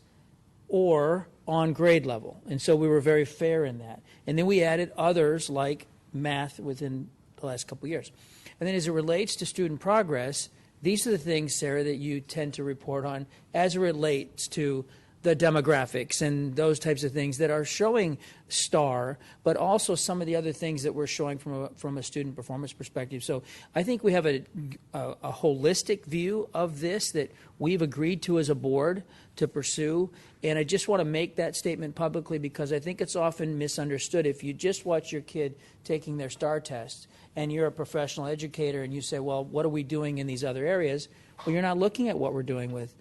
or on grade level, and so we were very fair in that. And then we added others like math within the last couple of years. And then as it relates to student progress, these are the things, Sarah, that you tend to report on as it relates to the demographics and those types of things that are showing STAR, but also some of the other things that we're showing from a student performance perspective. So I think we have a holistic view of this that we've agreed to as a board to pursue. And I just want to make that statement publicly because I think it's often misunderstood. If you just watch your kid taking their STAR test and you're a professional educator and you say, well, what are we doing in these other areas? Well, you're not looking at what we're doing with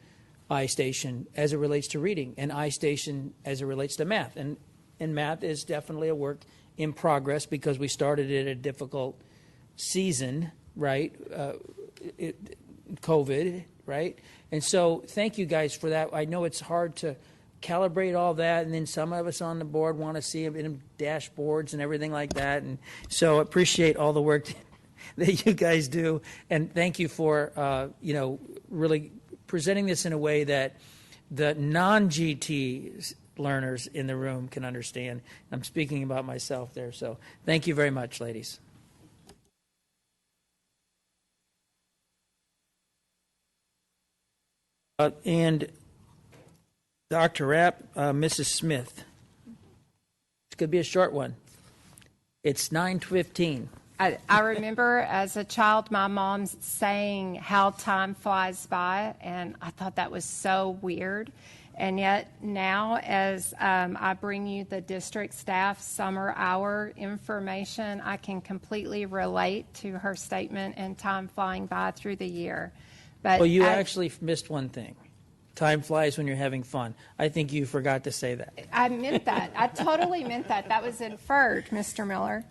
iStation as it relates to reading and iStation as it relates to math. And math is definitely a work in progress because we started it at a difficult season, right? COVID, right? And so thank you guys for that. I know it's hard to calibrate all that, and then some of us on the board want to see them in dashboards and everything like that. And so appreciate all the work that you guys do. And thank you for, really presenting this in a way that the non-GT learners in the room can understand. I'm speaking about myself there, so thank you very much, ladies. And Dr. Rapp, Mrs. Smith. It's going to be a short one. It's 9:15. I remember as a child my mom saying how time flies by, and I thought that was so weird. And yet now as I bring you the district staff summer hour information, I can completely relate to her statement and time flying by through the year. But well, you actually missed one thing. Time flies when you're having fun. I think you forgot to say that. I meant that. I totally meant that. That was inferred, Mr. Miller.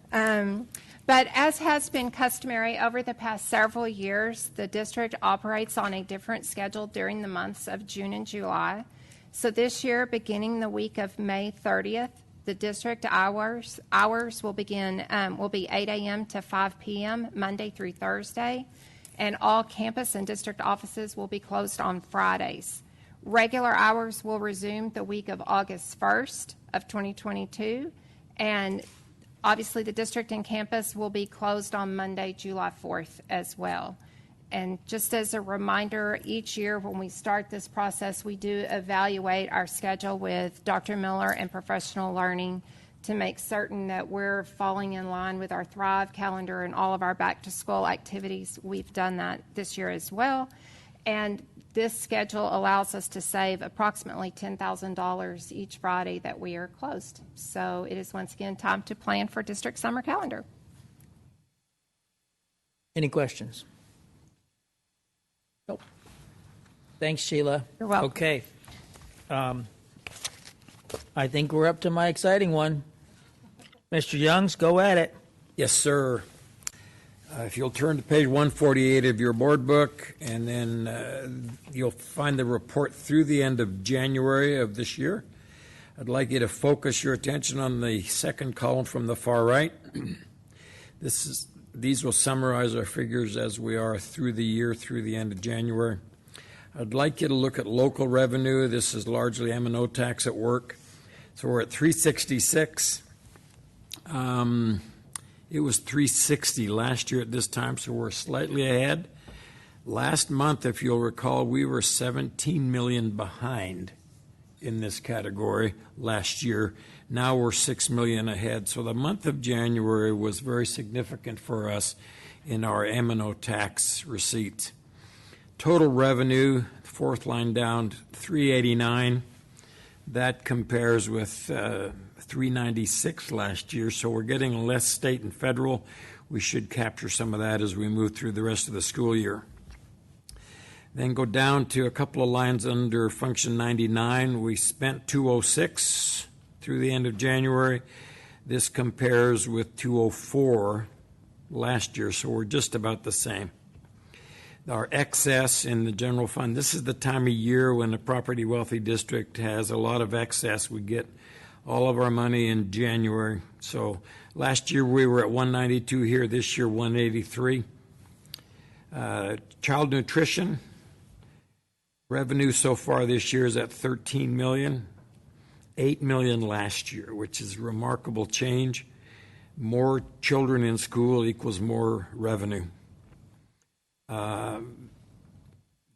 But as has been customary over the past several years, the district operates on a different schedule during the months of June and July. So this year, beginning the week of May 30th, the district hours will be 8 a.m. to 5 p.m. Monday through Thursday, and all campus and district offices will be closed on Fridays. Regular hours will resume the week of August 1st of 2022, and obviously the district and campus will be closed on Monday, July 4th as well. And just as a reminder, each year when we start this process, we do evaluate our schedule with Dr. Miller and professional learning to make certain that we're falling in line with our Thrive calendar and all of our back-to-school activities. We've done that this year as well. And this schedule allows us to save approximately $10,000 each Friday that we are closed. So it is once again time to plan for district summer calendar. Any questions? Nope. Thanks, Sheila. You're welcome. Okay. I think we're up to my exciting one. Mr. Youngs, go at it. Yes, sir. If you'll turn to page 148 of your board book, and then you'll find the report through the end of January of this year. I'd like you to focus your attention on the second column from the far right. These will summarize our figures as we are through the year, through the end of January. I'd like you to look at local revenue. This is largely M&O tax at work. So we're at 366. It was 360 last year at this time, so we're slightly ahead. Last month, if you'll recall, we were 17 million behind in this category last year. Now we're 6 million ahead. So the month of January was very significant for us in our M&O tax receipts. Total revenue, fourth line down, 389. That compares with 396 last year, so we're getting less state and federal. We should capture some of that as we move through the rest of the school year. Then go down to a couple of lines under function 99. We spent 206 through the end of January. This compares with 204 last year, so we're just about the same. Our excess in the general fund, this is the time of year when a property wealthy district has a lot of excess. We get all of our money in January. So last year we were at 192 here, this year 183. Child nutrition, revenue so far this year is at 13 million, 8 million last year, which is a remarkable change. More children in school equals more revenue.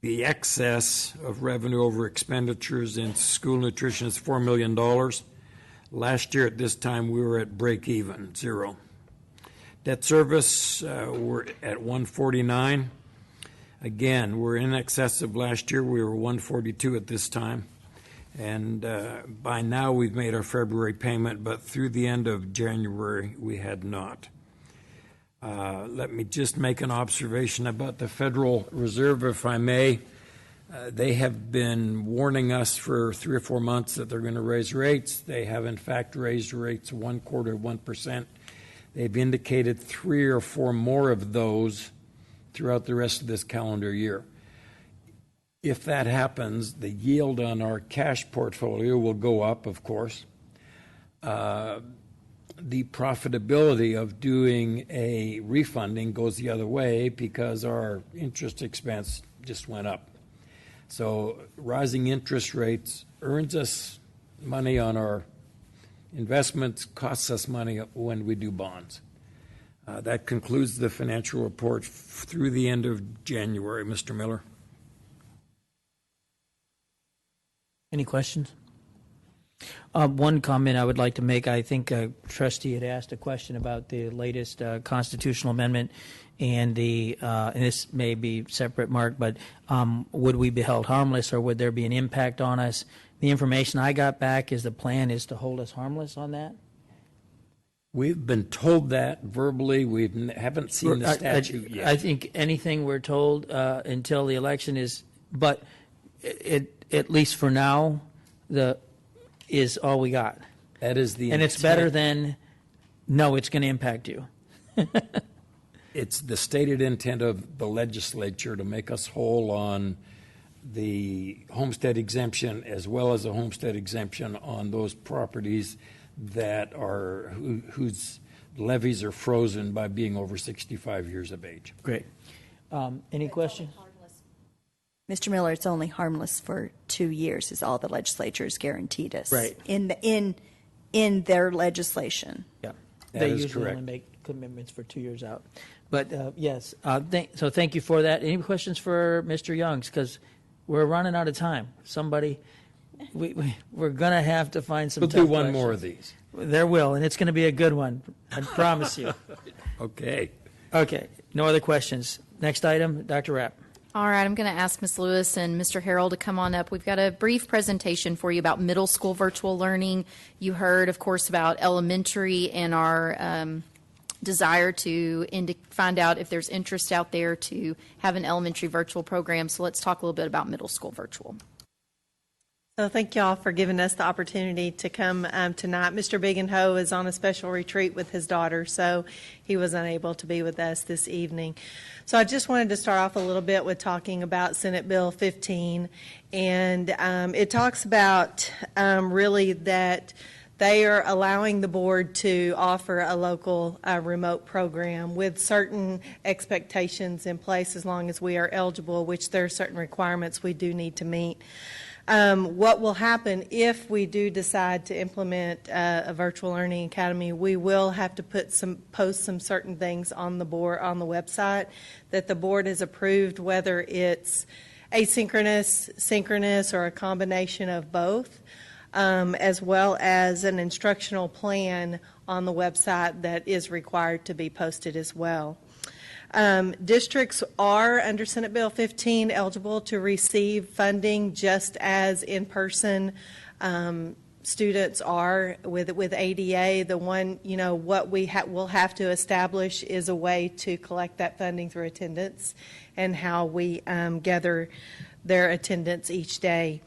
The excess of revenue over expenditures in school nutrition is $4 million. Last year at this time, we were at break even, zero. Debt service, we're at 149. Again, we're in excess of last year. We were 142 at this time. And by now, we've made our February payment, but through the end of January, we had not. Let me just make an observation about the Federal Reserve, if I may. They have been warning us for 3 or 4 months that they're going to raise rates. They have, in fact, raised rates 1/4%. They've indicated 3 or 4 more of those throughout the rest of this calendar year. If that happens, the yield on our cash portfolio will go up, of course. The profitability of doing a refunding goes the other way because our interest expense just went up. So rising interest rates earns us money on our investments, costs us money when we do bonds. That concludes the financial report through the end of January. Mr. Miller. Any questions? One comment I would like to make, I think a trustee had asked a question about the latest constitutional amendment and and this may be separate, Mark, but would we be held harmless or would there be an impact on us? The information I got back is the plan is to hold us harmless on that. We've been told that verbally. We haven't seen the statute yet. I think anything we're told until the election is, but at least for now, is all we got. That is the and it's better than, no, it's going to impact you. It's the stated intent of the legislature to make us whole on the homestead exemption as well as a homestead exemption on those properties that are whose levies are frozen by being over 65 years of age. Great. Any questions? Mr. Miller, it's only harmless for 2 years is all the legislature has guaranteed us. Right. In their legislation. Yeah. That They is usually correct. only make commitments for 2 years out. But yes, so thank you for that. Any questions for Mr. Youngs? Because we're running out of time. Somebody, we're going to have to find some We'll tough do one more of questions. these. There will, and it's going to be a good one. I promise you. Okay. Okay. No other questions. Next item, Dr. Rapp. All right, I'm going to ask Ms. Lewis and Mr. Harrell to come on up. We've got a brief presentation for you about middle school virtual learning. You heard, of course, about elementary and our desire to find out if there's interest out there to have an elementary virtual program. So let's talk a little bit about middle school virtual. So thank you all for giving us the opportunity to come tonight. Mr. Big and Ho is on a special retreat with his daughter, so he was unable to be with us this evening. So I just wanted to start off a little bit with talking about Senate Bill 15, and it talks about really that they are allowing the board to offer a local remote program with certain expectations in place as long as we are eligible, which there are certain requirements we do need to meet. What will happen if we do decide to implement a virtual learning academy? We will have to post some certain things on the board, on the website that the board has approved, whether it's asynchronous, synchronous, or a combination of both, as well as an instructional plan on the website that is required to be posted as well. Districts are, under Senate Bill 15, eligible to receive funding just as in-person students are with ADA. The one, what we will have to establish is a way to collect that funding through attendance and how we gather their attendance each day.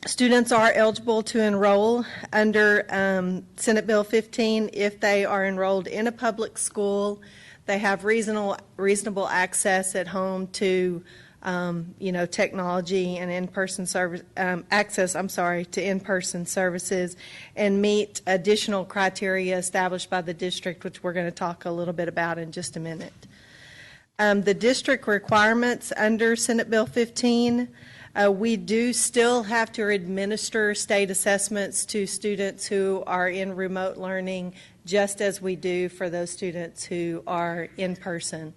Students are eligible to enroll under Senate Bill 15 if they are enrolled in a public school. They have reasonable access at home to, technology and in-person service to in-person services, and meet additional criteria established by the district, which we're going to talk a little bit about in just a minute. The district requirements under Senate Bill 15. We do still have to administer state assessments to students who are in remote learning, just as we do for those students who are in person.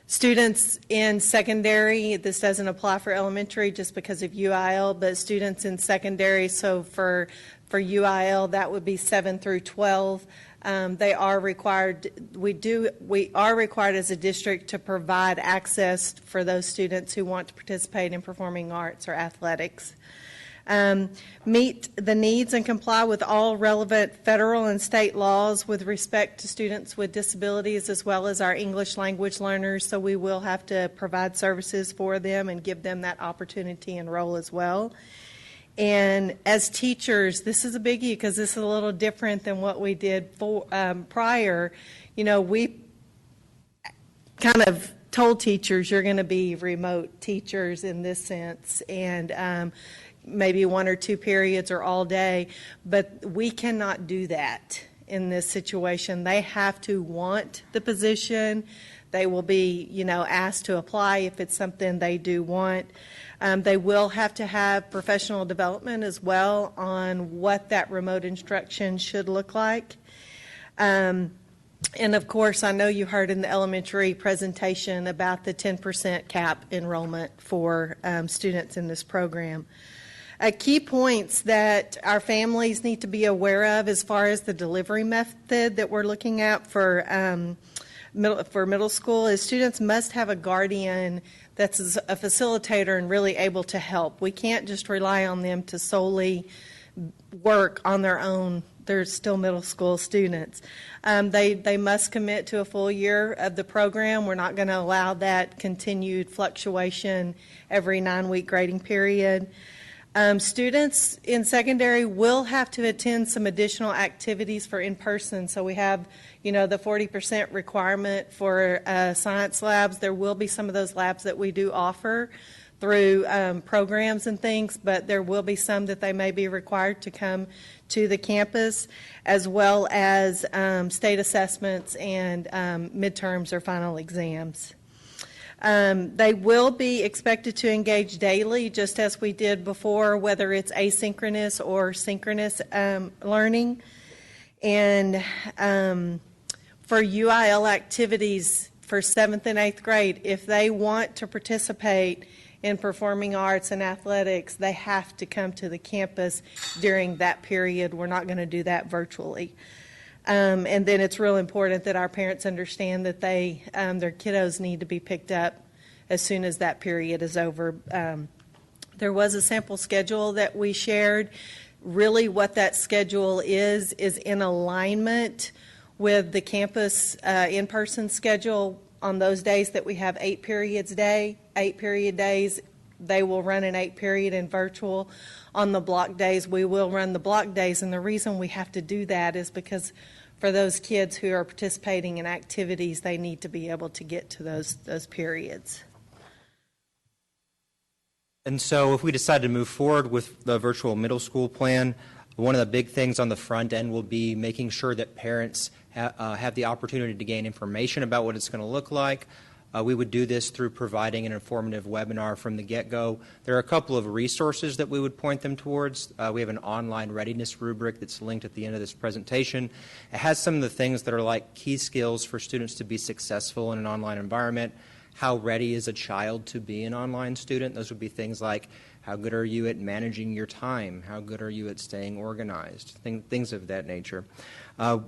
Students in secondary, this doesn't apply for elementary just because of UIL, but students in secondary, so for UIL, that would be 7 through 12. They are required. We are required as a district to provide access for those students who want to participate in performing arts or athletics. Meet the needs and comply with all relevant federal and state laws with respect to students with disabilities, as well as our English language learners. So we will have to provide services for them and give them that opportunity and role as well. And as teachers, this is a biggie because this is a little different than what we did prior. We kind of told teachers you're going to be remote teachers in this sense, and maybe 1 or 2 periods or all day, but we cannot do that in this situation. They have to want the position. They will be, asked to apply if it's something they do want. They will have to have professional development as well on what that remote instruction should look like. And of course, I know you heard in the elementary presentation about the 10% cap enrollment for students in this program. Key points that our families need to be aware of as far as the delivery method that we're looking at for middle school is students must have a guardian that's a facilitator and really able to help. We can't just rely on them to solely work on their own. They're still middle school students. They must commit to a full year of the program. We're not going to allow that continued fluctuation every 9-week grading period. Students in secondary will have to attend some additional activities for in-person. So we have, the 40% requirement for science labs. There will be some of those labs that we do offer, through programs and things, but there will be some that they may be required to come to the campus, as well as state assessments and midterms or final exams. They will be expected to engage daily, just as we did before, whether it's asynchronous or synchronous learning. And for UIL activities for 7th and 8th grade, if they want to participate in performing arts and athletics, they have to come to the campus during that period. We're not going to do that virtually. And then it's real important that our parents understand that their kiddos need to be picked up as soon as that period is over. There was a sample schedule that we shared. Really what that schedule is in alignment with the campus in-person schedule. On those days that we have 8 period days, they will run an 8 period in virtual. On the block days, we will run the block days, and the reason we have to do that is because for those kids who are participating in activities, they need to be able to get to those periods. And so if we decide to move forward with the virtual middle school plan, one of the big things on the front end will be making sure that parents have the opportunity to gain information about what it's going to look like. We would do this through providing an informative webinar from the get-go. There are a couple of resources that we would point them towards. We have an online readiness rubric that's linked at the end of this presentation. It has some of the things that are like key skills for students to be successful in an online environment. How ready is a child to be an online student? Those would be things like, how good are you at managing your time? How good are you at staying organized? Things of that nature.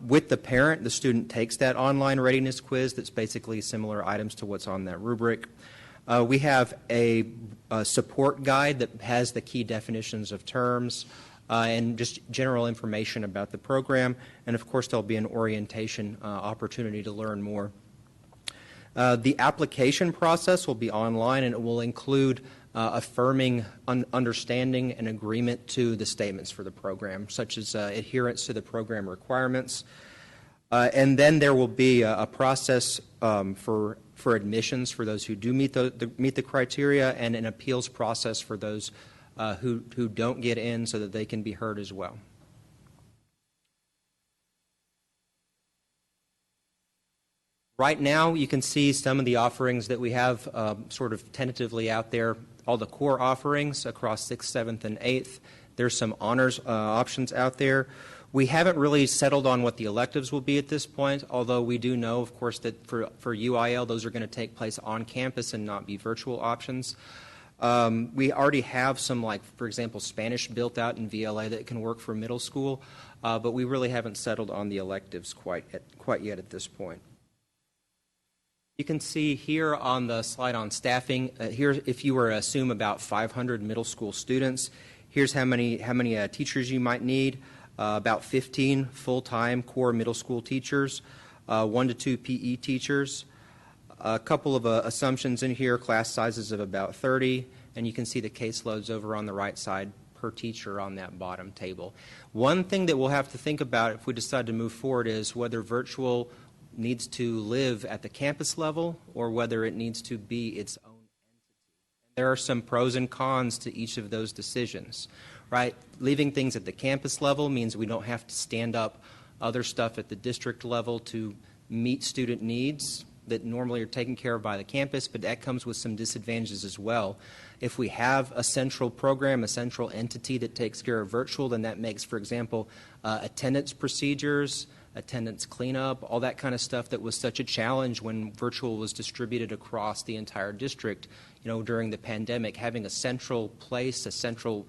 With the parent, the student takes that online readiness quiz that's basically similar items to what's on that rubric. We have a support guide that has the key definitions of terms and just general information about the program. And of course, there'll be an orientation opportunity to learn more. The application process will be online, and it will include affirming understanding and agreement to the statements for the program, such as adherence to the program requirements. And then there will be a process for admissions for those who do meet the criteria, and an appeals process for those who don't get in, so that they can be heard as well. Right now, you can see some of the offerings that we have sort of tentatively out there, all the core offerings across 6th, 7th, and 8th. There's some honors options out there. We haven't really settled on what the electives will be at this point, although we do know, of course, that for UIL, those are going to take place on campus and not be virtual options. We already have some, like, for example, Spanish built out in VLA that can work for middle school, but we really haven't settled on the electives quite yet at this point. You can see here on the slide on staffing, here if you were to assume about 500 middle school students, here's how many teachers you might need. About 15 full-time core middle school teachers, 1 to 2 PE teachers. A couple of assumptions in here, class sizes of about 30, and you can see the caseloads over on the right side per teacher on that bottom table. One thing that we'll have to think about if we decide to move forward is whether virtual needs to live at the campus level or whether it needs to be its own entity. There are some pros and cons to each of those decisions, right? Leaving things at the campus level means we don't have to stand up other stuff at the district level to meet student needs that normally are taken care of by the campus, but that comes with some disadvantages as well. If we have a central program, a central entity that takes care of virtual, then that makes, for example, attendance procedures, attendance cleanup, all that kind of stuff that was such a challenge when virtual was distributed across the entire district, during the pandemic. Having a central place, a central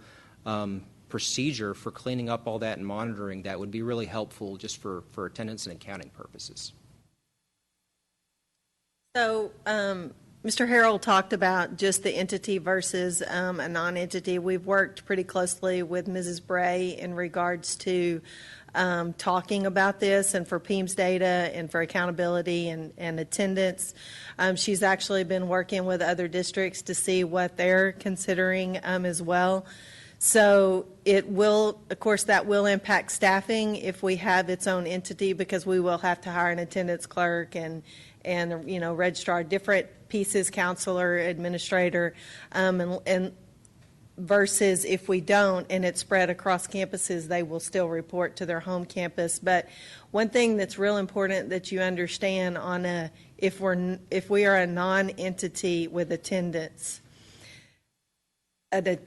procedure for cleaning up all that and monitoring that would be really helpful just for attendance and accounting purposes. So Mr. Harrell talked about just the entity versus a non-entity. We've worked pretty closely with Mrs. Bray in regards to talking about this, and for PEMS data and for accountability and attendance. She's actually been working with other districts to see what they're considering as well. So it will, of course, that will impact staffing if we have its own entity, because we will have to hire an attendance clerk and and registrar, different pieces, counselor, administrator, and versus if we don't and it's spread across campuses, they will still report to their home campus. But one thing that's real important that you understand if we are a non-entity with attendance, a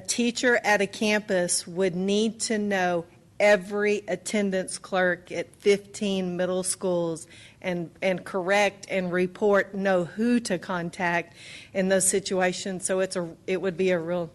teacher at a campus would need to know every attendance clerk at 15 middle schools and correct and know who to contact in those situations. So it would be a real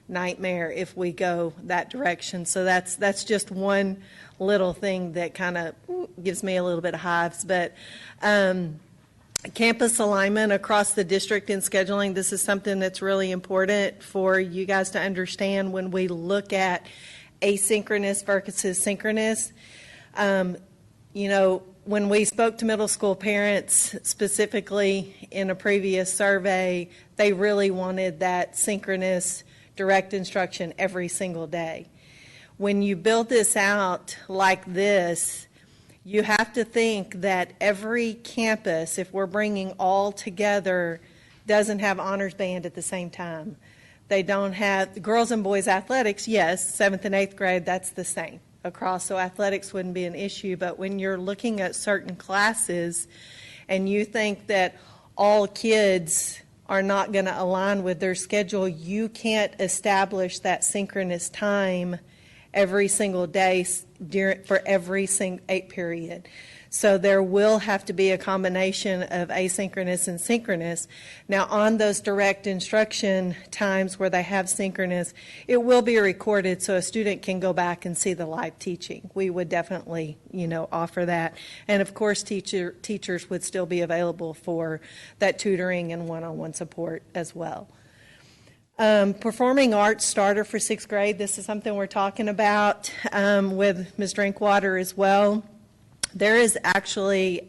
nightmare if we go that direction. So that's just one little thing that kind of gives me a little bit of hives. But campus alignment across the district in scheduling, this is something that's really important for you guys to understand when we look at asynchronous versus synchronous. When we spoke to middle school parents specifically in a previous survey, they really wanted that synchronous direct instruction every single day. When you build this out like this, you have to think that every campus, if we're bringing all together, doesn't have honors band at the same time. They don't have girls and boys athletics. Yes, 7th and 8th grade, that's the same across, so athletics wouldn't be an issue. But when you're looking at certain classes and you think that all kids are not going to align with their schedule, you can't establish that synchronous time every single day for every 8 period. So there will have to be a combination of asynchronous and synchronous. Now, on those direct instruction times where they have synchronous, it will be recorded so a student can go back and see the live teaching. We would definitely, offer that. And of course, teachers would still be available for that tutoring and one-on-one support as well. Performing arts starter for 6th grade. This is something we're talking about with Ms. Drinkwater as well. There is actually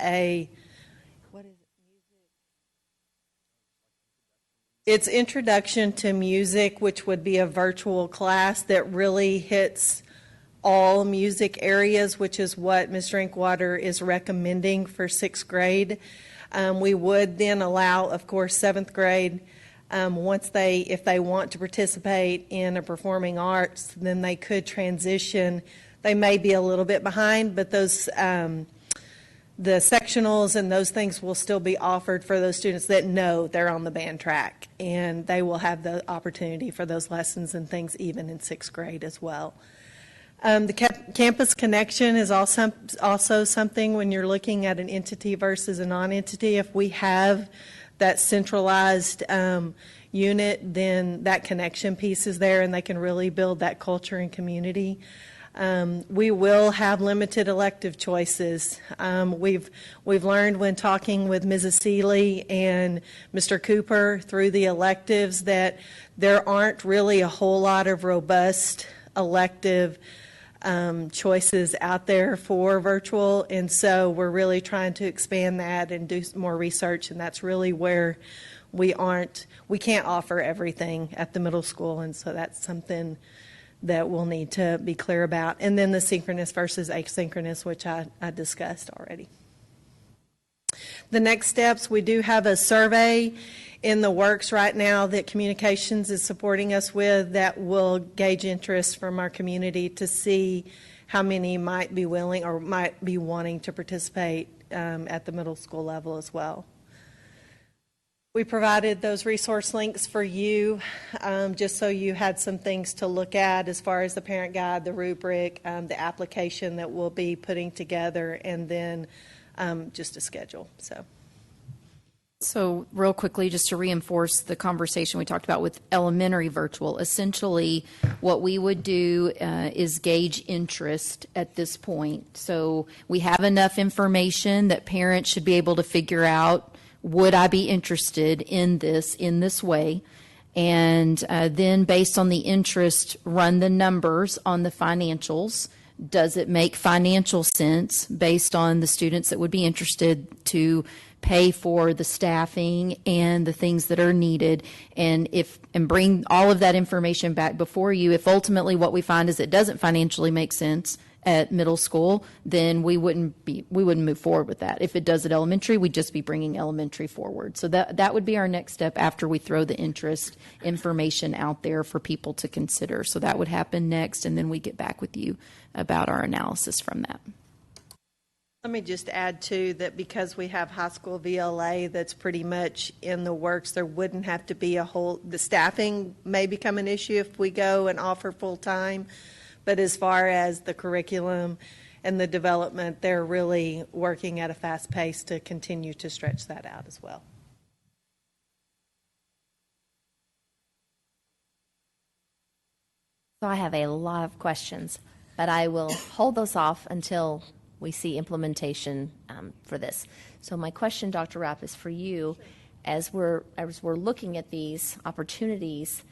it's Introduction to Music, which would be a virtual class that really hits all music areas, which is what Ms. Drinkwater is recommending for 6th grade. We would then allow, of course, 7th grade, if they want to participate in a performing arts, then they could transition. They may be a little bit behind, but those the sectionals and those things will still be offered for those students that know they're on the band track, and they will have the opportunity for those lessons and things even in 6th grade as well. The campus connection is also something when you're looking at an entity versus a non-entity. If we have that centralized unit, then that connection piece is there, and they can really build that culture and community. We will have limited elective choices. We've learned when talking with Mrs. Seeley and Mr. Cooper through the electives that there aren't really a whole lot of robust elective choices out there for virtual, and so we're really trying to expand that and do more research, and that's really where we can't offer everything at the middle school, and so that's something that we'll need to be clear about. And then the synchronous versus asynchronous, which I discussed already. The next steps, we do have a survey in the works right now that Communications is supporting us with that will gauge interest from our community to see how many might be willing or might be wanting to participate at the middle school level as well. We provided those resource links for you just so you had some things to look at as far as the parent guide, the rubric, the application that we'll be putting together, and then just a schedule. So real quickly, just to reinforce the conversation we talked about with elementary virtual, essentially what we would do is gauge interest at this point. So we have enough information that parents should be able to figure out, would I be interested in this way? And then based on the interest, run the numbers on the financials. Does it make financial sense based on the students that would be interested to pay for the staffing and the things that are needed, and bring all of that information back before you. If ultimately what we find is it doesn't financially make sense, at middle school, then we wouldn't move forward with that. If it does at elementary, we'd just be bringing elementary forward. So that would be our next step after we throw the interest information out there for people to consider. So that would happen next, and then we get back with you about our analysis from that. Let me just add, too, that because we have high school VLA that's pretty much in the works, there wouldn't have to be the staffing may become an issue if we go and offer full-time. But as far as the curriculum and the development, they're really working at a fast pace to continue to stretch that out as well. So I have a lot of questions, but I will hold those off until we see implementation for this. So my question, Dr. Rapp, is for you. As we're looking at these opportunities,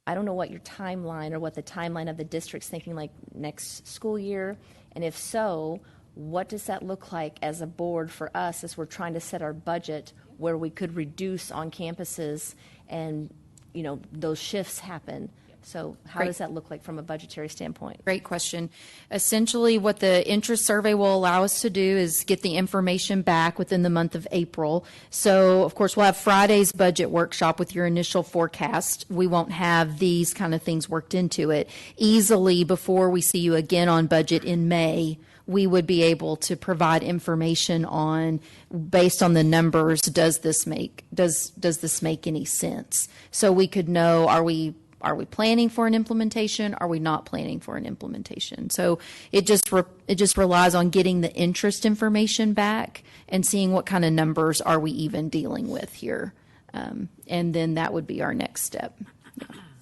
I don't know what your timeline or what the timeline of the district's thinking, like next school year, and if so, what does that look like as a board for us as we're trying to set our budget where we could reduce on campuses and, you know, those shifts happen? So how does that look like from a budgetary standpoint? Great question. Essentially, what the interest survey will allow us to do is get the information back within the month of April. So, of course, we'll have Friday's budget workshop with your initial forecast. We won't have these kind of things worked into it. Easily, before we see you again on budget in May, we would be able to provide information on, based on the numbers, does this make any sense? So we could know, are we planning for an implementation? Are we not planning for an implementation? So it just relies on getting the interest information back and seeing what kind of numbers are we even dealing with here. And then that would be our next step.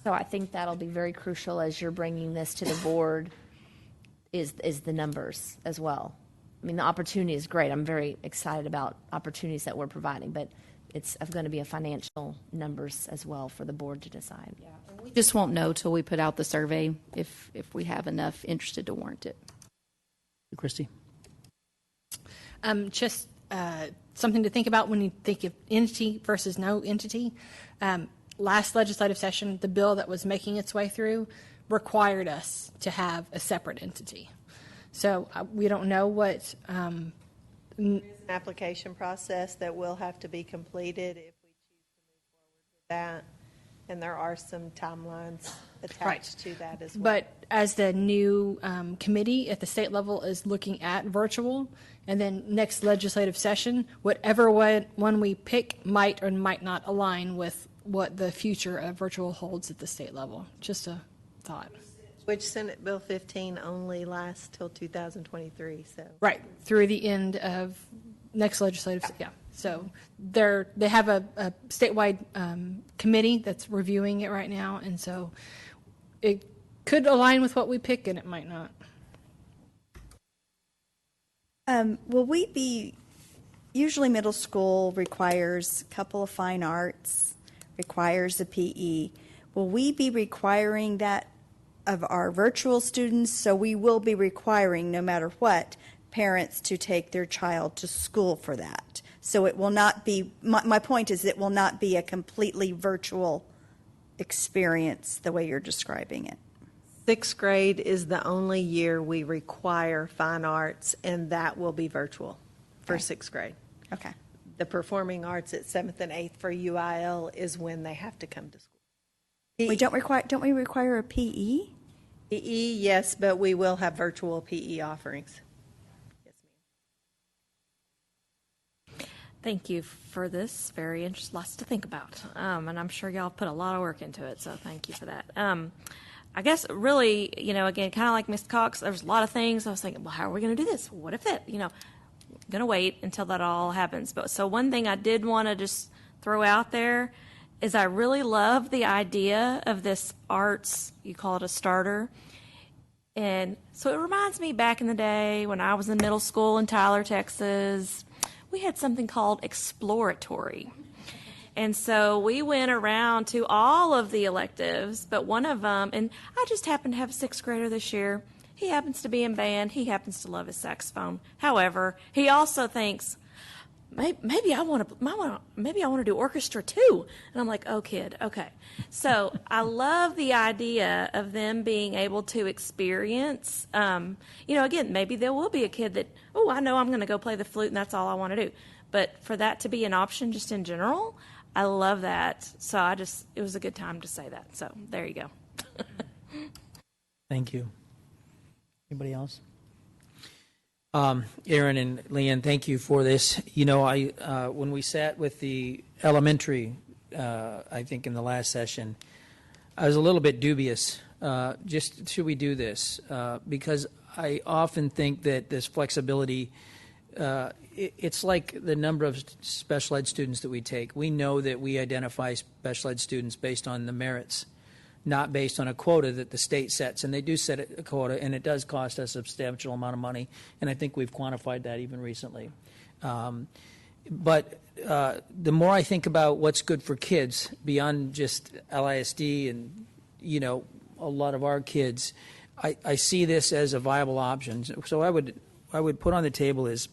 So I think that'll be very crucial as you're bringing this to the board is the numbers as well. I mean, the opportunity is great. I'm very excited about opportunities that we're providing, but it's going to be a financial numbers as well for the board to decide. Yeah. We just won't know till we put out the survey if we have enough interested to warrant it. Christy? Just something to think about when you think of entity versus no entity. Last legislative session, the bill that was making its way through required us to have a separate entity. So we don't know what... There's an application process that will have to be completed if we choose to move forward with that. And there are some timelines attached to that as well. But as the new committee at the state level is looking at virtual, and then next legislative session, whatever one we pick might or might not align with what the future of virtual holds at the state level. Just a thought. Which Senate Bill 15 only lasts till 2023. So right through the end of next legislative. Yeah. So they have a statewide committee that's reviewing it right now, and so it could align with what we pick, and it might not. Will we be, usually middle school requires a couple of fine arts, requires a PE. Will we be requiring that of our virtual students? So we will be requiring, no matter what, parents to take their child to school for that. So it will not be, my point is it will not be a completely virtual experience the way you're describing it. Sixth grade is the only year we require fine arts, and that will be virtual for sixth grade. Okay. The performing arts at 7th and 8th for UIL is when they have to come to school. Don't we require a PE? PE, yes, but we will have virtual PE offerings. Thank you for this. Very interesting. Lots to think about. And I'm sure y'all put a lot of work into it, so thank you for that. I guess really, again, kind of like Ms. Cox, there's a lot of things. I was thinking, well, how are we going to do this? What if it, going to wait until that all happens. But so one thing I did want to just throw out there is I really love the idea of this arts, you call it a starter. And so it reminds me back in the day when I was in middle school in Tyler, Texas, we had something called exploratory. And so we went around to all of the electives, but one of them, and I just happened to have a sixth grader this year. He happens to be in band. He happens to love his saxophone. However, he also thinks, maybe I want to do orchestra too. And I'm like, oh, kid, okay. So I love the idea of them being able to experience, again, maybe there will be a kid that, oh, I know I'm going to go play the flute and that's all I want to do. But for that to be an option just in general, I love that. So it was a good time to say that. So there you go. Thank you. Anybody else? Aaron and Leanne, thank you for this. When we sat with the elementary, I think in the last session, I was a little bit dubious. Should we do this? Because I often think that this flexibility, it's like the number of special ed students that we take. We know that we identify special ed students based on the merits, not based on a quota that the state sets. And they do set a quota, and it does cost us a substantial amount of money. And I think we've quantified that even recently. But the more I think about what's good for kids beyond just LISD and, a lot of our kids, I see this as a viable option. So I would put on the table is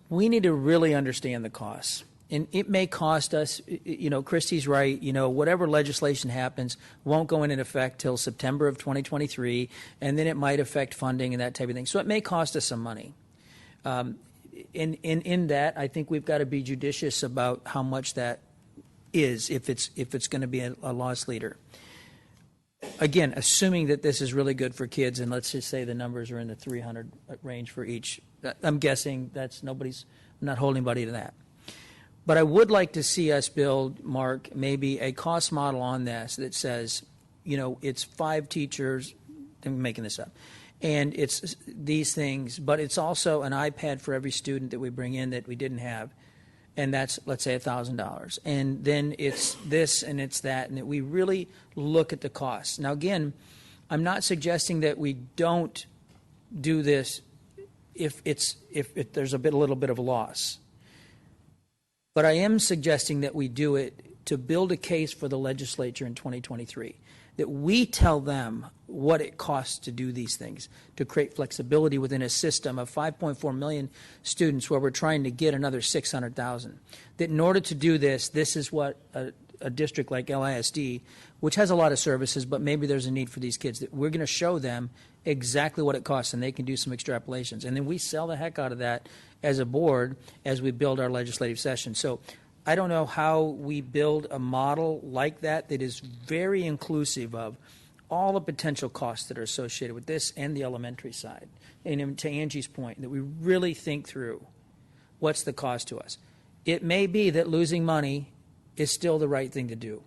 we need to really understand the costs. And it may cost us, Christy's right, whatever legislation happens won't go into effect till September of 2023, and then it might affect funding and that type of thing. So it may cost us some money. In that, I think we've got to be judicious about how much that is if it's going to be a loss leader. Again, assuming that this is really good for kids, and let's just say the numbers are in the 300 range for each. I'm guessing I'm not holding anybody to that. But I would like to see us build, Mark, maybe a cost model on this that says, it's 5 teachers, I'm making this up, and it's these things, but it's also an iPad for every student that we bring in that we didn't have, and that's, let's say, $1,000. And then it's this and it's that, and that we really look at the costs. Now, again, I'm not suggesting that we don't do this if there's a little bit of a loss. But I am suggesting that we do it to build a case for the legislature in 2023, that we tell them what it costs to do these things, to create flexibility within a system of 5.4 million students where we're trying to get another 600,000. That in order to do this is what a district like LISD, which has a lot of services, but maybe there's a need for these kids, that we're going to show them exactly what it costs, and they can do some extrapolations. And then we sell the heck out of that as a board as we build our legislative session. So I don't know how we build a model like that is very inclusive of all the potential costs that are associated with this and the elementary side. And to Angie's point, that we really think through what's the cost to us. It may be that losing money is still the right thing to do.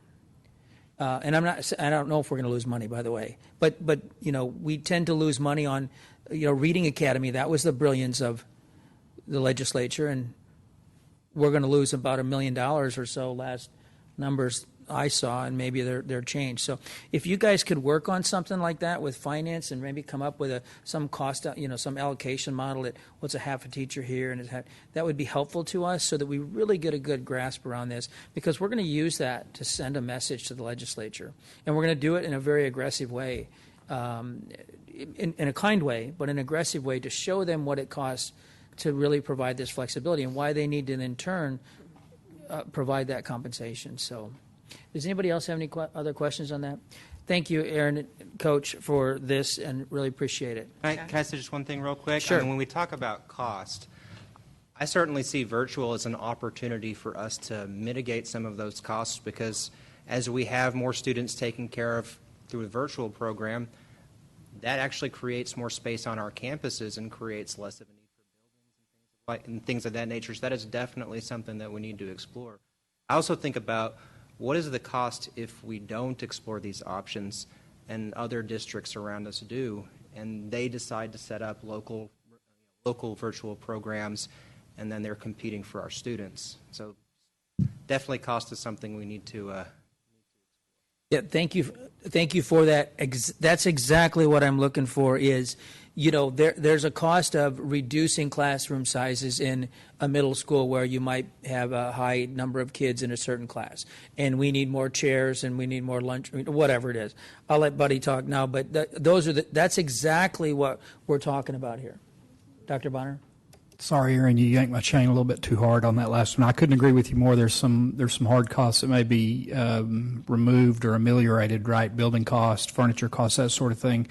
And I don't know if we're going to lose money, by the way, but we tend to lose money on, Reading Academy. That was the brilliance of the legislature, and we're going to lose about $1 million or so last numbers I saw, and maybe they're changed. So if you guys could work on something like that with finance and maybe come up with some cost, some allocation model that what's a half a teacher here, and that would be helpful to us so that we really get a good grasp around this, because we're going to use that to send a message to the legislature, and we're going to do it in a very aggressive way, in a kind way, but an aggressive way to show them what it costs to really provide this flexibility and why they need to in turn provide that compensation. So does anybody else have any other questions on that? Thank you, Aaron, Coach, for this, and really appreciate it. Can I say just one thing real quick? Sure. When we talk about cost, I certainly see virtual as an opportunity for us to mitigate some of those costs, because as we have more students taken care of through a virtual program, that actually creates more space on our campuses and creates less of a need for buildings and things of that nature. So that is definitely something that we need to explore. I also think about what is the cost if we don't explore these options and other districts around us do, and they decide to set up local virtual programs, and then they're competing for our students. So definitely cost is something we need to Yeah, thank you for that. That's exactly what I'm looking for is, there's a cost of reducing classroom sizes in a middle school where you might have a high number of kids in a certain class, and we need more chairs and we need more lunch, whatever it is. I'll let Buddy talk now, but that's exactly what we're talking about here. Dr. Bonner? Sorry, Aaron, you yanked my chain a little bit too hard on that last one. I couldn't agree with you more. There's some hard costs that may be removed or ameliorated, right? Building costs, furniture costs, that sort of thing.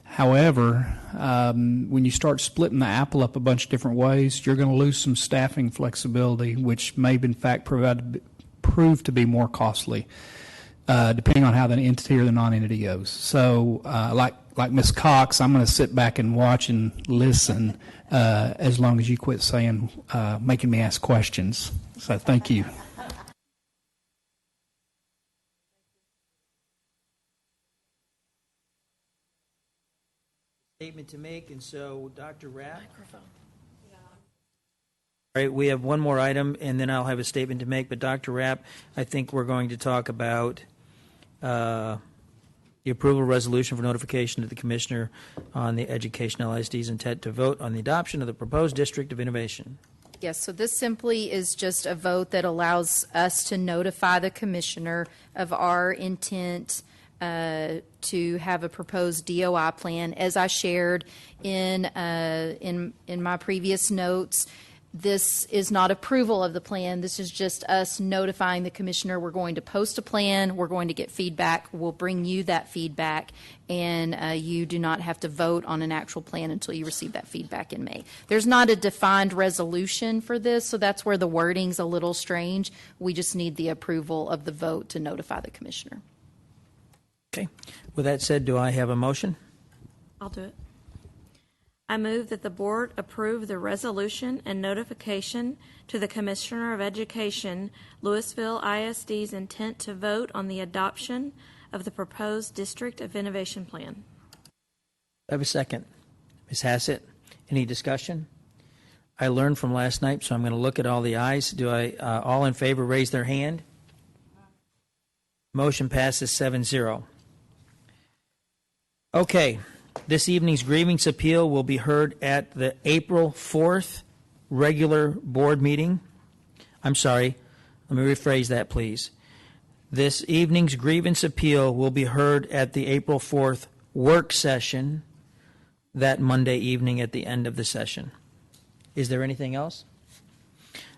However, when you start splitting the apple up a bunch of different ways, you're going to lose some staffing flexibility, which may, in fact, prove to be more costly, depending on how the entity or the non-entity goes. So, like Ms. Cox, I'm going to sit back and watch and listen as long as you quit saying, making me ask questions. So, thank you. Statement to make, and so Dr. Rapp. All right, we have one more item, and then I'll have a statement to make. But Dr. Rapp, I think we're going to talk about the approval resolution for notification to the Commissioner on the Education LISD's intent to vote on the adoption of the proposed District of Innovation. Yes, so this simply is just a vote that allows us to notify the Commissioner of our intent to have a proposed DOI plan. As I shared in my previous notes, this is not approval of the plan. This is just us notifying the Commissioner we're going to post a plan, we're going to get feedback, we'll bring you that feedback, and you do not have to vote on an actual plan until you receive that feedback in May. There's not a defined resolution for this, so that's where the wording's a little strange. We just need the approval of the vote to notify the Commissioner. Okay. With that said, do I have a motion? I'll do it. I move that the board approve the resolution and notification to the Commissioner of Education, Lewisville ISD's intent to vote on the adoption of the proposed District of Innovation Plan. I have a second. Ms. Hassett, any discussion? I learned from last night, so I'm going to look at all the ayes. Do all in favor raise their hand? Motion passes 7-0. Okay, this evening's grievance appeal will be heard at the April 4th regular board meeting. I'm sorry, let me rephrase that, please. This evening's grievance appeal will be heard at the April 4th work session that Monday evening at the end of the session. Is there anything else?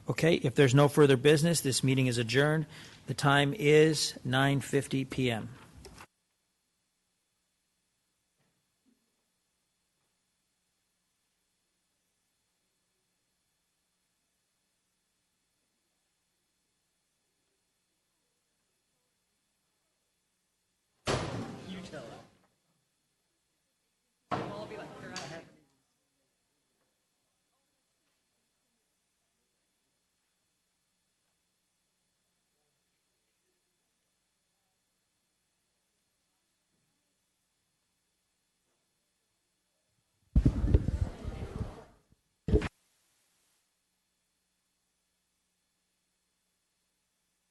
Okay, if there's no further business, this meeting is adjourned. The time is 9:50 p.m.